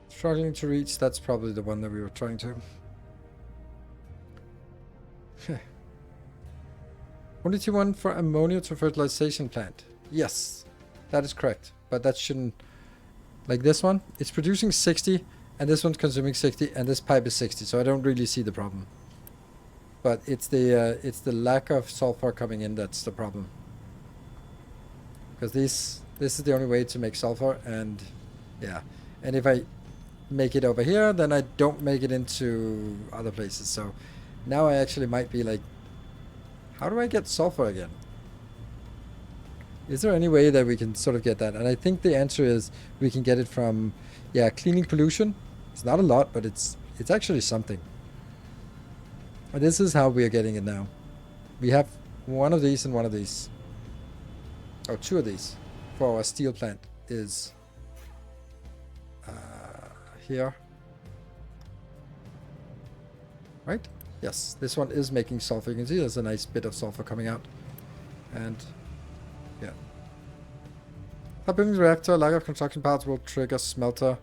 Struggling to reach, that's probably the one that we were trying to. Only T1 for ammonia to fertilization plant. Yes, that is correct. But that shouldn't... Like this one, it's producing 60, and this one's consuming 60, and this pipe is 60, so I don't really see the problem. But it's the lack of sulfur coming in that's the problem. Because this is the only way to make sulfur, and yeah. And if I make it over here, then I don't make it into other places. So now I actually might be like, how do I get sulfur again? Is there any way that we can sort of get that? And I think the answer is we can get it from, yeah, cleaning pollution. It's not a lot, but it's actually something. And this is how we are getting it now. We have one of these and one of these. Oh, two of these for our steel plant is here. Right? Yes, this one is making sulfur. You can see there's a nice bit of sulfur coming out. And yeah. Hot building reactor, lack of construction parts will trigger smelter.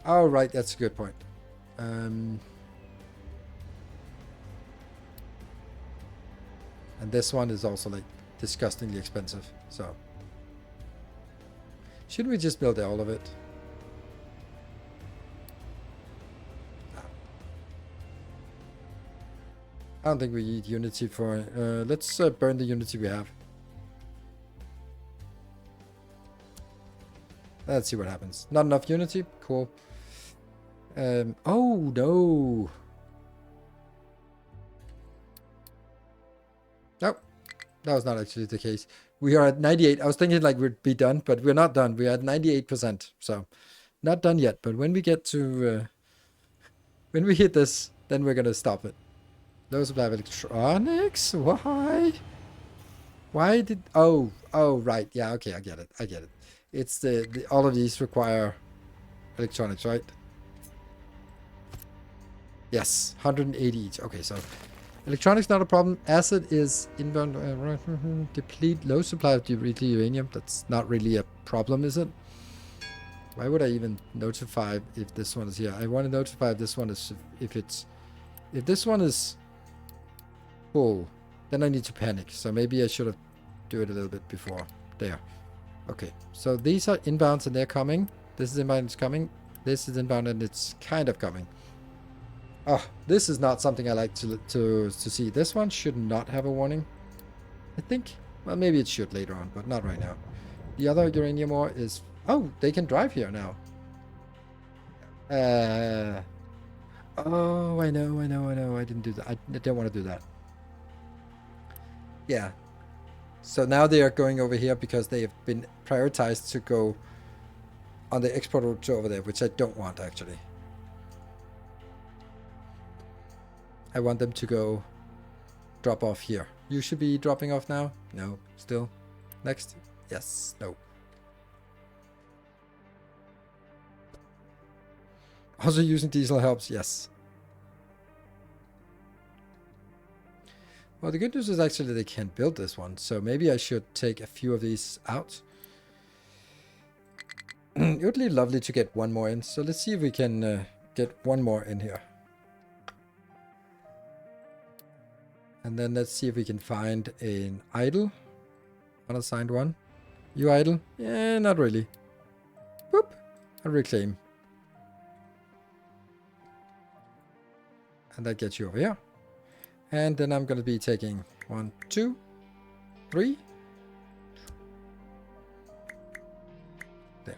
Oh, right, that's a good point. And this one is also like disgustingly expensive, so shouldn't we just build all of it? I don't think we need Unity for... let's burn the Unity we have. Let's see what happens. Not enough Unity? Cool. Oh, no. Nope. That was not actually the case. We are at 98. I was thinking like we'd be done, but we're not done. We're at 98%. So, not done yet. But when we get to... when we hit this, then we're going to stop it. Low supply of electronics? Why? Why did... Oh, right. Yeah, okay, I get it. I get it. It's the all of these require electronics, right? Yes, 180 each. Okay, so electronics not a problem. Acid is inbound. Deplete low supply of depleted uranium. That's not really a problem, is it? Why would I even notify if this one is here? I want to notify if this one is... If this one is full, then I need to panic. So maybe I should have do it a little bit before. There. Okay, so these are inbounds and they're coming. This is inbound, it's coming. This is inbound and it's kind of coming. Oh, this is not something I like to see. This one should not have a warning. I think. Well, maybe it should later on, but not right now. The other uranium ore is... Oh, they can drive here now. Oh, I know. I didn't do that. I don't want to do that. Yeah. So now they are going over here because they have been prioritized to go on the export route to over there, which I don't want actually. I want them to go drop off here. You should be dropping off now. No, still. Next. Yes. No. Also using diesel helps. Yes. Well, the good news is actually they can't build this one, so maybe I should take a few of these out. It would be lovely to get one more in, so let's see if we can get one more in here. And then let's see if we can find an idle. Unassigned one. You idle? Yeah, not really. and reclaim. And that gets you over here. And then I'm going to be taking 1, 2, 3. There.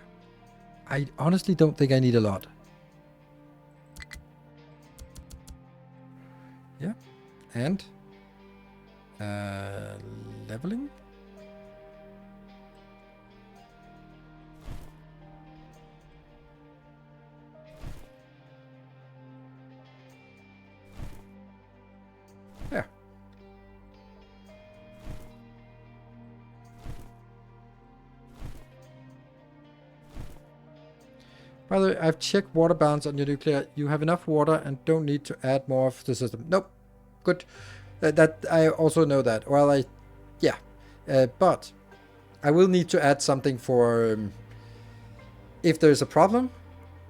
I honestly don't think I need a lot. Yeah. And leveling. Yeah. By the way, I've checked water balance on your nuclear. You have enough water and don't need to add more of the system. Nope. Good. That I also know that. Well, yeah. But I will need to add something for if there's a problem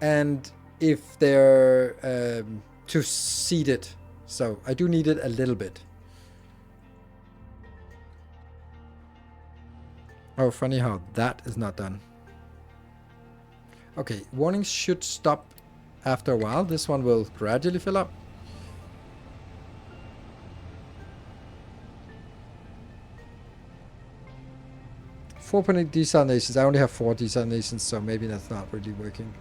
and if they're to seed it. So I do need it a little bit. Oh, funny how that is not done. Okay, warnings should stop after a while. This one will gradually fill up. .8 desalinations. I only have 4 desalinations, so maybe that's not really working.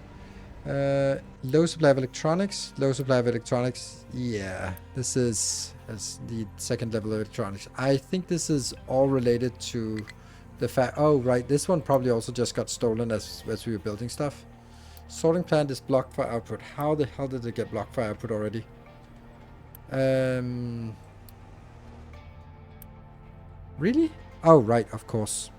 Low supply of electronics. Low supply of electronics. Yeah, this is as the second level of electronics. I think this is all related to the fact. Oh, right. This one probably also just got stolen as we were building stuff. Sorting plant is blocked for output. How the hell did it get blocked for output already? Really? Oh, right. Of course.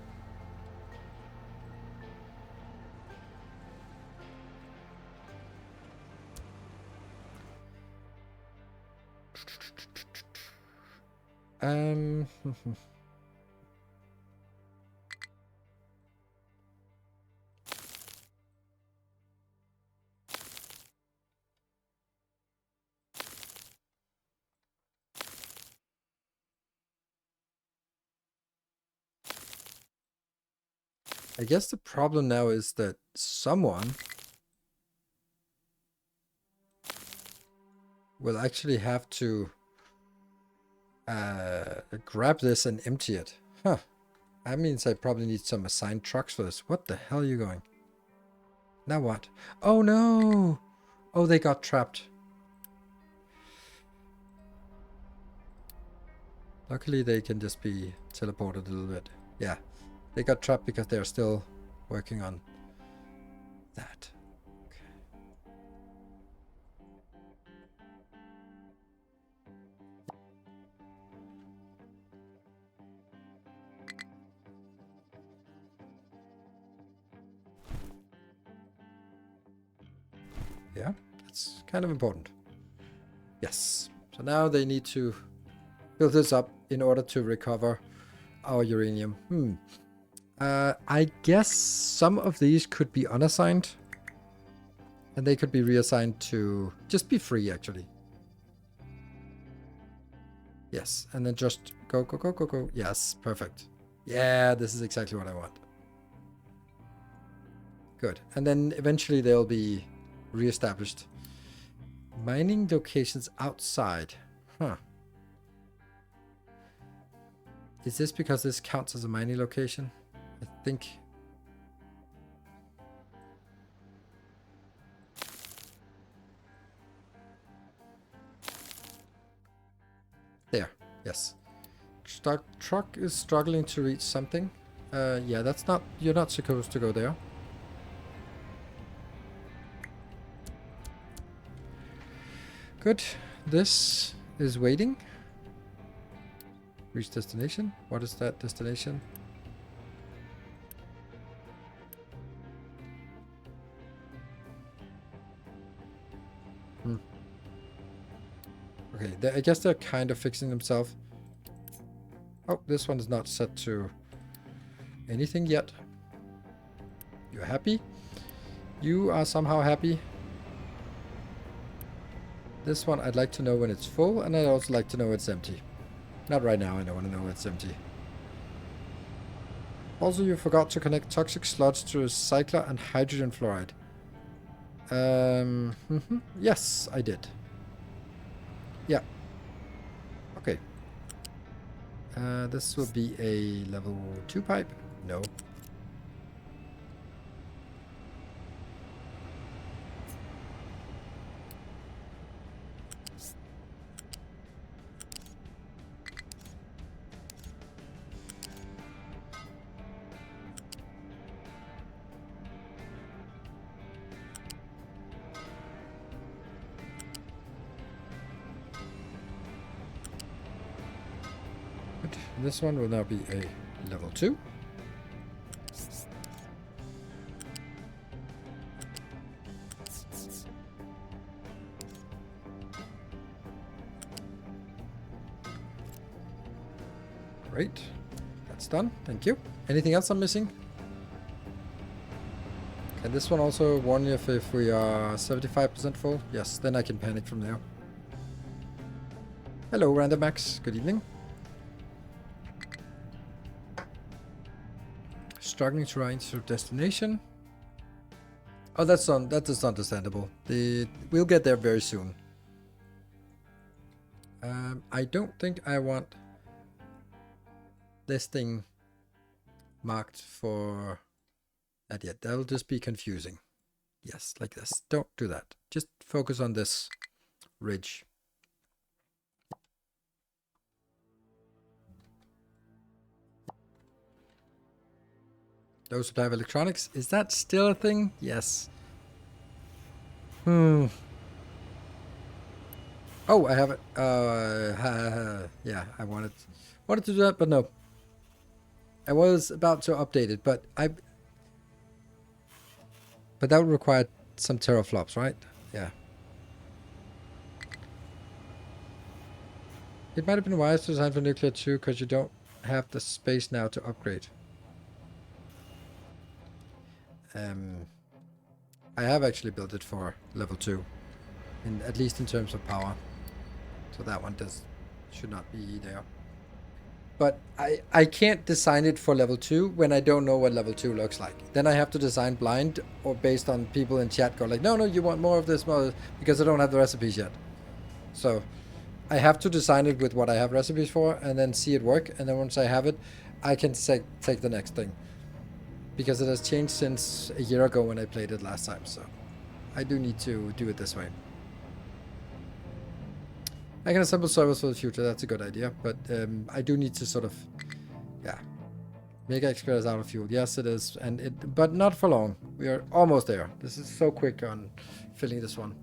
I guess the problem now is that someone will actually have to grab this and empty it. Huh. That means I probably need some assigned trucks for this. What the hell are you going? Now what? Oh no! Oh, they got trapped. Luckily they can just be teleported a little bit. Yeah. They got trapped because they're still working on that. Yeah, that's kind of important. Yes. So now they need to build this up in order to recover our uranium. I guess some of these could be unassigned. And they could be reassigned to just be free, actually. Yes, and then just go, go, go, go, go. Yes, perfect. Yeah, this is exactly what I want. Good. And then eventually they'll be reestablished. Mining locations outside. Huh. Is this because this counts as a mining location? I think. There. Yes. Truck is struggling to reach something. Yeah, that's not. You're not supposed to go there. Good. This is waiting. Reach destination. What is that destination? Okay, I guess they're kind of fixing themselves. Oh, this one is not set to anything yet. You're happy? You are somehow happy. This one I'd like to know when it's full, and I'd also like to know it's empty. Not right now, I don't want to know it's empty. Also, you forgot to connect toxic sludge to a cycler and hydrogen fluoride. Yes, I did. Yeah. Okay. This will be a level 2 pipe. No. Good. This one will now be a level 2. Great. That's done. Thank you. Anything else I'm missing? Can this one also warn you if we are 75% full? Yes, then I can panic from there. Hello, Random Max. Good evening. Struggling to ride to destination. Oh, that's understandable. We'll get there very soon. I don't think I want this thing marked for that yet. That'll just be confusing. Yes, like this. Don't do that. Just focus on this ridge. Low supply of electronics. Is that still a thing? Yes. Oh, I have it. Yeah, I wanted to do that, but no. I was about to update it, but that would require some teraflops, right? Yeah. It might have been wise to design for nuclear too, because you don't have the space now to upgrade. I have actually built it for level 2, at least in terms of power. So that one should not be there. But I can't design it for level 2 when I don't know what level 2 looks like. Then I have to design blind or based on people in chat go like, no, you want more of this, because I don't have the recipes yet. So I have to design it with what I have recipes for and then see it work. And then once I have it, I can take the next thing. Because it has changed since a year ago when I played it last time. So I do need to do it this way. I can assemble servers for the future. That's a good idea. But I do need to sort of, yeah. Mega Express out of fuel. Yes, it is. But not for long. We are almost there. This is so quick on filling this one.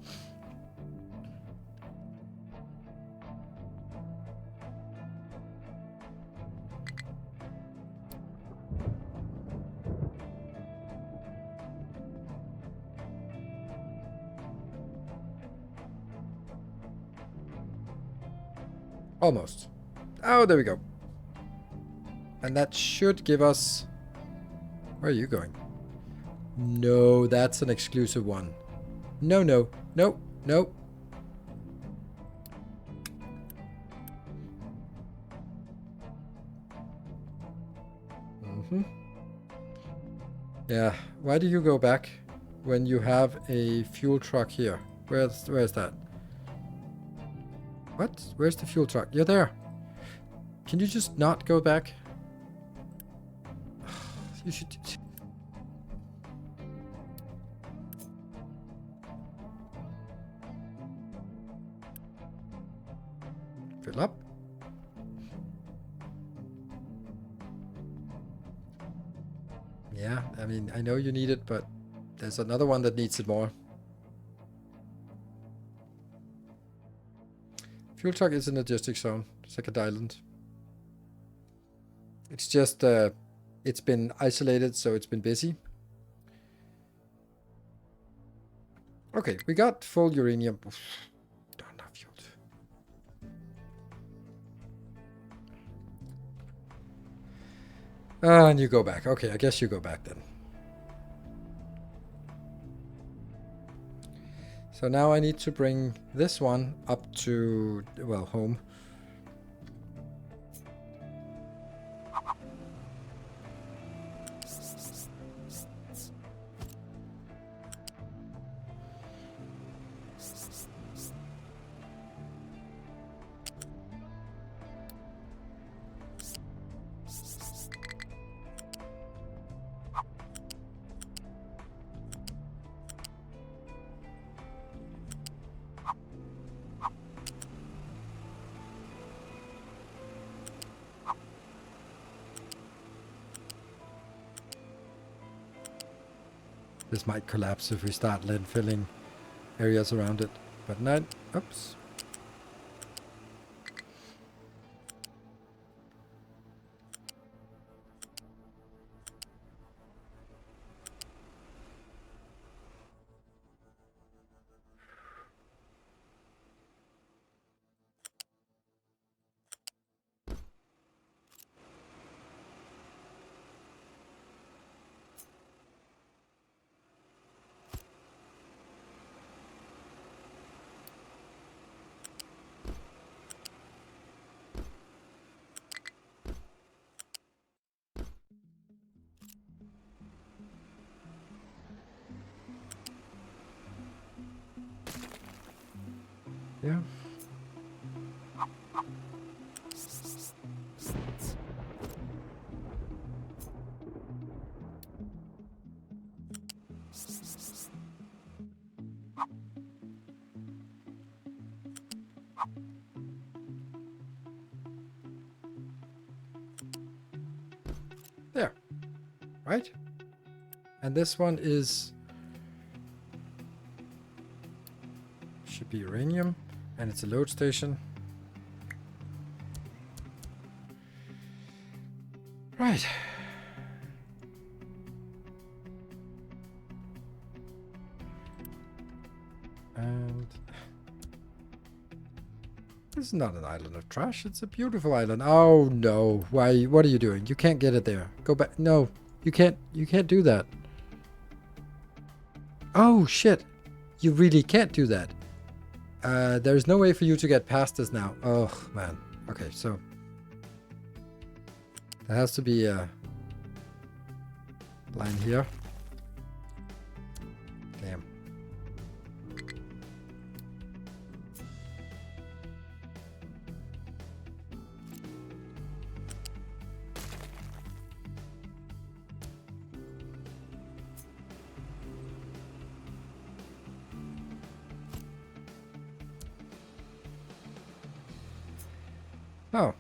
Almost. Oh, there we go. And that should give us... Where are you going? No, that's an exclusive one. No. Yeah, why do you go back when you have a fuel truck here? Where's that? What? Where's the fuel truck? You're there. Can you just not go back? You should... Fill up. Yeah, I mean, I know you need it, but there's another one that needs it more. Fuel truck is in a logistic zone. It's like an island. It's just, it's been isolated, so it's been busy. Okay, we got full uranium. Oof, don't have fuel. And you go back. Okay, I guess you go back then. So now I need to bring this one up to, well, home. This might collapse if we start landfilling areas around it. But not... Oops. Yeah. There. Right? And this one is... should be uranium. And it's a load station. Right. And... this is not an island of trash. It's a beautiful island. Oh no. Why? What are you doing? You can't get it there. Go back. No. You can't do that. Oh shit. You really can't do that. There's no way for you to get past this now. Oh man. Okay, so there has to be a line here. Damn. Oh,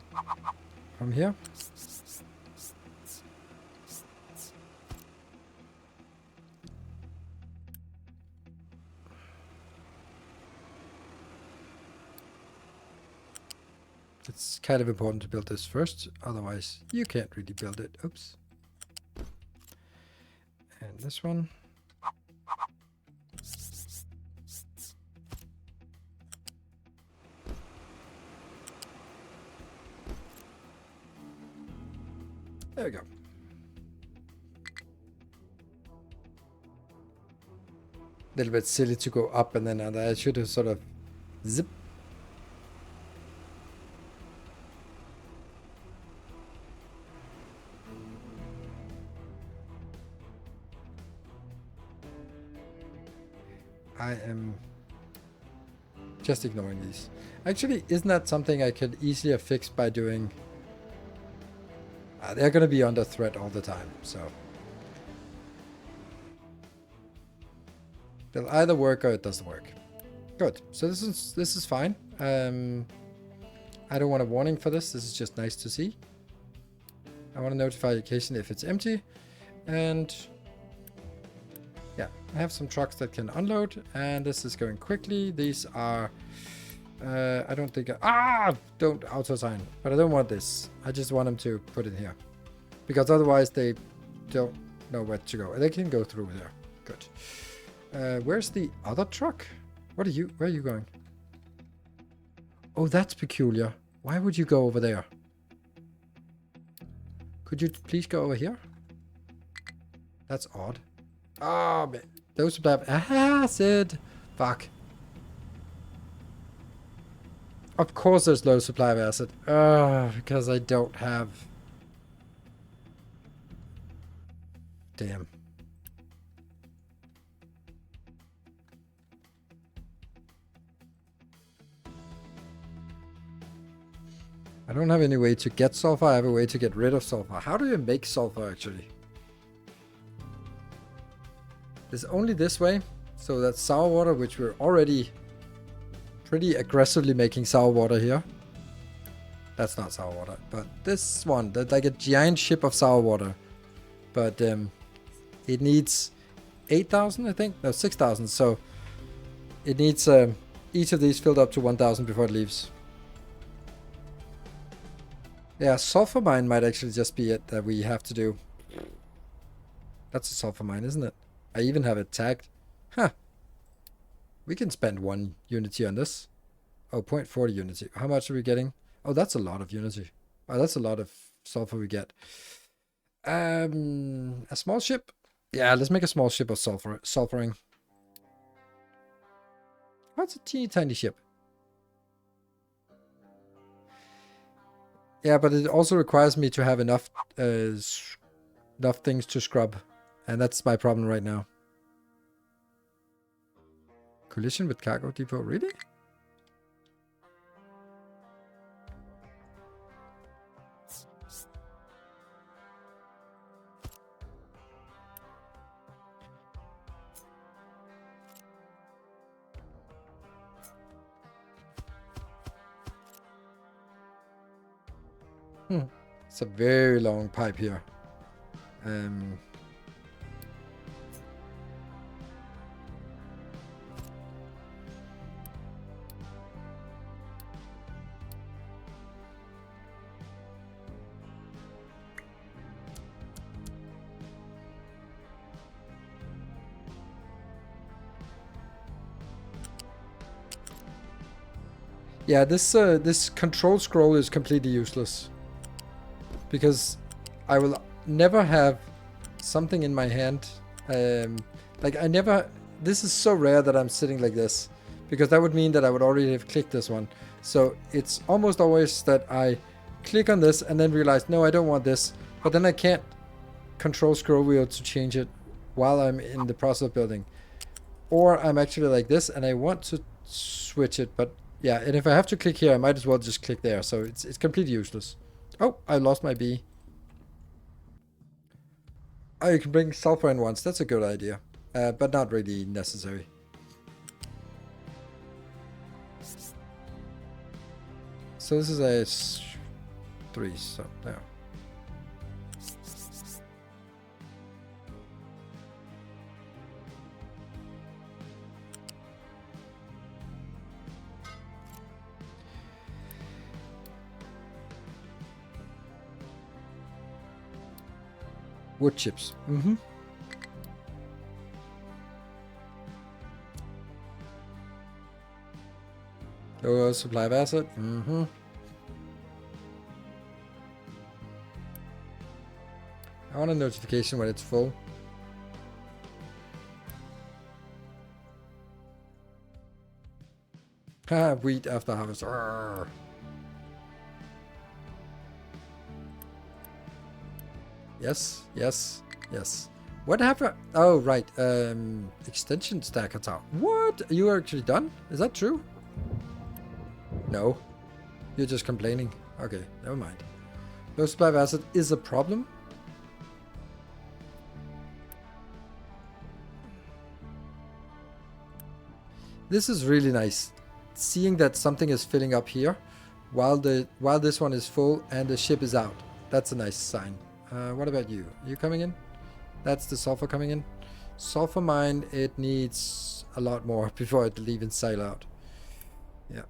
from here? It's kind of important to build this first, otherwise you can't really build it. Oops. And this one. There we go. A little bit silly to go up and then I should have sort of zip. I am just ignoring these. Actually, isn't that something I could easier fix by doing... they're going to be under threat all the time, so... they'll either work or it doesn't work. Good. So this is fine. I don't want a warning for this. This is just nice to see. I want a notification if it's empty. And... yeah, I have some trucks that can unload, and this is going quickly. These are... I don't think... don't auto-sign. But I don't want this. I just want them to put it here. Because otherwise they don't know where to go. They can go through there. Good. Where's the other truck? Where are you going? Oh, that's peculiar. Why would you go over there? Could you please go over here? That's odd. Oh, man. Those supply acid. Fuck. Of course there's low supply of acid. Because I don't have... damn. I don't have any way to get sulfur. I have a way to get rid of sulfur. How do you make sulfur, actually? There's only this way. So that's sour water, which we're already pretty aggressively making sour water here. That's not sour water. But this one, that's like a giant ship of sour water. But it needs 8,000, I think. No, 6,000. So it needs each of these filled up to 1,000 before it leaves. Yeah, sulfur mine might actually just be it that we have to do. That's a sulfur mine, isn't it? I even have it tagged. Huh. We can spend 1 unity on this. Oh, 0.40 unity. How much are we getting? Oh, that's a lot of unity. Oh, that's a lot of sulfur we get. A small ship? Yeah, let's make a small ship of sulfuring. What's a teeny tiny ship? Yeah, but it also requires me to have enough things to scrub. And that's my problem right now. Collision with cargo depot, really? It's a very long pipe here. Yeah, this control scroll is completely useless. Because I will never have something in my hand. Like I never... This is so rare that I'm sitting like this. Because that would mean that I would already have clicked this one. So it's almost always that I click on this and then realize, no, I don't want this. But then I can't control scroll wheel to change it while I'm in the process of building. Or I'm actually like this and I want to switch it, but yeah, and if I have to click here, I might as well just click there. So it's completely useless. Oh, I lost my bee. Oh, you can bring sulfur in once. That's a good idea, but not really necessary. So this is a 3, so there. Wood chips. Mm-hmm. Oh, supply of acid. Mm-hmm. I want a notification when it's full. Ah, wheat after harvest. Arrgh. Yes, yes, yes. What happened? Oh, right. Extension stacker tower. What? You are actually done? Is that true? No. You're just complaining. Okay, never mind. Low supply of acid is a problem. This is really nice. Seeing that something is filling up here while this one is full and the ship is out. That's a nice sign. What about you? You coming in? That's the sulfur coming in. Sulfur mine, it needs a lot more before it even sail out. Yeah.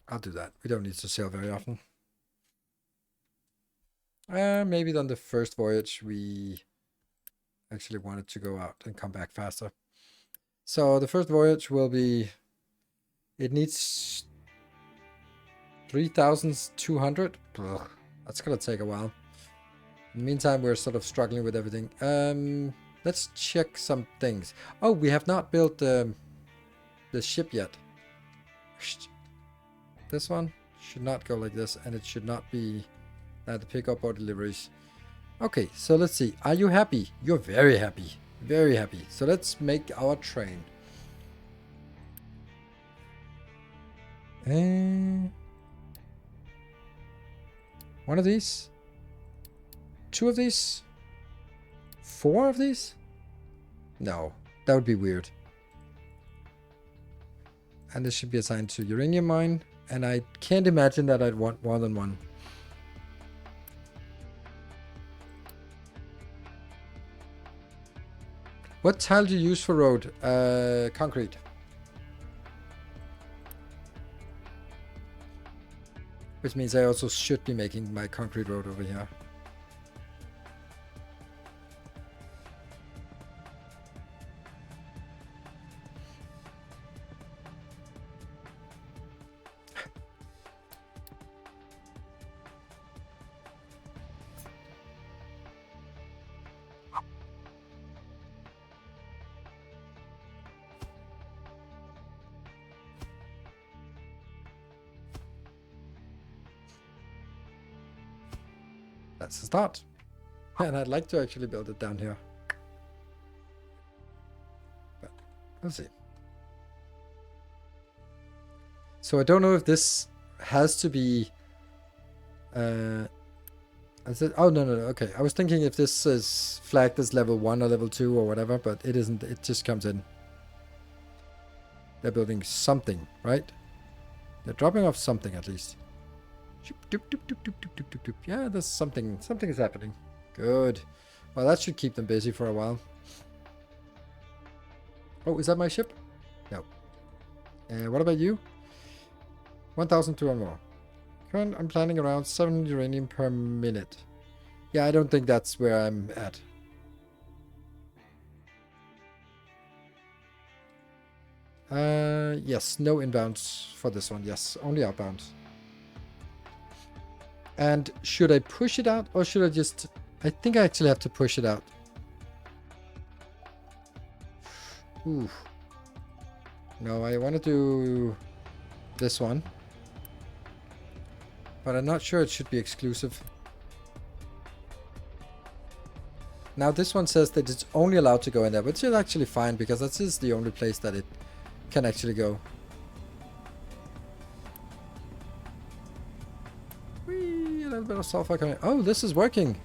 I'll do that. We don't need to sail very often. Maybe on the first voyage we actually wanted to go out and come back faster. So the first voyage will be... It needs 3,200. That's gonna take a while. In the meantime, we're sort of struggling with everything. Let's check some things. Oh, we have not built the ship yet. This one should not go like this, and it should not be the pickup or deliveries. Okay, so let's see. Are you happy? You're very happy. Very happy. So let's make our train. One of these? 2 of these? 4 of these? No, that would be weird. And this should be assigned to uranium mine. And I can't imagine that I'd want more than one. What tile do you use for road? Concrete. Which means I also should be making my concrete road over here. That's the start. And I'd like to actually build it down here. But we'll see. So I don't know if this has to be... I said, oh, no, okay. I was thinking if this is flagged as level 1 or level 2 or whatever, but it isn't. It just comes in. They're building something, right? They're dropping off something at least. Yeah, there's something. Something is happening. Good. Well, that should keep them busy for a while. Oh, is that my ship? No. What about you? 1,200 more. Current, I'm planning around 7 uranium per minute. Yeah, I don't think that's where I'm at. Yes, no inbounds for this one. Yes, only outbounds. And should I push it out or should I just... I think I actually have to push it out. Ooh. No, I want to do this one. But I'm not sure it should be exclusive. Now this one says that it's only allowed to go in there, which is actually fine because that is the only place that it can actually go. Whee, a little bit of sulfur coming. Oh, this is working.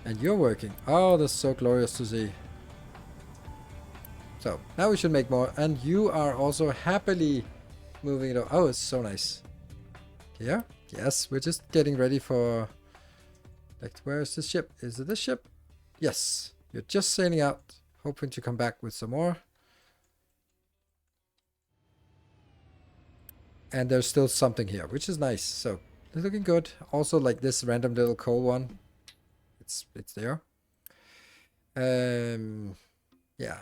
And you're working. Oh, that's so glorious to see. So, now we should make more. And you are also happily moving it over. Oh, it's so nice. Yeah? Yes, we're just getting ready for... Like, where is this ship? Is it this ship? Yes. You're just sailing out, hoping to come back with some more. And there's still something here, which is nice. So, it's looking good. Also, like this random little coal one. It's there. Yeah.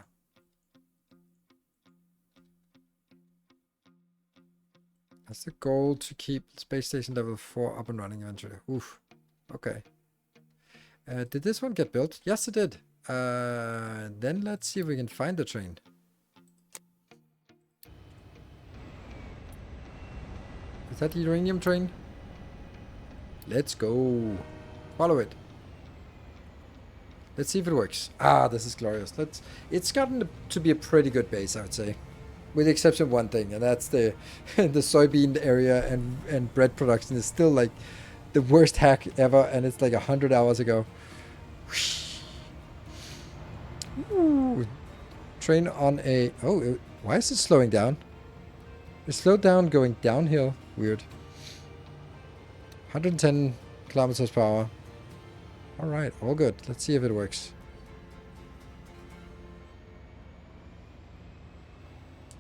That's the goal, to keep space station level 4 up and running eventually. Oof. Okay. Did this one get built? Yes, it did. Then let's see if we can find the train. Is that the uranium train? Let's go. Follow it. Let's see if it works. Ah, this is glorious. It's gotten to be a pretty good base, I would say. With the exception of one thing, and that's the the soybean area and bread production is still like the worst hack ever, and it's like 100 hours ago. Ooh. Train on a... Oh, why is it slowing down? It slowed down going downhill. Weird. 110 kilometers per hour. Alright, all good. Let's see if it works.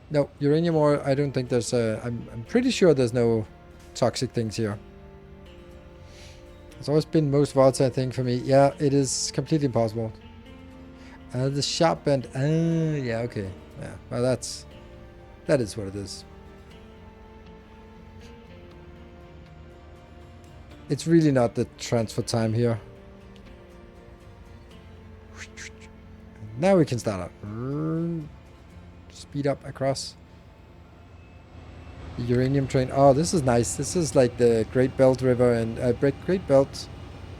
No, uranium ore, I don't think there's a... I'm pretty sure there's no toxic things here. It's always been most volatile thing for me. Yeah, it is completely impossible. The sharp bend... yeah, okay. Yeah, well that is what it is. It's really not the transfer time here. Now we can start up. Speed up across. The uranium train. Oh, this is nice. This is like the Great Belt River and Great Belt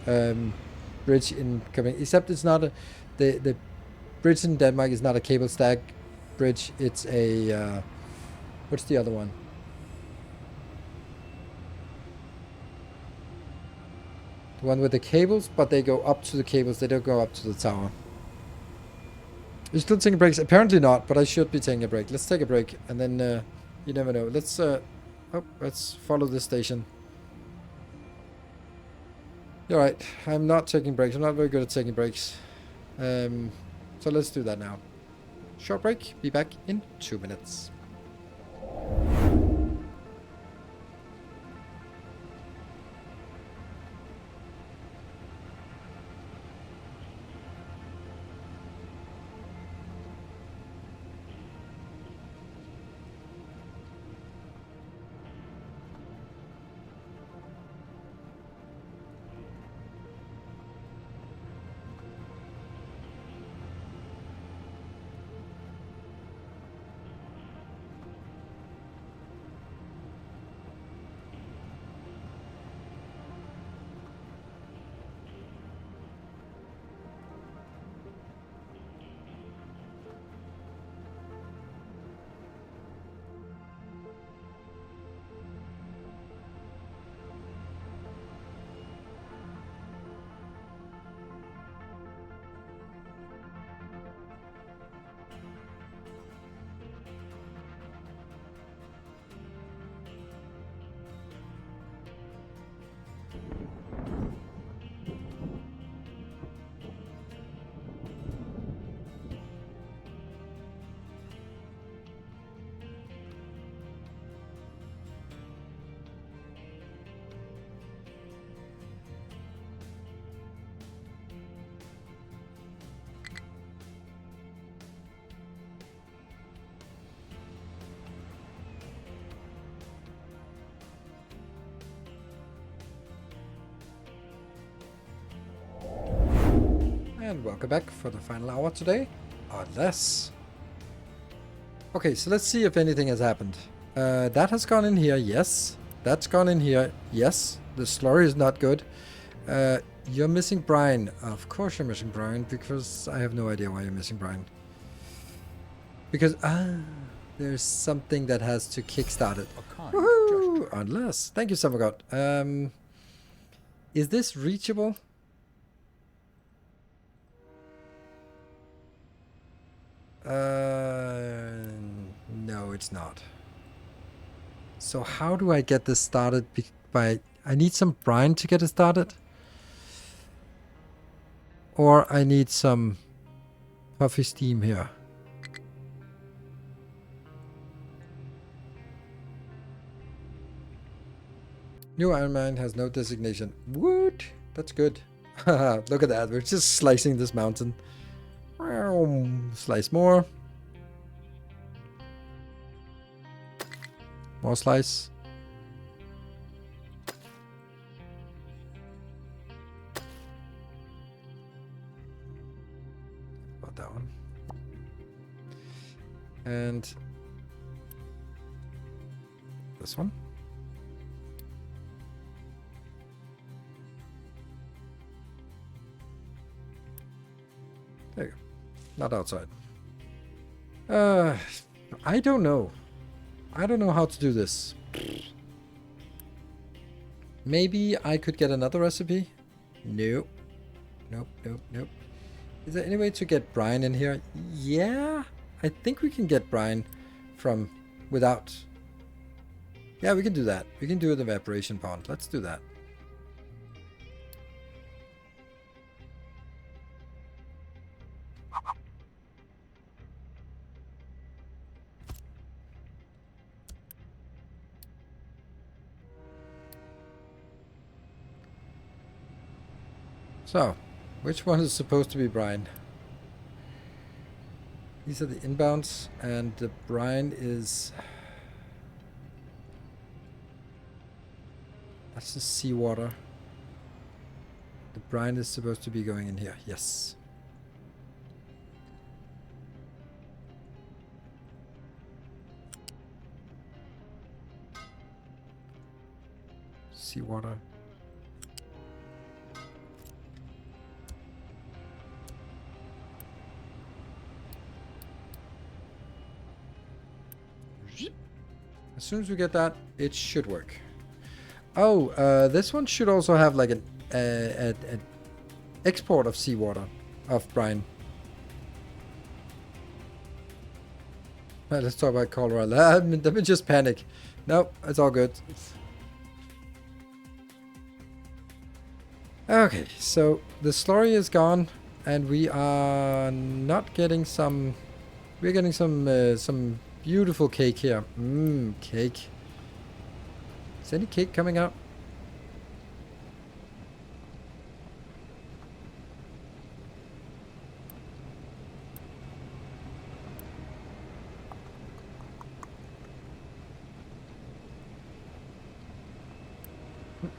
bridge in coming. Except it's not the bridge in Denmark is not a cable stack bridge. It's a what's the other one? The one with the cables, but they go up to the cables. They don't go up to the tower. You're still taking breaks? Apparently not, but I should be taking a break. Let's take a break, and then you never know. Let's follow this station. You're right. I'm not taking breaks. I'm not very good at taking breaks. So let's do that now. Short break. Be back in 2 minutes. And welcome back for the final hour today. Unless... Okay, so let's see if anything has happened. That has gone in here, yes. That's gone in here, yes. The slurry is not good. You're missing Brian. Of course you're missing Brian, because I have no idea why you're missing Brian. Because, there's something that has to kickstart it. Woohoo! Unless... Thank you, Samagod. Is this reachable? No, it's not. So how do I get this started by... I need some brine to get it started? Or I need some puffy steam here. New Iron Man has no designation. Wood! That's good. Look at that, we're just slicing this mountain. Slice more. More slice. About that one. And this one. There you go. Not outside. I don't know. I don't know how to do this. Maybe I could get another recipe? Nope. Nope, nope, nope. Is there any way to get brine in here? Yeah, I think we can get brine from without... Yeah, we can do that. We can do an evaporation pond. Let's do that. So, which one is supposed to be brine? These are the inbounds, and the brine is... That's the seawater. The brine is supposed to be going in here, yes. Seawater. As soon as we get that, it should work. Oh, this one should also have like an export of seawater, of brine. Right, let's talk about Colorado. Let me just panic. Nope, it's all good. Okay, so the slurry is gone, and we are not getting some. We're getting some beautiful cake here. Mmm, cake. Is any cake coming up?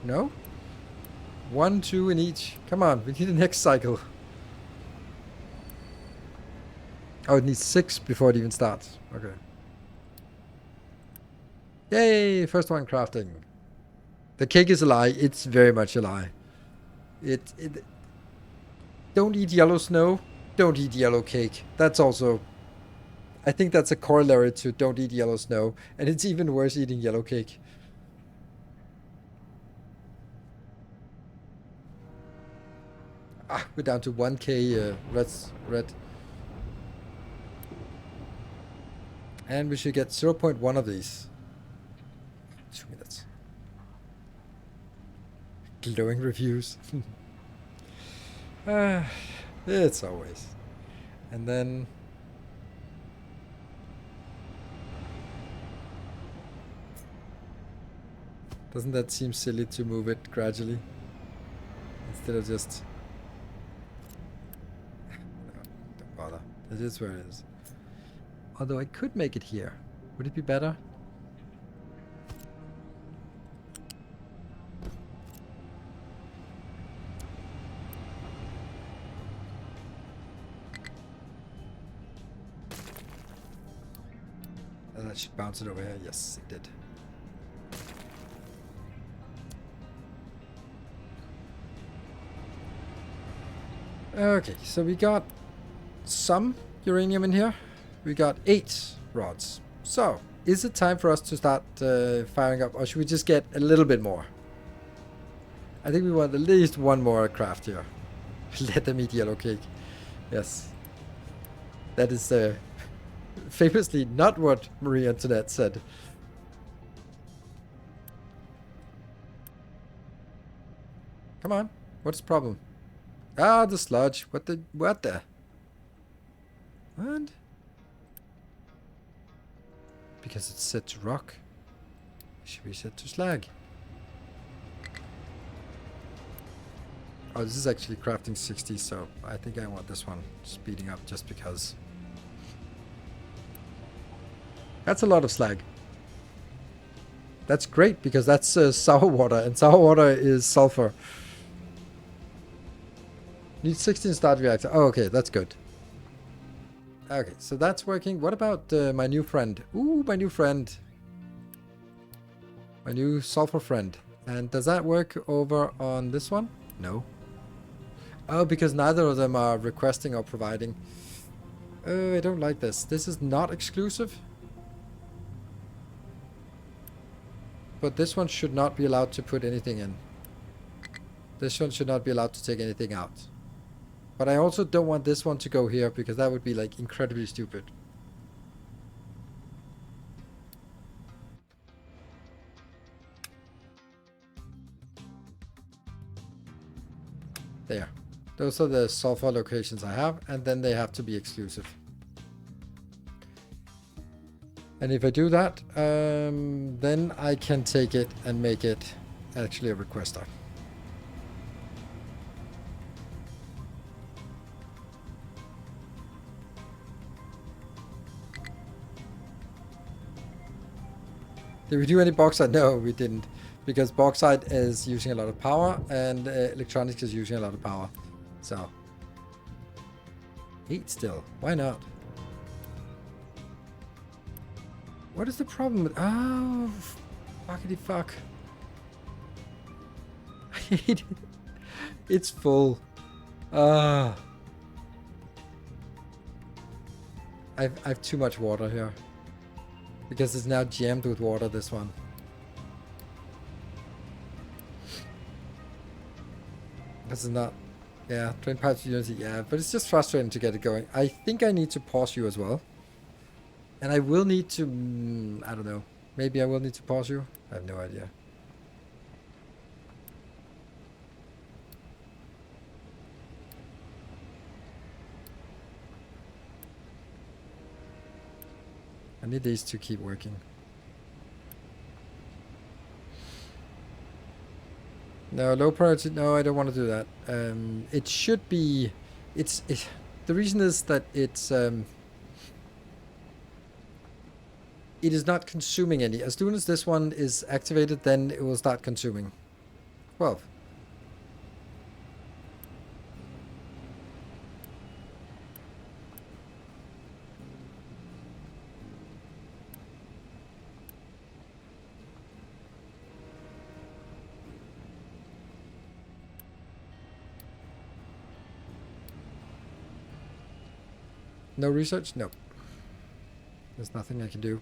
No? 1, 2 in each. Come on, we need the next cycle. Oh, it needs 6 before it even starts. Okay. Yay! First one crafting. The cake is a lie. It's very much a lie. It don't eat yellow snow. Don't eat yellow cake. That's also... I think that's a corollary to don't eat yellow snow. And it's even worse eating yellow cake. Ah, we're down to 1k red. And we should get 0.1 of these. 2 minutes. Glowing reviews. It's always. And then... Doesn't that seem silly to move it gradually? Instead of just... No, don't bother. It is where it is. Although I could make it here. Would it be better? That should bounce it over here. Yes, it did. Okay, so we got some uranium in here. We got 8 rods. So, is it time for us to start firing up, or should we just get a little bit more? I think we want at least one more craft here. Let them eat yellow cake. Yes. That is famously not what Marie Antoinette said. Come on. What's the problem? Ah, the sludge. What the? What? Because it's set to rock. It should be set to slag. Oh, this is actually crafting 60, so I think I want this one speeding up just because. That's a lot of slag. That's great because that's sour water, and sour water is sulfur. Need 16 start reactor. Oh, okay, that's good. Okay, so that's working. What about my new friend? Ooh, my new friend. My new sulfur friend. And does that work over on this one? No. Oh, because neither of them are requesting or providing. I don't like this. This is not exclusive. But this one should not be allowed to put anything in. This one should not be allowed to take anything out. But I also don't want this one to go here because that would be like incredibly stupid. There. Those are the sulfur locations I have, and then they have to be exclusive. And if I do that, then I can take it and make it actually a requester. Did we do any bauxite? No, we didn't. Because bauxite is using a lot of power, and electronics is using a lot of power. So. 8 still. Why not? What is the problem with... Oh, fuckity fuck. I hate it. It's full. I have too much water here. Because it's now jammed with water, this one. This is not... Yeah, train pipes unity, yeah. But it's just frustrating to get it going. I think I need to pause you as well. And I will need to... I don't know. Maybe I will need to pause you. I have no idea. need these to keep working. No, low priority. No, I don't want to do that. It should be. The reason is that it's. It is not consuming any. As soon as this one is activated, then it will start consuming. 12. No research? No. There's nothing I can do.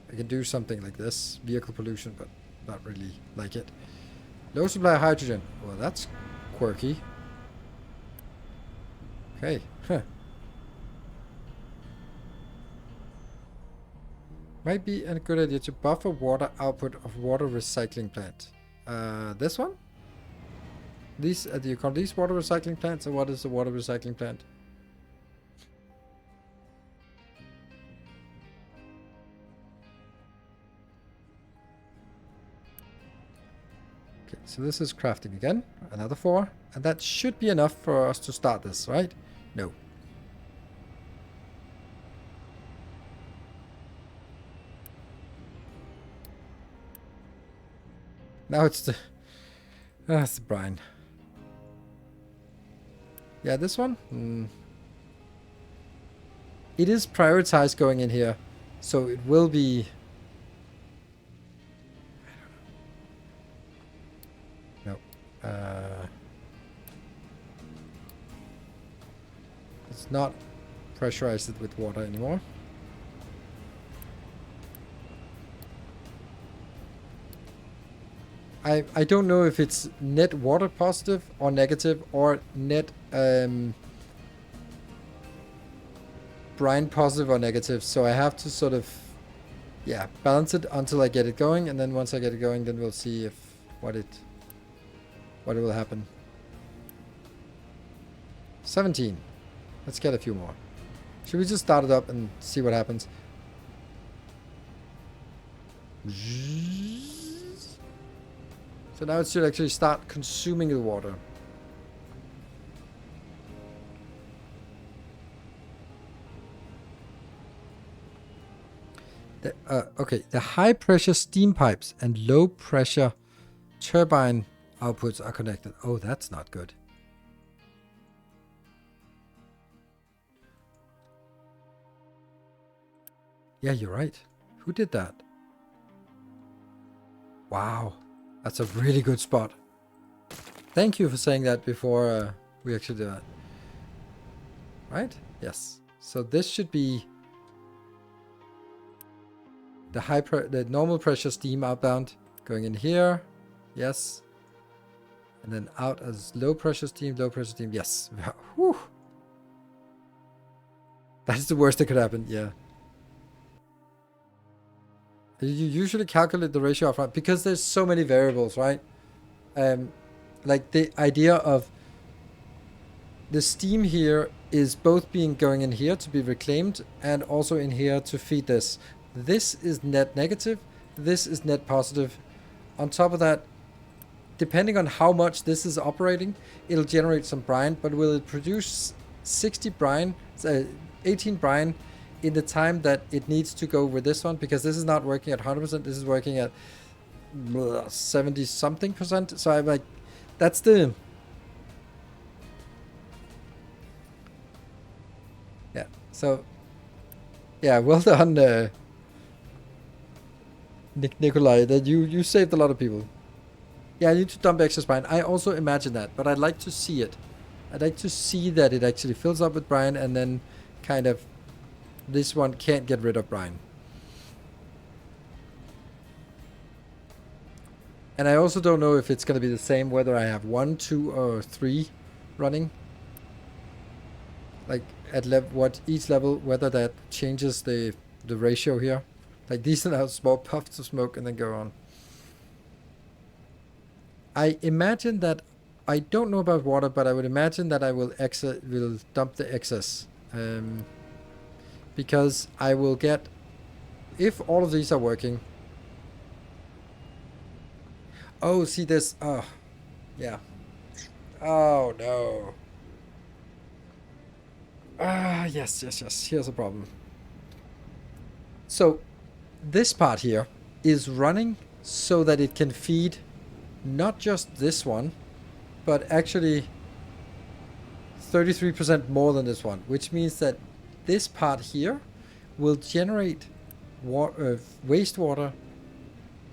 I can do something like this. Vehicle pollution, but not really like it. Low supply of hydrogen. Well, that's quirky. Okay. Huh. Might be a good idea to buffer water output of water recycling plant. This one? These, do you call these water recycling plants, or what is the water recycling plant? Okay, so this is crafting again. Another 4. And that should be enough for us to start this, right? No. Now it's the... That's the brine. Yeah, this one? It is prioritized going in here. So it will be... It's not pressurized with water anymore. I don't know if it's net water positive or negative, or net brine positive or negative, so I have to sort of balance it until I get it going, and then once I get it going, then we'll see if what will happen. 17. Let's get a few more. Should we just start it up and see what happens? So now it should actually start consuming the water. Okay, the high pressure steam pipes and low pressure turbine outputs are connected. Oh, that's not good. Yeah, you're right. Who did that? Wow, that's a really good spot. Thank you for saying that before we actually do that. Right? Yes. So this should be the normal pressure steam outbound going in here. Yes. And then out as low pressure steam, yes. Whew. That's the worst that could happen, yeah. You usually calculate the ratio upfront because there's so many variables, right? Like the idea of the steam here is both being going in here to be reclaimed and also in here to feed this. This is net negative. This is net positive. On top of that, depending on how much this is operating, it'll generate some brine, but will it produce 60 brine, 18 brine in the time that it needs to go with this one? Because this is not working at 100%, this is working at 70 something percent. So I'm like, that's the... Yeah, so... Yeah, well done, Nikolai, that you saved a lot of people. Yeah, I need to dump excess brine. I also imagine that, but I'd like to see it. I'd like to see that it actually fills up with brine, and then kind of this one can't get rid of brine. And I also don't know if it's going to be the same whether I have 1, 2, or 3 running. Like at what each level, whether that changes the ratio here. Like these are now small puffs of smoke and then go on. I imagine that, I don't know about water, but I would imagine that I will dump the excess. Because I will get if all of these are working... Oh, see this... Oh, yeah. Oh, no. Yes. Here's a problem. So, this part here is running so that it can feed not just this one, but actually 33% more than this one, which means that this part here will generate wastewater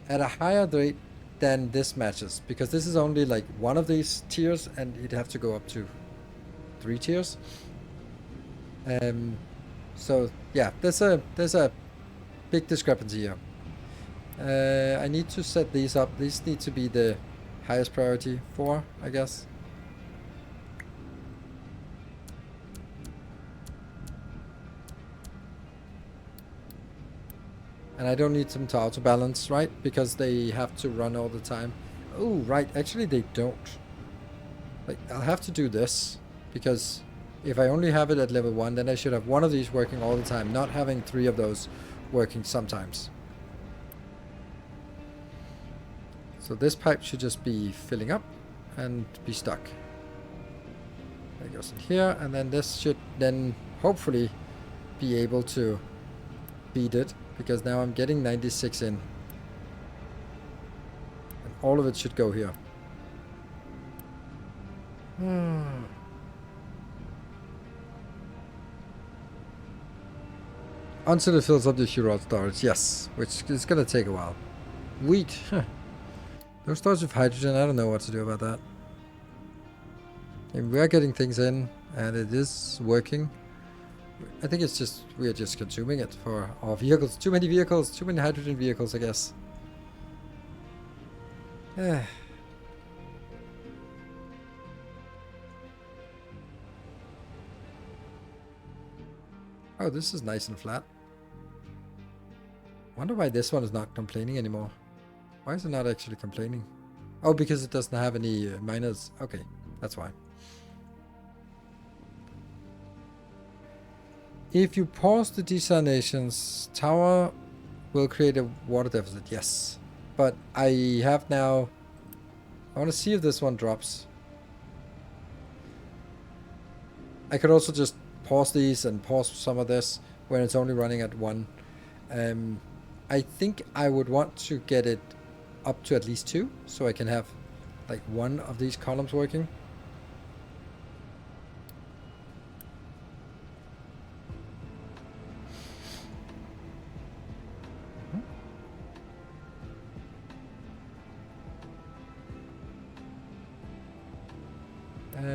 at a higher rate than this matches, because this is only like one of these tiers and you'd have to go up to 3 tiers. So yeah, there's a big discrepancy here. I need to set these up. These need to be the highest priority 4, I guess. And I don't need them to auto balance, right? Because they have to run all the time. Oh, right. Actually, they don't. Like, I'll have to do this, because if I only have it at level 1, then I should have one of these working all the time, not having 3 of those working sometimes. So this pipe should just be filling up and be stuck. That goes in here, and then this should then hopefully be able to beat it, because now I'm getting 96 in. And all of it should go here. Until it fills up the Hurod storage, yes, which is going to take a while. Wheat. No storage of hydrogen, I don't know what to do about that. And we are getting things in, and it is working. I think it's just, we are just consuming it for our vehicles. Too many vehicles, too many hydrogen vehicles, I guess. Oh, this is nice and flat. Wonder why this one is not complaining anymore. Why is it not actually complaining? Oh, because it doesn't have any miners. Okay, that's why. If you pause the desalinations, tower will create a water deficit. Yes. But I have now... I want to see if this one drops. I could also just pause these and pause some of this when it's only running at 1. I think I would want to get it up to at least 2, so I can have like 1 of these columns working.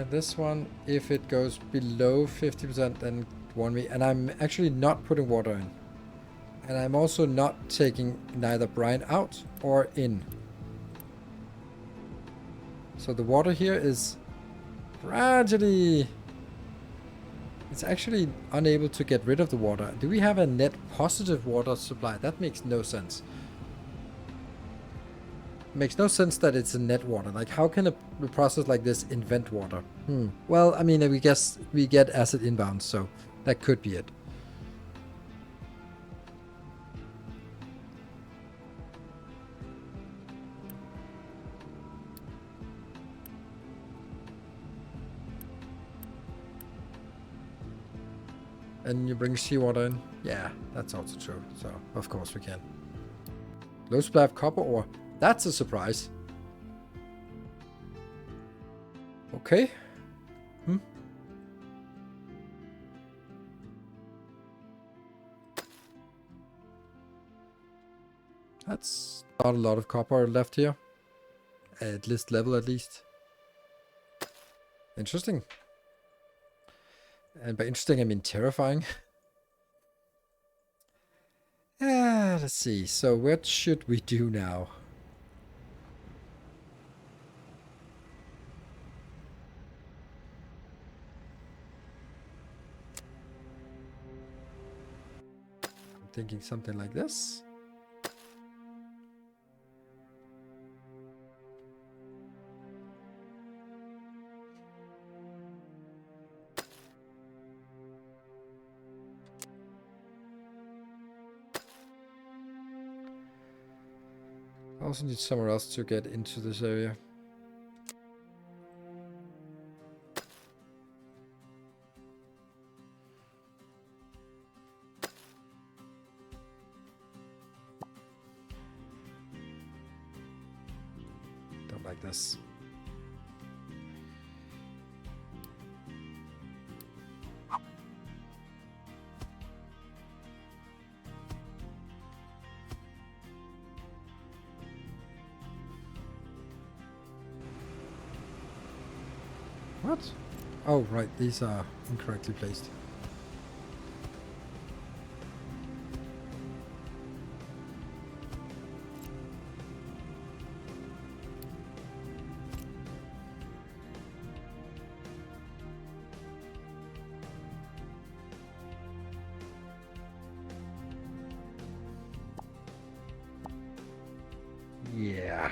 This one, if it goes below 50%, then warn me. And I'm actually not putting water in. And I'm also not taking neither brine out or in. So the water here is gradually... It's actually unable to get rid of the water. Do we have a net positive water supply? That makes no sense. Makes no sense that it's a net water. Like, how can a process like this invent water? Well, I mean, we guess we get acid inbound, so that could be it. And you bring seawater in? Yeah, that's also true. So, of course we can. Low supply of copper ore. That's a surprise. Okay. That's not a lot of copper left here. At this level, at least. Interesting. And by interesting, I mean terrifying. Let's see. So what should we do now? I'm thinking something like this. I also need somewhere else to get into this area. Don't like this. What? Oh, right, these are incorrectly placed. Yeah.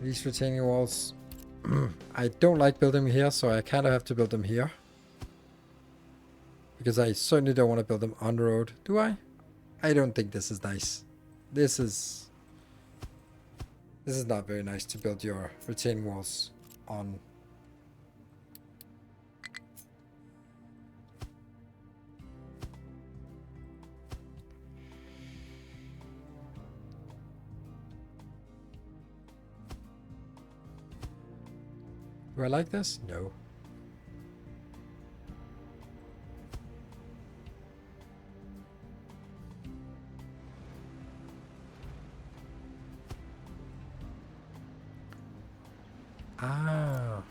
These retaining walls, I don't like building here, so I kind of have to build them here. Because I certainly don't want to build them on the road, do I? I don't think this is nice. This is not very nice to build your retaining walls on. Do I like this? No. Ah.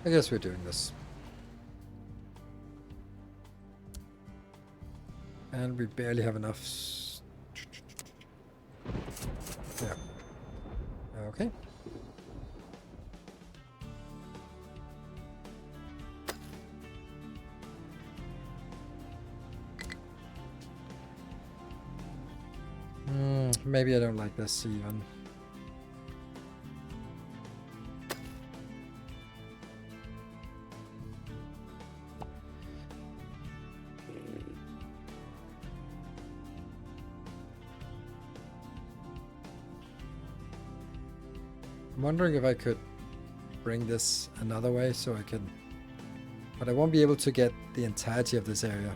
I guess we're doing this. And we barely have enough. Yeah. Okay. Maybe I don't like this even. I'm wondering if I could bring this another way so I can... But I won't be able to get the entirety of this area.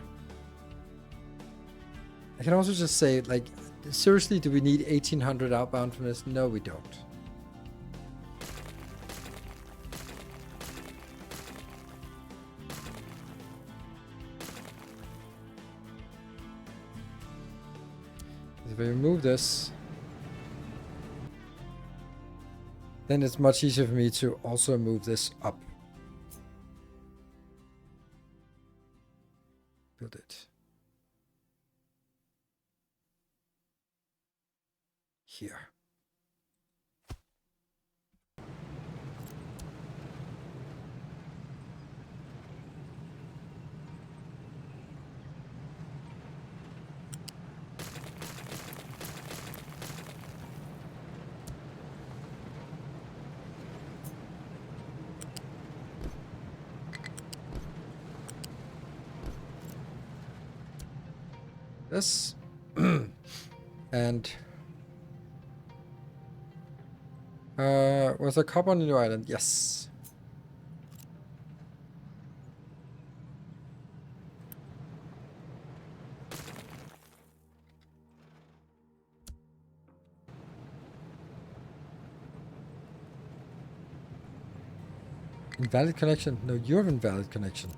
I can also just say, like, seriously, do we need 1800 outbound from this? No, we don't. If I remove this, then it's much easier for me to also move this up. Build it. Here. This. And was a cop on the new island? Yes. Invalid connection? No, you have invalid connection.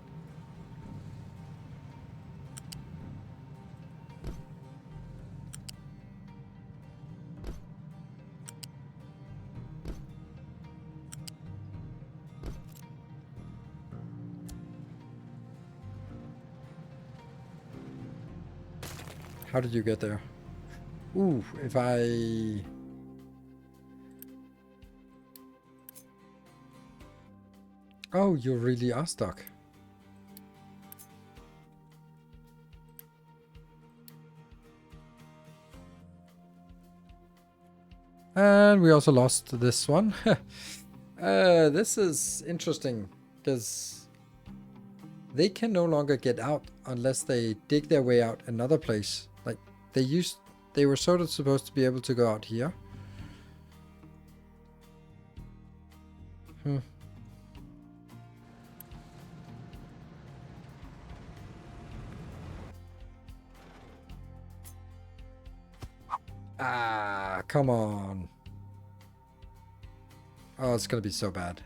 How did you get there? Ooh, if I... Oh, you really are stuck. And we also lost this one. This is interesting because they can no longer get out unless they dig their way out another place. Like they were sort of supposed to be able to go out here. Ah, come on. Oh, it's gonna be so bad.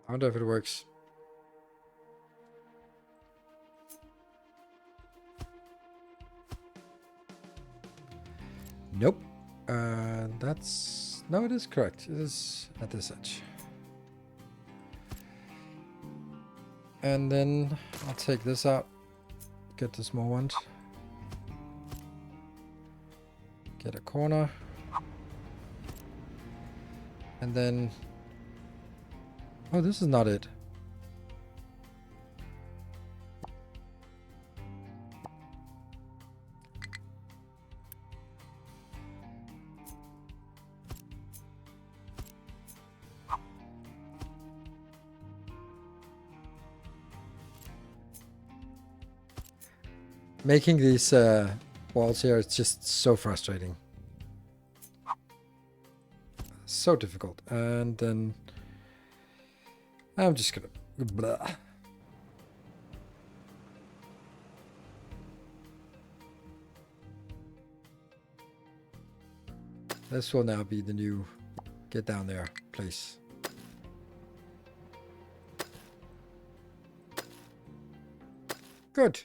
I wonder if it works. Nope. That's... No, it is correct. It is at this edge. And then I'll take this out. Get the small ones. Get a corner. And then... Oh, this is not it. Making these walls here is just so frustrating. So difficult. And then I'm just gonna... Blah. This will now be the new get down there place. Good.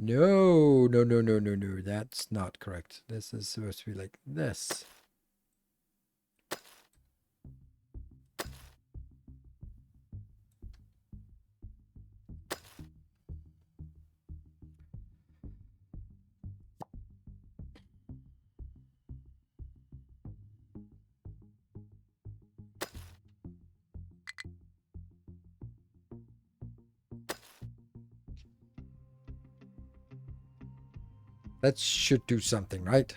No, no, no, no, no, no. That's not correct. This is supposed to be like this. That should do something, right?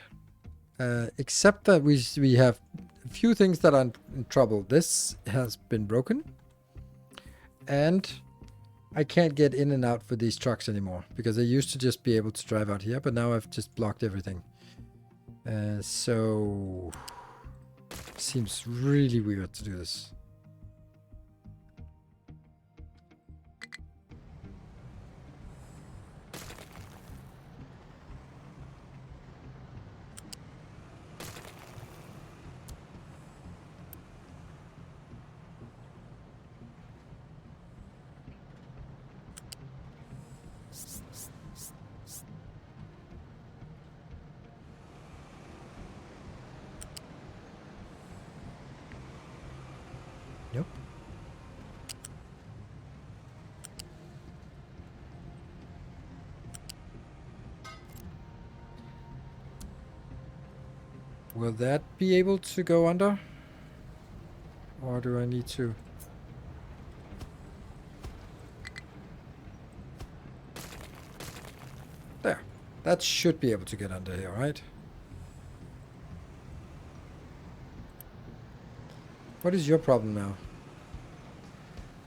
Except that we have a few things that are in trouble. This has been broken. And I can't get in and out for these trucks anymore. Because I used to just be able to drive out here. But now I've just blocked everything. So... Seems really weird to do this. Nope. Will that be able to go under? Or do I need to... There. That should be able to get under here, right? What is your problem now?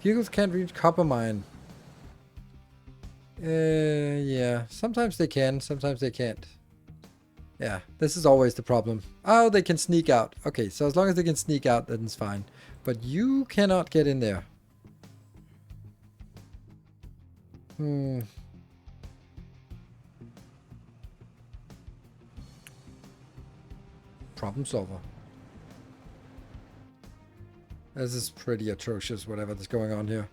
Vehicles can't reach copper mine. Yeah. Sometimes they can, sometimes they can't. Yeah, this is always the problem. Oh, they can sneak out. Okay, so as long as they can sneak out, then it's fine. But you cannot get in there. Problem solver. This is pretty atrocious, whatever is going on here.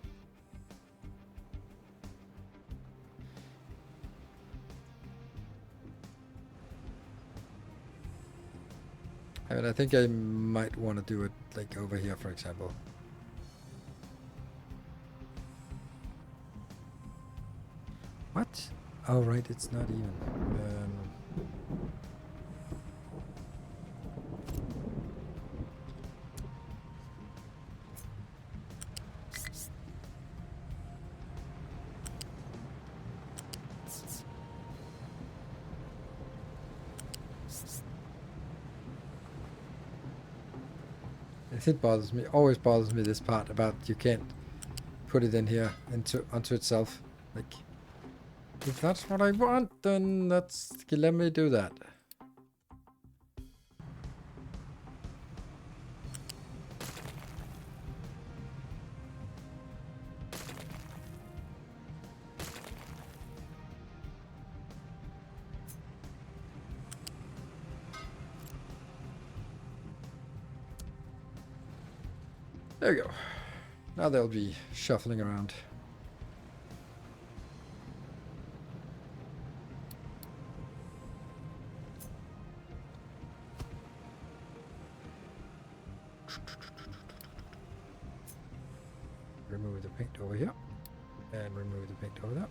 I mean, I think I might want to do it like over here, for example. What? Oh, right, it's not even. It bothers me, always bothers me, this part about you can't put it in here onto itself. Like, if that's what I want, then let me do that. There we go. Now they'll be shuffling around. Remove the paint over here. And remove the paint over there.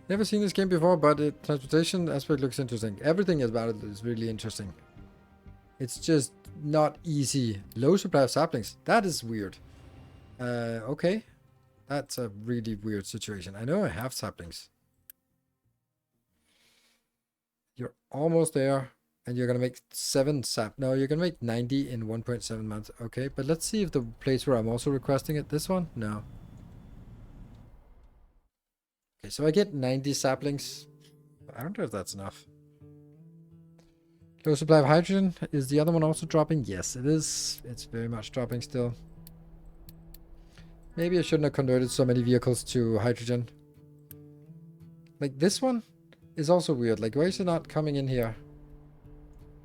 Never seen this game before, but the transportation aspect looks interesting. Everything about it is really interesting. It's just not easy. Low supply of saplings. That is weird. Okay. That's a really weird situation. I know I have saplings. You're almost there. And you're going to make 7 sap. No, you're going to make 90 in 1.7 months. Okay, but let's see if the place where I'm also requesting it. This one? No. Okay, so I get 90 saplings. I don't know if that's enough. Low supply of hydrogen. Is the other one also dropping? Yes, it is. It's very much dropping still. Maybe I shouldn't have converted so many vehicles to hydrogen. Like this one is also weird. Like, why is it not coming in here?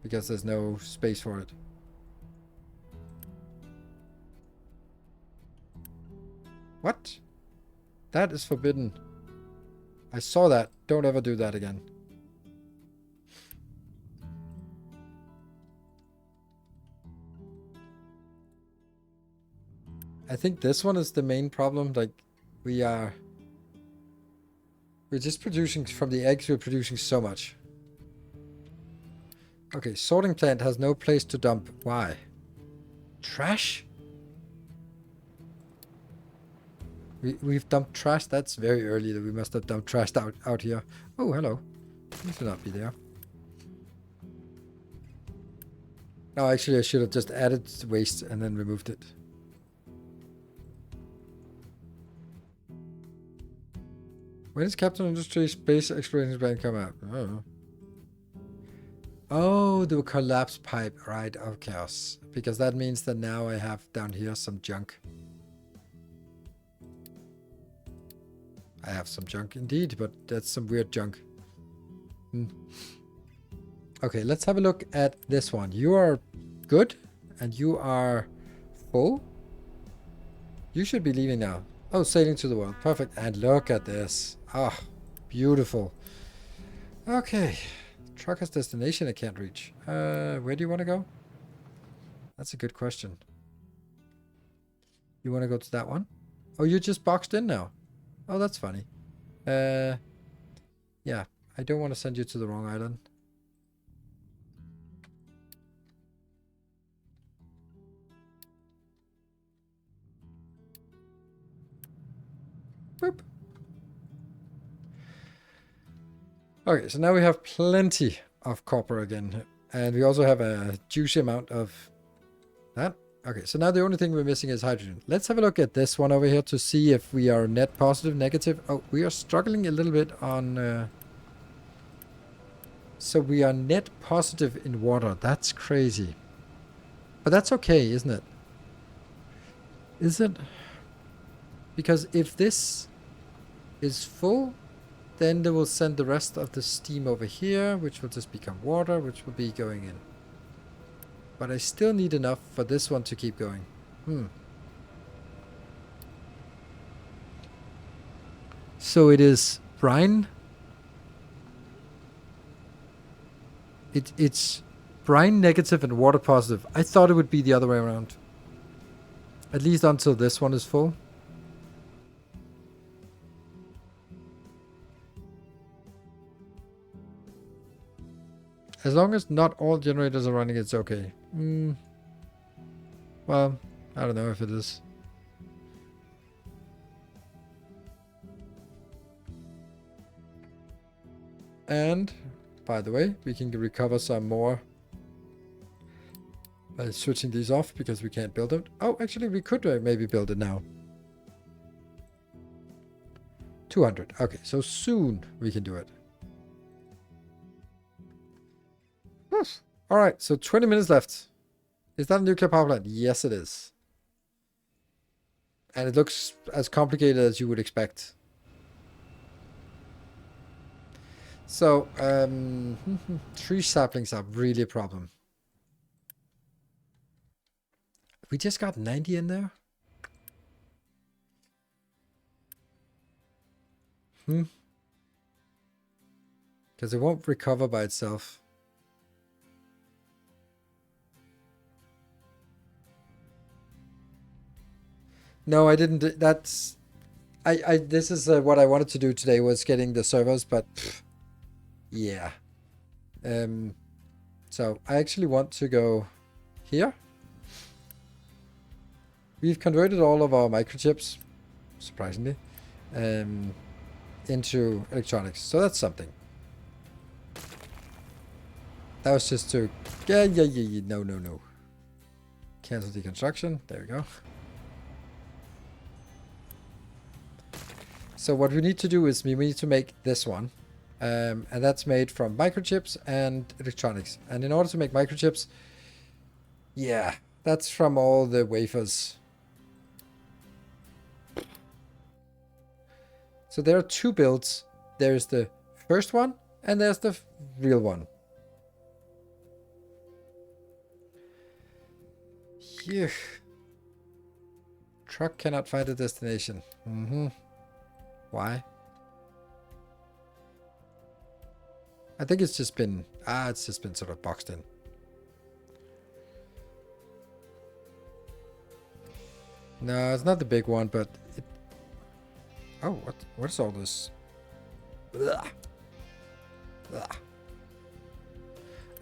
Because there's no space for it. What? That is forbidden. I saw that. Don't ever do that again. I think this one is the main problem. Like, we're just producing from the eggs. We're producing so much. Okay, sorting plant has no place to dump. Why? Trash? We've dumped trash. That's very early that we must have dumped trash out here. Oh, hello. You should not be there. No, actually, I should have just added waste and then removed it. When is Captain Industry Space Exploration Plan come out? I don't know. Oh, the collapse pipe, right, of chaos. Because that means that now I have down here some junk. I have some junk indeed, but that's some weird junk. Okay, let's have a look at this one. You are good, and you are full. You should be leaving now. Oh, sailing to the world. Perfect. And look at this. Ah, beautiful. Okay. Trucker's destination I can't reach. Where do you want to go? That's a good question. You want to go to that one? Oh, you just boxed in now. Oh, that's funny. Yeah, I don't want to send you to the wrong island. Boop. Okay, so now we have plenty of copper again. And we also have a juicy amount of that. Okay, so now the only thing we're missing is hydrogen. Let's have a look at this one over here to see if we are net positive, negative. Oh, we are struggling a little bit on... So we are net positive in water. That's crazy. But that's okay, isn't it? Is it? Because if this is full, then they will send the rest of the steam over here, which will just become water, which will be going in. But I still need enough for this one to keep going. So it is brine. It's brine negative and water positive. I thought it would be the other way around. At least until this one is full. As long as not all generators are running, it's okay. Well, I don't know if it is. And, by the way, we can recover some more by switching these off because we can't build it. Oh, actually, we could maybe build it now. 200. Okay, so soon we can do it. All right, so 20 minutes left. Is that a nuclear power plant? Yes, it is. And it looks as complicated as you would expect. So, tree saplings are really a problem. We just got 90 in there? Because it won't recover by itself. No, I didn't. That's... this is what I wanted to do today, was getting the servers, but... yeah. So, I actually want to go here. We've converted all of our microchips, surprisingly, into electronics. So that's something. That was just to... Yeah. No. Cancel deconstruction. There we go. So what we need to do is we need to make this one. And that's made from microchips and electronics. And in order to make microchips... yeah, that's from all the wafers. So there are two builds. There's the first one, and there's the real one. Phew. Truck cannot find a destination. Why? I think it's just been... it's just been sort of boxed in. No, it's not the big one, but... oh, what is all this? Ugh. Ugh.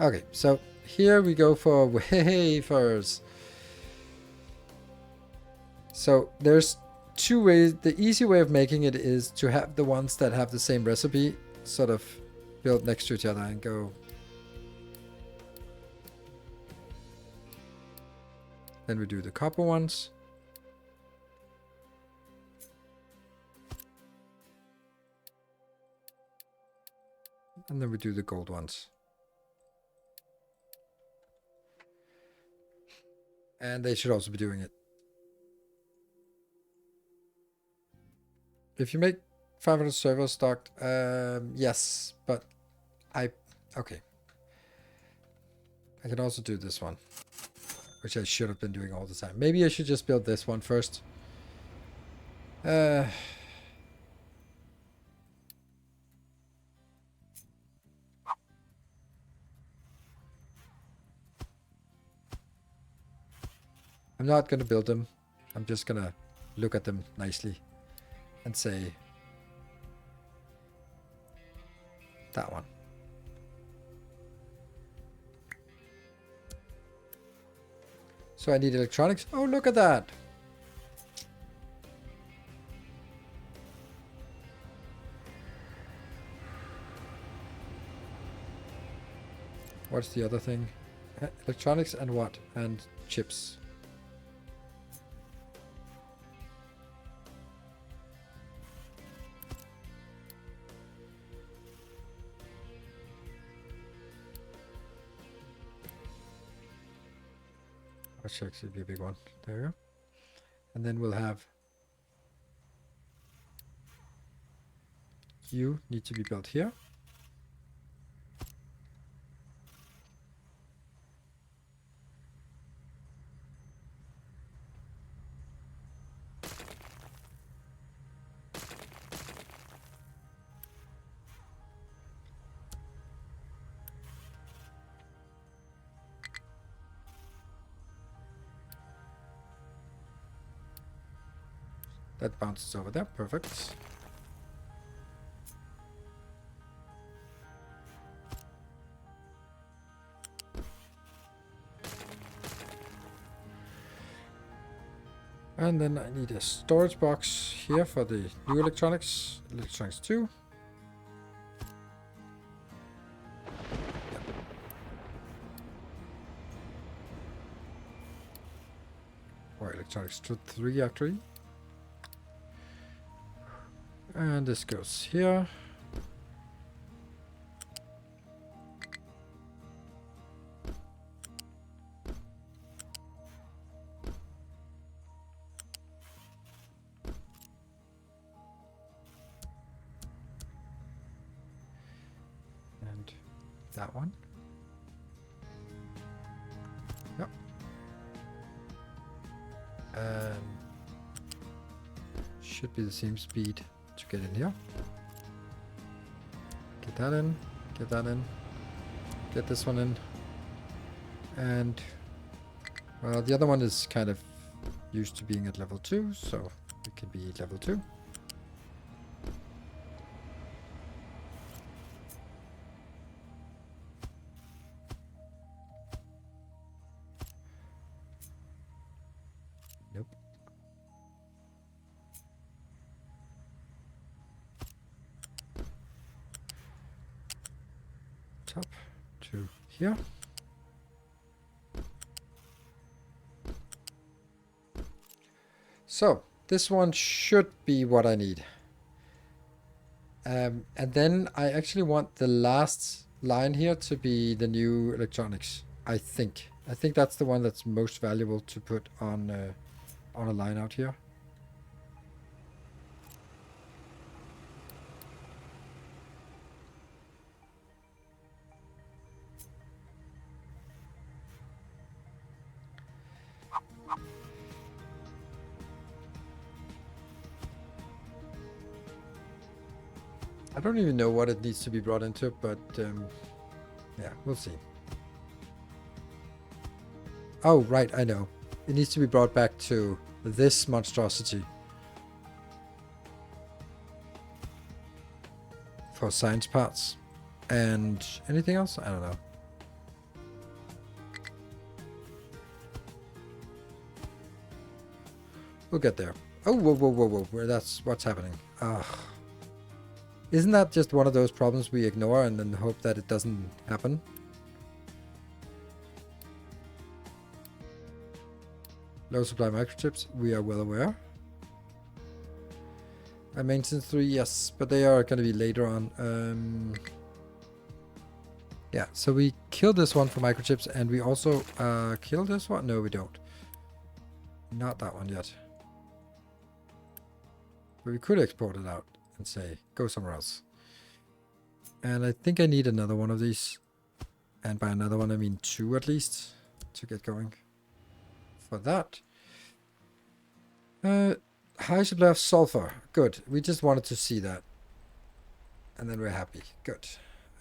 Okay, so here we go for wafers. So there's two ways. The easy way of making it is to have the ones that have the same recipe sort of built next to each other and go. Then we do the copper ones. And then we do the gold ones. And they should also be doing it. If you make 500 servers stocked, yes, but okay. I can also do this one, which I should have been doing all the time. Maybe I should just build this one first. I'm not going to build them. I'm just going to look at them nicely and say that one. So I need electronics. Oh, look at that. What's the other thing? Electronics and what? And chips. That should actually be a big one. There we go. And then we'll have you need to be built here. That bounces over there. Perfect. And then I need a storage box here for the new electronics. Electronics 2. Or electronics 3 actually. And this goes here. And that one. Yep. Should be the same speed to get in here. Get that in. Get that in. Get this one in. And well, the other one is kind of used to being at level 2, so it can be level 2. Nope. Top to here. So this one should be what I need. And then I actually want the last line here to be the new electronics. I think that's the one that's most valuable to put on a line out here. I don't even know what it needs to be brought into, but yeah, we'll see. Oh, right, I know. It needs to be brought back to this monstrosity. For science parts. And anything else? I don't know. We'll get there. Oh, whoa, whoa, whoa, whoa. That's what's happening. Ugh. Isn't that just one of those problems we ignore and then hope that it doesn't happen? Low supply microchips, we are well aware. Maintenance 3, yes, but they are going to be later on. Yeah, so we kill this one for microchips, and we also kill this one? No, we don't. Not that one yet. But we could export it out and say, go somewhere else. And I think I need another one of these. And by another one, I mean 2 at least to get going. For that. High supply of sulfur. Good. We just wanted to see that. And then we're happy. Good.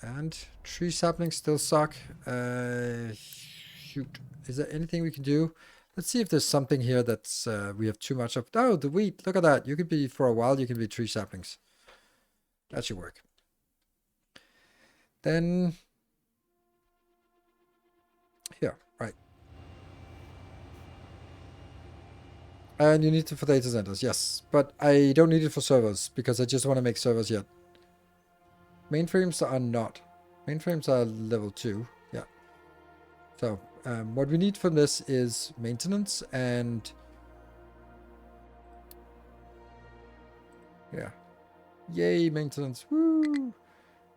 And tree saplings still suck. Shoot. Is there anything we can do? Let's see if there's something here that's we have too much of. Oh, the wheat. Look at that. You could be, for a while, you can be tree saplings. That should work. Then here, right. And you need it for data centers, yes. But I don't need it for servers, because I just want to make servers yet. Mainframes are not. Mainframes are level 2, yeah. So, what we need from this is maintenance and... yeah. Yay, maintenance, woo!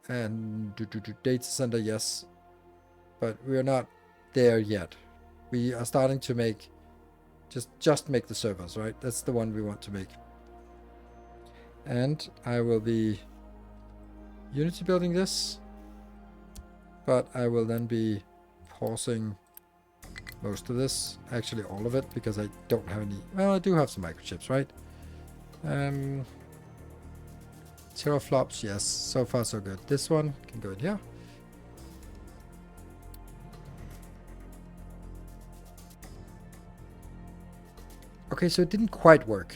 And data center, yes. But we're not there yet. We are starting to make... Just make the servers, right? That's the one we want to make. And I will be Unity building this. But I will then be pausing most of this. Actually all of it, because I don't have any... well, I do have some microchips, right? Teraflops, yes. So far so good. This one can go in here. Okay, so it didn't quite work.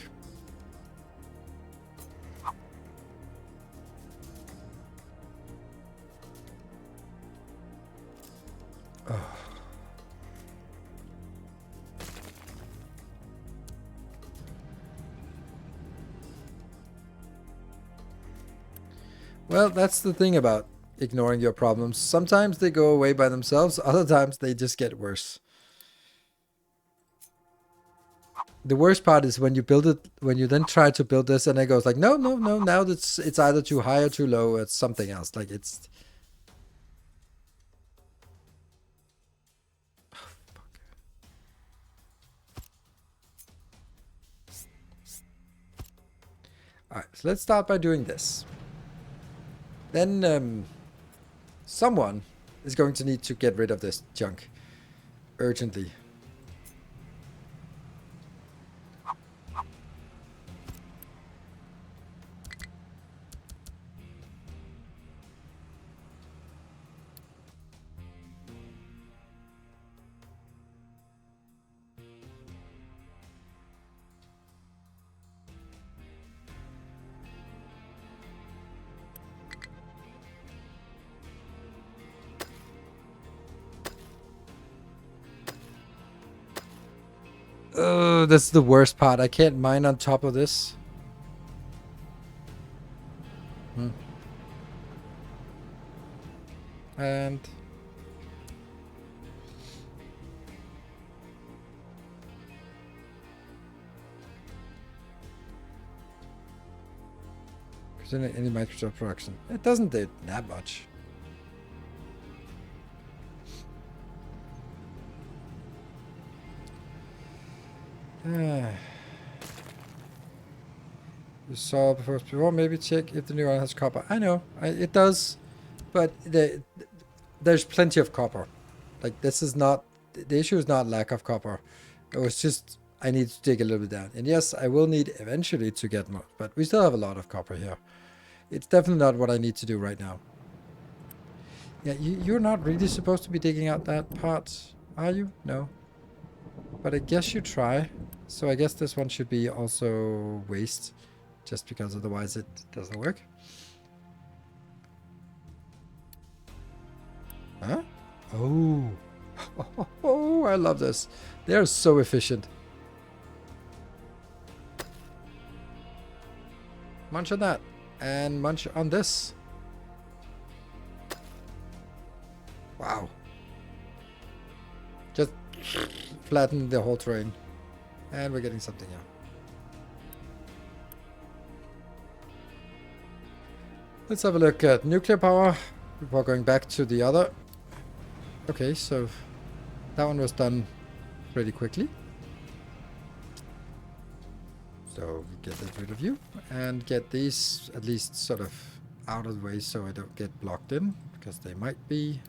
Well, that's the thing about ignoring your problems. Sometimes they go away by themselves, other times they just get worse. The worst part is when you build it, when you then try to build this and it goes like, no, no, no, now it's either too high or too low, it's something else. Like it's... Alright, so let's start by doing this. Then someone is going to need to get rid of this junk urgently. That's the worst part. I can't mine on top of this. And any Microsoft production. It doesn't do that much. You saw before, maybe check if the new one has copper. I know, it does, but there's plenty of copper. Like, this is not, the issue is not lack of copper. It was just, I need to dig a little bit down. And yes, I will need eventually to get more, but we still have a lot of copper here. It's definitely not what I need to do right now. Yeah, you're not really supposed to be digging out that part, are you? No. But I guess you try. So I guess this one should be also waste, just because otherwise it doesn't work. Huh? Oh. Oh, I love this. They're so efficient. Munch on that. And munch on this. Wow. Just flatten the whole terrain. And we're getting something here. Let's have a look at nuclear power before going back to the other. Okay, so that one was done pretty quickly. So we get that rid of you and get these at least sort of out of the way so I don't get blocked in, because they might be.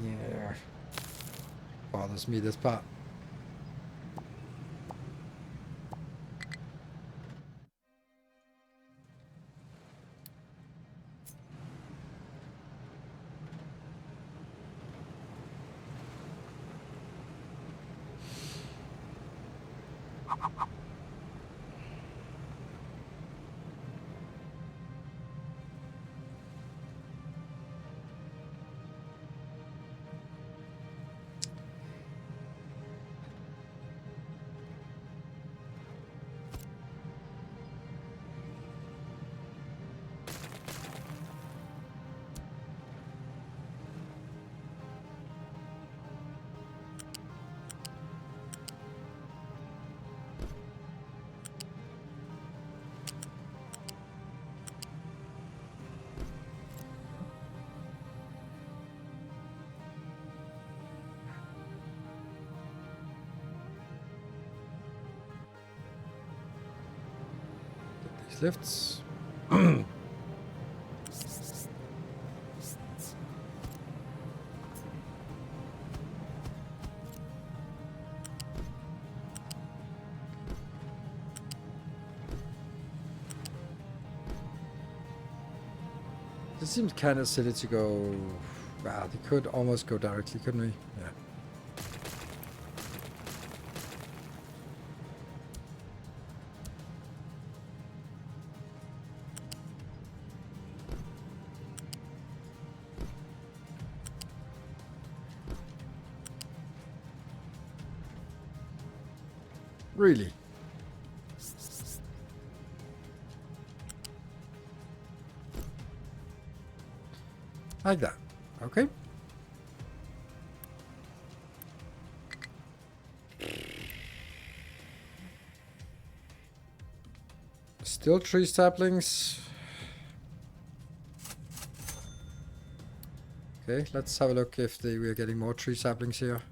Yeah, bothers me, this part. These lifts. This seems kind of silly to go. Wow, they could almost go directly, couldn't we? Yeah. Really? Like that. Okay. Still tree saplings. Okay, let's have a look if we're getting more tree saplings here.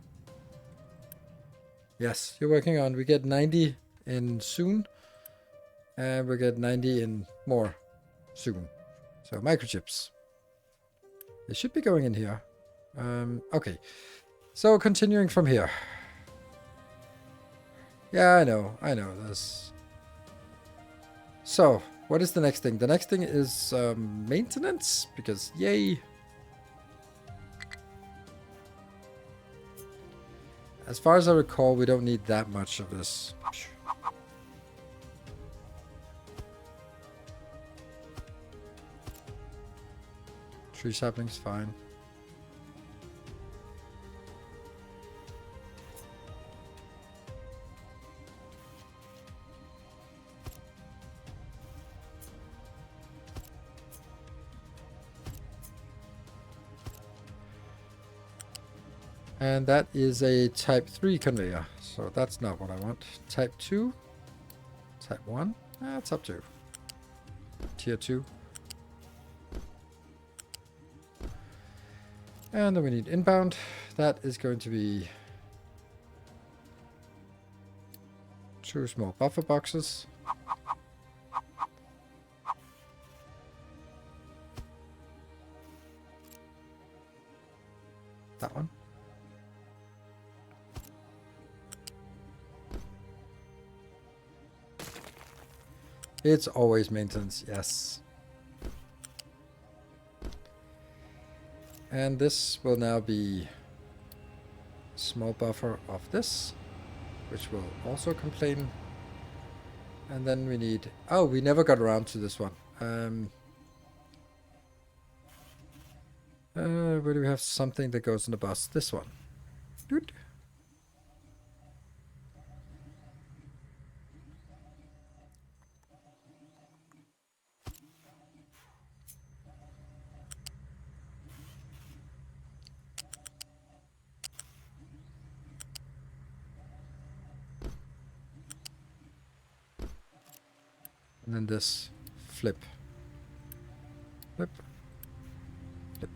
Yes, you're working on. We get 90 in soon. And we get 90 in more soon. So microchips. They should be going in here. Okay. So continuing from here. Yeah, I know. There's... So, what is the next thing? The next thing is maintenance, because yay. As far as I recall, we don't need that much of this. Tree saplings, fine. And that is a type 3 conveyor, so that's not what I want. Type 2, type 1, that's up to tier 2. And then we need inbound. That is going to be 2 small buffer boxes. That one. It's always maintenance, yes. And this will now be a small buffer of this, which will also complain. And then we need... Oh, we never got around to this one. Where do we have something that goes in the bus? This one. Good. And then this flip. Flip. Flip.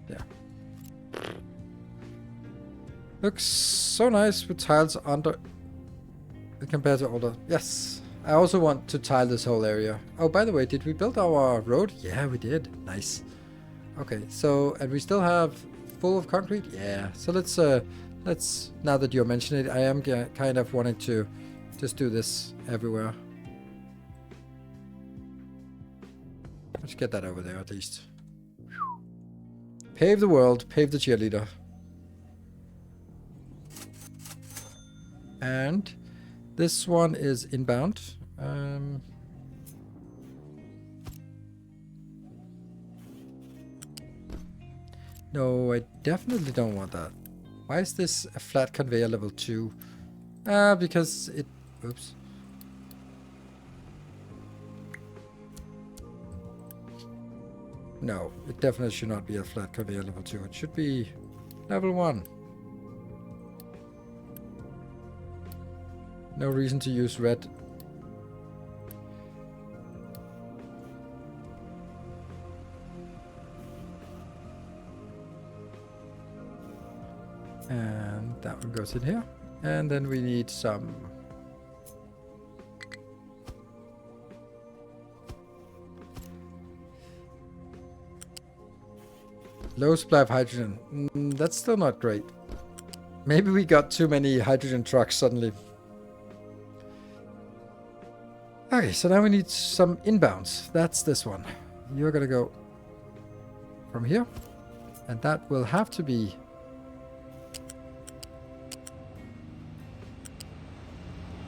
Yeah. Looks so nice with tiles under compared to older. Yes. I also want to tile this whole area. Oh, by the way, did we build our road? Yeah, we did. Nice. Okay, so, and we still have full of concrete? Yeah. So let's, now that you're mentioning it, I am kind of wanting to just do this everywhere. Let's get that over there at least. Pave the world, pave the cheerleader. And this one is inbound. No, I definitely don't want that. Why is this a flat conveyor level 2? Because it... Oops. No, it definitely should not be a flat conveyor level 2. It should be level 1. No reason to use red. And that one goes in here. And then we need some... low supply of hydrogen. That's still not great. Maybe we got too many hydrogen trucks suddenly. Okay, so now we need some inbounds. That's this one. You're gonna go from here. And that will have to be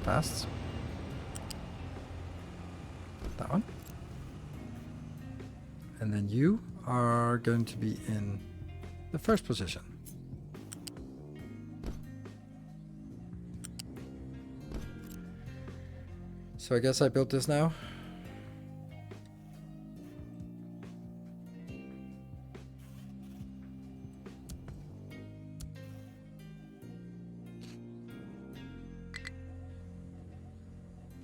fast. That one. And then you are going to be in the first position. So I guess I built this now.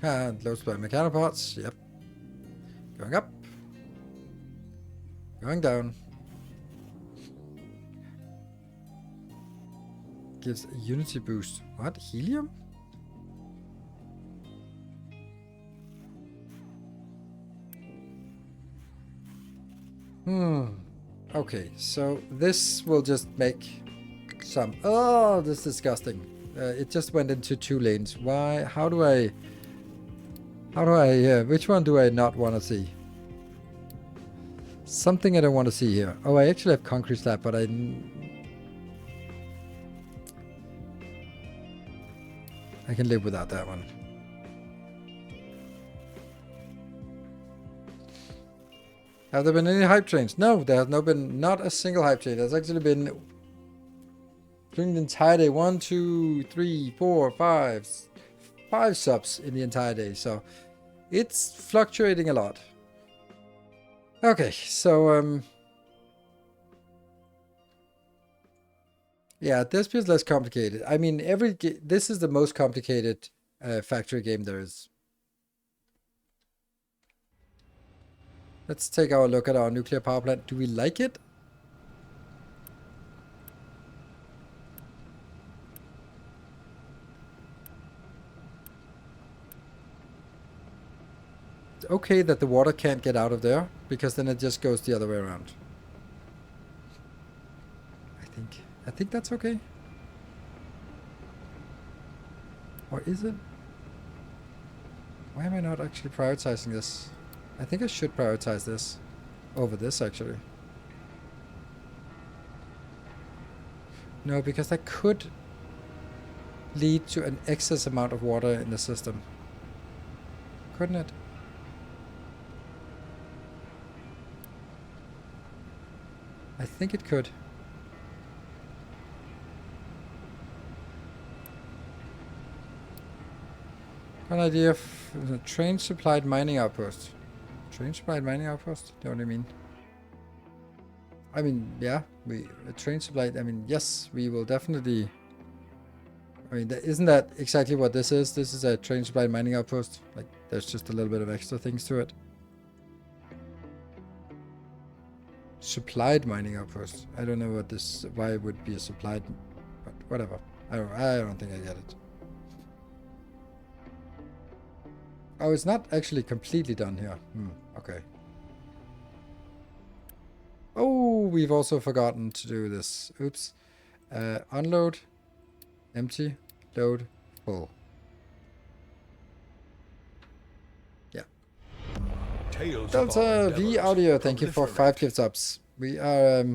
And load supply mechanical parts. Yep. Going up. Going down. Gives a unity boost. What? Helium? Okay, so this will just make some... Oh, this is disgusting. It just went into 2 lanes. Why? How do I... which one do I not want to see? Something I don't want to see here. Oh, I actually have concrete slab, but I can live without that one. Have there been any hype trains? No, there has not a single hype train. There's actually been during the entire day 1, 2, 3, 4, 5 subs in the entire day. So it's fluctuating a lot. Okay, so yeah, this feels less complicated. I mean, this is the most complicated factory game there is. Let's take our look at our nuclear power plant. Do we like it? It's okay that the water can't get out of there, because then it just goes the other way around. I think that's okay. Or is it? Why am I not actually prioritizing this? I think I should prioritize this over this, actually. No, because that could lead to an excess amount of water in the system. Couldn't it? I think it could. An idea of the train supplied mining outpost. Train supplied mining outpost? Know what I mean? I mean, yeah, a train supplied. I mean, yes, we will definitely. I mean, isn't that exactly what this is? This is a train supplied mining outpost. Like, there's just a little bit of extra things to it. Supplied mining outpost. I don't know what this. Why it would be a supplied, but whatever. I don't think I get it. Oh, it's not actually completely done here. Okay. Oh, we've also forgotten to do this. Oops. Unload. Empty. Load. Full. Yeah. Delta V Audio, thank you for 5 gift subs. We are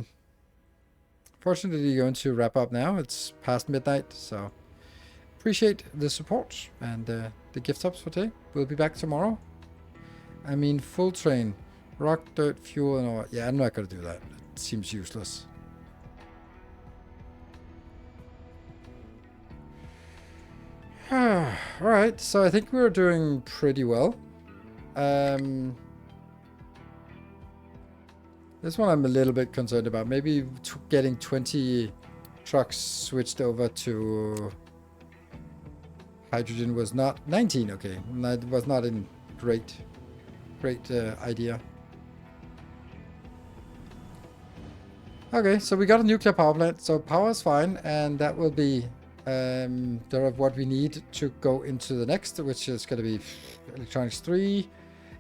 fortunately going to wrap up now. It's past midnight, so appreciate the support and the gift subs for today. We'll be back tomorrow. I mean, full train, rock, dirt, fuel, and all. Yeah, I'm not gonna do that. It seems useless. Alright, so I think we're doing pretty well. This one I'm a little bit concerned about. Maybe getting 20 trucks switched over to hydrogen was not 19. Okay, that was not a great idea. Okay, so we got a nuclear power plant, so power is fine, and that will be what we need to go into the next, which is going to be electronics 3,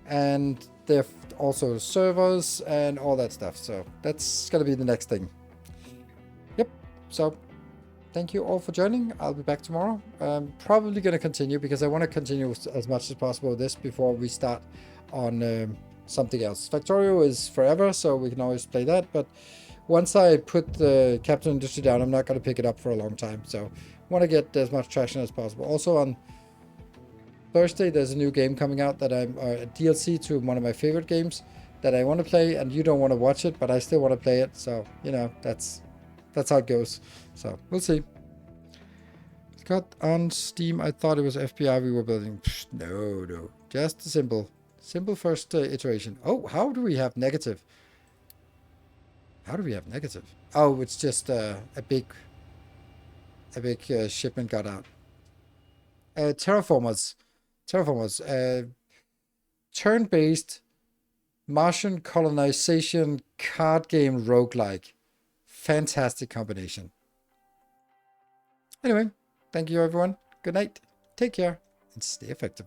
and there also servers and all that stuff. So that's going to be the next thing. Yep. So thank you all for joining. I'll be back tomorrow. I'm probably going to continue because I want to continue as much as possible with this before we start on something else. Factorio is forever, so we can always play that, but once I put the Captain Industry down, I'm not going to pick it up for a long time, so I want to get as much traction as possible. Also on Thursday, there's a new game coming out that I'm a DLC to one of my favorite games that I want to play, and you don't want to watch it, but I still want to play it, so, you know, that's how it goes. So, we'll see. Got on Steam, I thought it was FBI we were building. Psh, no. Just a simple first iteration. Oh, how do we have negative? How do we have negative? Oh, it's just a big shipment got out. Terraformers, turn-based Martian colonization card game roguelike. Fantastic combination. Anyway, thank you everyone. Good night. Take care and stay effective.